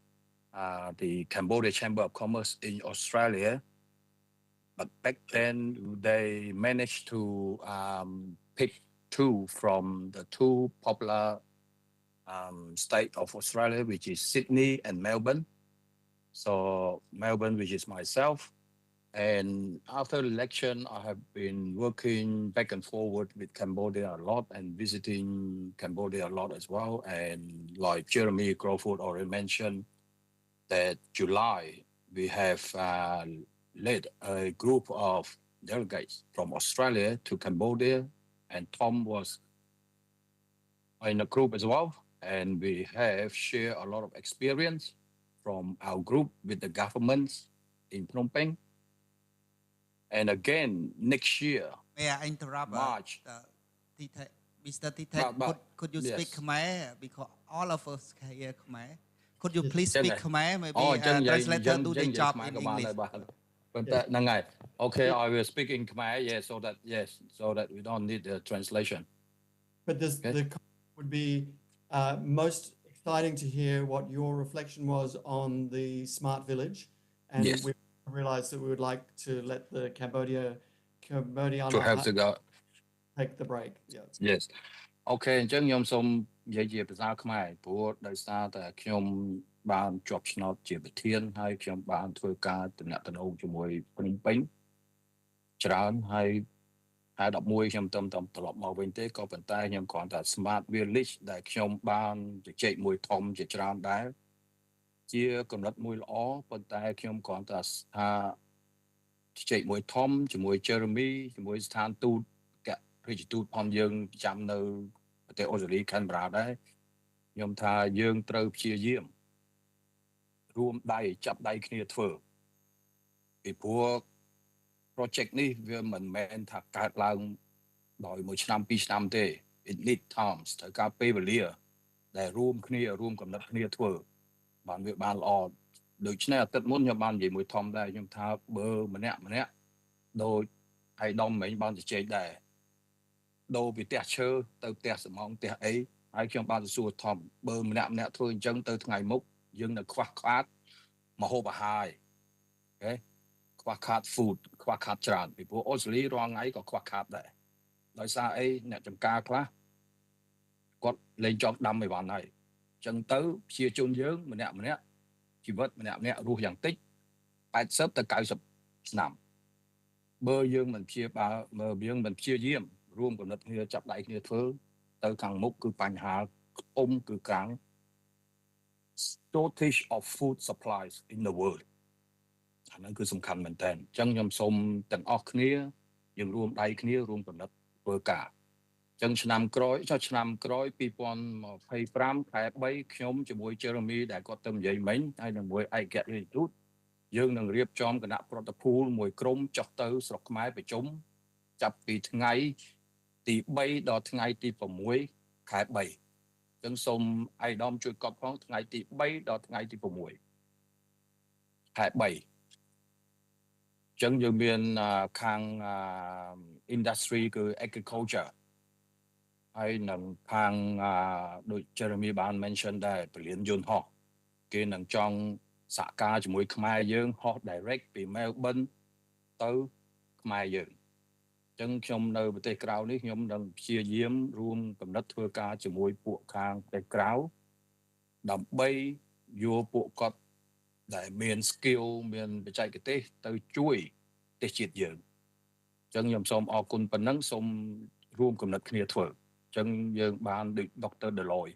the Cambodia Chamber of Commerce in Australia. But back then, they managed to pick two from the two popular state of Australia, which is Sydney and Melbourne. So Melbourne, which is myself. And after the election, I have been working back and forward with Cambodia a lot and visiting Cambodia a lot as well. And like Jeremy Crawford already mentioned, that July, we have led a group of delegates from Australia to Cambodia, and Tom was in a group as well. And we have shared a lot of experience from our group with the governments in Phnom Penh. And again, next year, May I interrupt? March. Mr. Tite, could you speak Khmer? Because all of us can hear Khmer. Could you please speak Khmer? Maybe translator do the job in English. Okay, I will speak in Khmer, so that we don't need the translation. But the comment would be most exciting to hear what your reflection was on the smart village, and we realized that we would like to let the Cambodian to have to go take the break. Yes. Okay អញ្ចឹងខ្ញុំសូមនិយាយជាភាសាខ្មែរព្រោះដោយសារតែខ្ញុំបានជាប់ឆ្នោតជាប្រធានហើយខ្ញុំបានធ្វើការតំណែងជាមួយភ្នំពេញច្រើនហើយ11ខ្ញុំត្រឡប់មកវិញទេក៏ប៉ុន្តែខ្ញុំគ្រាន់តែ Smart Village ដែលខ្ញុំបានជជែកមួយធំជាច្រើនដែរជាកំណត់មួយល្អប៉ុន្តែខ្ញុំគ្រាន់តែថាជជែកមួយធំជាមួយ Jeremy ជាមួយស្ថានទូតរាជទូតផងយើងចាំនៅប្រទេសអូស្ត្រាលី Canberra ដែរខ្ញុំថាយើងត្រូវព្យាយាមរួមដៃចាប់ដៃគ្នាធ្វើពីព្រោះ project នេះវាមិនមែនថាកើតឡើងដោយមួយឆ្នាំពីរឆ្នាំទេ it need times ត្រូវការពេលវេលាដែលរួមគ្នារួមកំណត់គ្នាធ្វើបានវាបានល្អដូច្នេះអាទិត្យមុនខ្ញុំបាននិយាយមួយធំដែរខ្ញុំថាបើម្នាក់ដូចឯកឧត្តមមិញបានជជែកដែរដូរពីផ្ទះឈើទៅផ្ទះសំងផ្ទះអីហើយខ្ញុំបានសួរធំបើម្នាក់ធ្វើអញ្ចឹងទៅថ្ងៃមុខយើងនៅខ្វះខាតម្ហូបអាហារអូខេខ្វះខាត food ខ្វះខាតច្រើនពីព្រោះអូស្ត្រាលីរាល់ថ្ងៃក៏ខ្វះខាតដែរដោយសារអីអ្នកចំការខ្លះគាត់លេងចង់ដាំអីវ៉ាន់ហើយអញ្ចឹងទៅជាជនយើងម្នាក់ជីវិតម្នាក់រស់យ៉ាងតិច80ទៅ90ឆ្នាំបើយើងមិនព្យាយាមរួមកំណត់គ្នាចាប់ដៃគ្នាធ្វើទៅខាងមុខគឺបញ្ហាគឺខាង shortage of food supplies in the world អាហ្នឹងគឺសំខាន់មែនតើអញ្ចឹងខ្ញុំសូមទាំងអស់គ្នាយើងរួមដៃគ្នារួមកំណត់ធ្វើការអញ្ចឹងឆ្នាំក្រោយ2025ខែ3ខ្ញុំជាមួយ Jeremy ដែលគាត់ទៅនិយាយមិញហើយជាមួយឯករាជ្យទូតយើងនឹងរៀបចំគណៈប្រតិភូមួយក្រុមចុះទៅស្រុកខ្មែរប្រជុំ ចាប់ពីថ្ងៃទី3ដល់ថ្ងៃទី6ខែ3អញ្ចឹងសូមអាយដាមជួយកត់ផងថ្ងៃទី3ដល់ថ្ងៃទី6ខែ3អញ្ចឹងយើងមានខាង industry គឺ agriculture ហើយនឹងខាងដូច Jeremy បាន mention ដែរពលានយន្តហោះគេនឹងចង់សហការជាមួយខ្មែរយើងហោះ direct ពី Melbourne ទៅខ្មែរយើងអញ្ចឹងខ្ញុំនៅប្រទេសក្រៅនេះខ្ញុំនឹងព្យាយាមរួមកំណត់ធ្វើការជាមួយពួកខាងប្រទេសក្រៅដើម្បីយកពួកគាត់ដែលមាន skill មានបច្ចេកទេសទៅជួយប្រទេសជាតិយើងអញ្ចឹងខ្ញុំសូមអរគុណប៉ុណ្ណឹងសូមរួមកំណត់គ្នាធ្វើអញ្ចឹងយើងបានដូច Dr. Deloy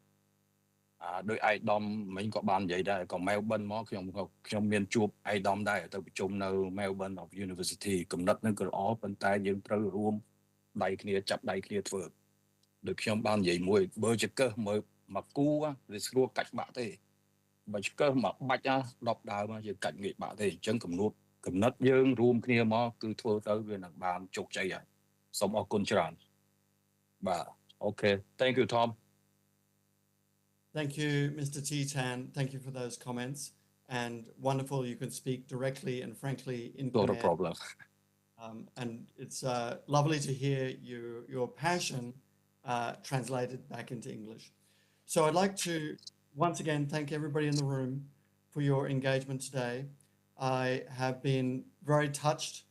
ដោយឯកឧត្តមមិញក៏បាននិយាយដែរក៏ Melbourne មកខ្ញុំមានជួបឯកឧត្តមដែរទៅប្រជុំនៅ Melbourne of University កំណត់នឹងក៏ល្អប៉ុន្តែយើងត្រូវរួមដៃគ្នាចាប់ដៃគ្នាធ្វើដូចខ្ញុំបាននិយាយមួយបើចកឹះមើលមកគូវាស្រួលកាច់បាក់ទេបើចកឹះមកបាច់10ដើមយើងកាច់ងាយបាក់ទេអញ្ចឹងកំណត់យើងរួមគ្នាមកគឺធ្វើទៅវានឹងបានជោគជ័យហើយសូមអរគុណច្រើនបាទអូខេ Thank you Tom Thank you, Mr. T-Tan. Thank you for those comments. And wonderful you can speak directly and frankly in Not a problem. And it's lovely to hear your passion translated back into English. So I'd like to once again thank everybody in the room for your engagement today. I have been very touched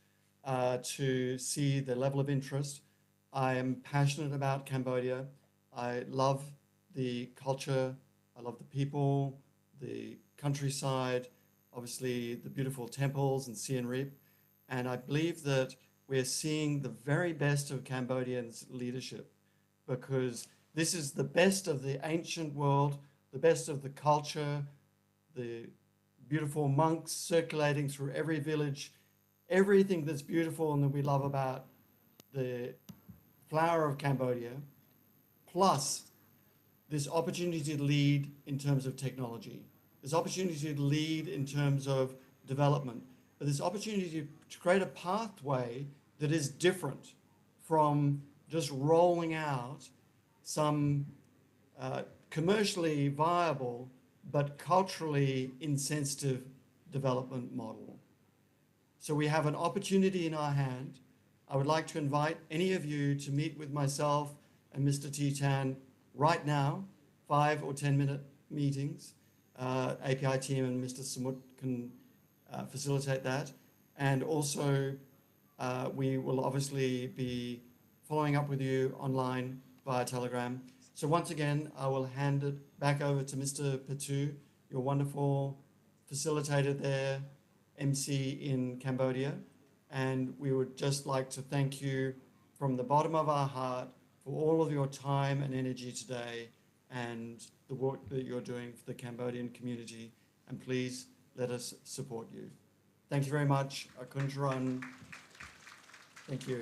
to see the level of interest. I am passionate about Cambodia. I love the culture, I love the people, the countryside, obviously the beautiful temples and Siem Reap. And I believe that we're seeing the very best of Cambodians' leadership because this is the best of the ancient world, the best of the culture, the beautiful monks circulating through every village, everything that's beautiful and that we love about the flower of Cambodia, plus this opportunity to lead in terms of technology, this opportunity to lead in terms of development, but this opportunity to create a pathway that is different from just rolling out some commercially viable but culturally insensitive development model. So we have an opportunity in our hand. I would like to invite any of you to meet with myself and Mr. T-Tan right now, 5 or 10-minute meetings. API team and Mr. Samut can facilitate that. And also, we will obviously be following up with you online via Telegram. So once again, I will hand it back over to Mr. Patu, your wonderful facilitator there, MC in Cambodia. And we would just like to thank you from the bottom of our heart for all of your time and energy today and the work that you're doing for the Cambodian community. And please let us support you. Thank you very much. Akuncharan. Thank you.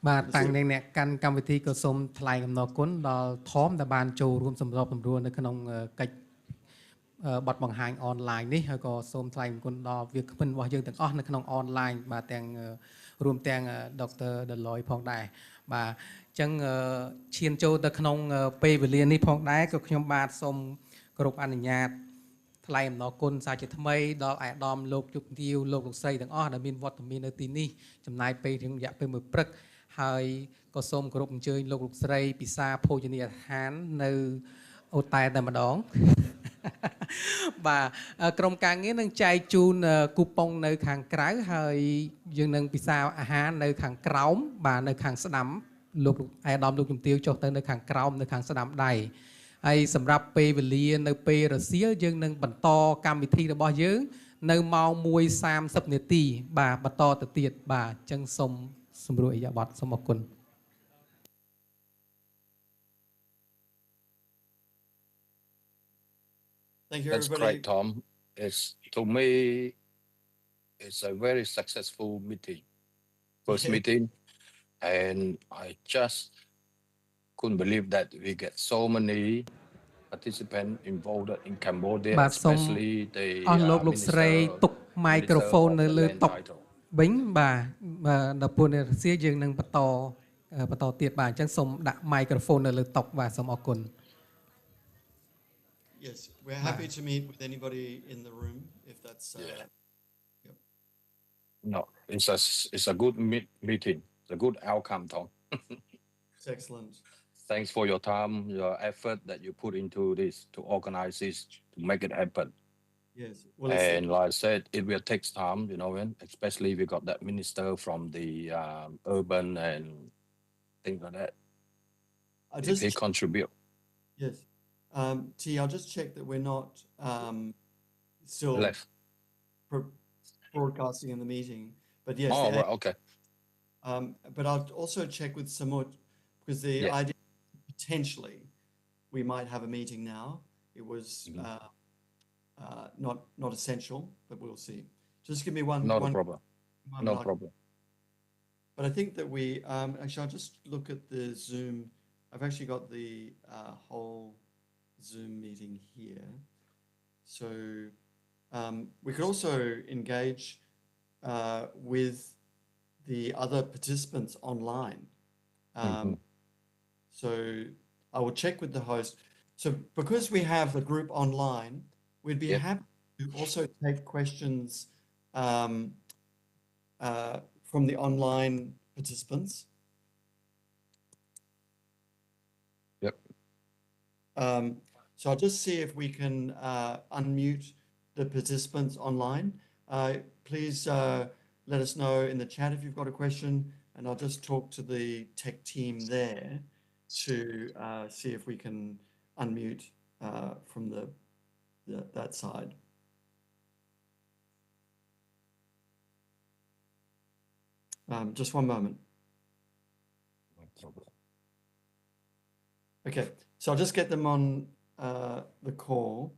បាទតាំងអ្នកកាន់កម្មវិធីក៏សូមថ្លែងអំណរគុណដល់ថមដែលបានចូលរួមសម្របសម្រួលនៅក្នុងកិច្ចបទបង្ហាញអនឡាញនេះហើយក៏សូមថ្លែងអំណរគុណដល់វាគ្មិនរបស់យើងទាំងអស់នៅក្នុងអនឡាញបាទទាំងរួមទាំង Dr. Deloy ផងដែរបាទអញ្ចឹងឈានចូលទៅក្នុងពេលវេលានេះផងដែរក៏ខ្ញុំបាទសូមគោរពអនុញ្ញាតថ្លែងអំណរគុណសារជាថ្មីដល់អាដាមលោកជុកទាវលោកស្រីទាំងអស់ដែលមានវត្តមាននៅទីនេះចំណាយពេលរយៈពេលមួយព្រឹកហើយក៏សូមគោរពអញ្ជើញលោកស្រីពិសាភោជនីយដ្ឋាននៅអូតែតែម្ដងបាទក្រុមការងារនឹងចែកជូនគូប៉ុងនៅខាងក្រៅហើយយើងនឹងពិសាអាហារនៅខាងក្រោមបាទនៅខាងស្ដាំលោកអាដាមលោកជំទាវចុះទៅនៅខាងក្រោមនៅខាងស្ដាំដៃហើយសម្រាប់ពេលវេលានៅពេលរសៀលយើងនឹងបន្តកម្មវិធីរបស់យើងនៅម៉ោង 1:30 នាទីបាទបន្តទៅទៀតបាទអញ្ចឹងសូមសម្រួលអិយាប័តសូមអរគុណ Thank you, That's everybody. great, Tom. To me, it's a very successful meeting, first meeting, and I just couldn't believe that we get so many participants involved in Cambodia, especially the អស់លោកស្រីទុក microphone នៅលើតុ វិញបាទដល់ពួកអ្នករសៀលយើងនឹងបន្តទៀតបាទអញ្ចឹងសូមដាក់ microphone នៅលើតុបាទសូមអរគុណ Yes, we're happy to meet with anybody in the room if that's Yeah. yep. No, it's a good meeting. It's a good outcome, Tom. It's excellent. Thanks for your time, your effort that you put into this to organize this, to make it happen. Yes. Well, And like I said, it will take time, you know, and especially we got that minister from the urban and things like that. If he contribute. Yes. T, I'll just check that we're not still Left. broadcasting in the meeting. But yes. Oh, right, okay. But I'll also check with Samut because the idea potentially we might have a meeting now. It was not essential, but we'll see. Just give me one. Not a problem. No problem. But I think that we actually I'll just look at the Zoom. I've actually got the whole Zoom meeting here. So we could also engage with the other participants online. So I will check with the host. So because we have the group online, we'd be happy to also take questions from the online participants. Yep. So I'll just see if we can unmute the participants online. Please let us know in the chat if you've got a question, and I'll just talk to the tech team there to see if we can unmute from that side. Just one moment. Okay, so I'll just get them on the call.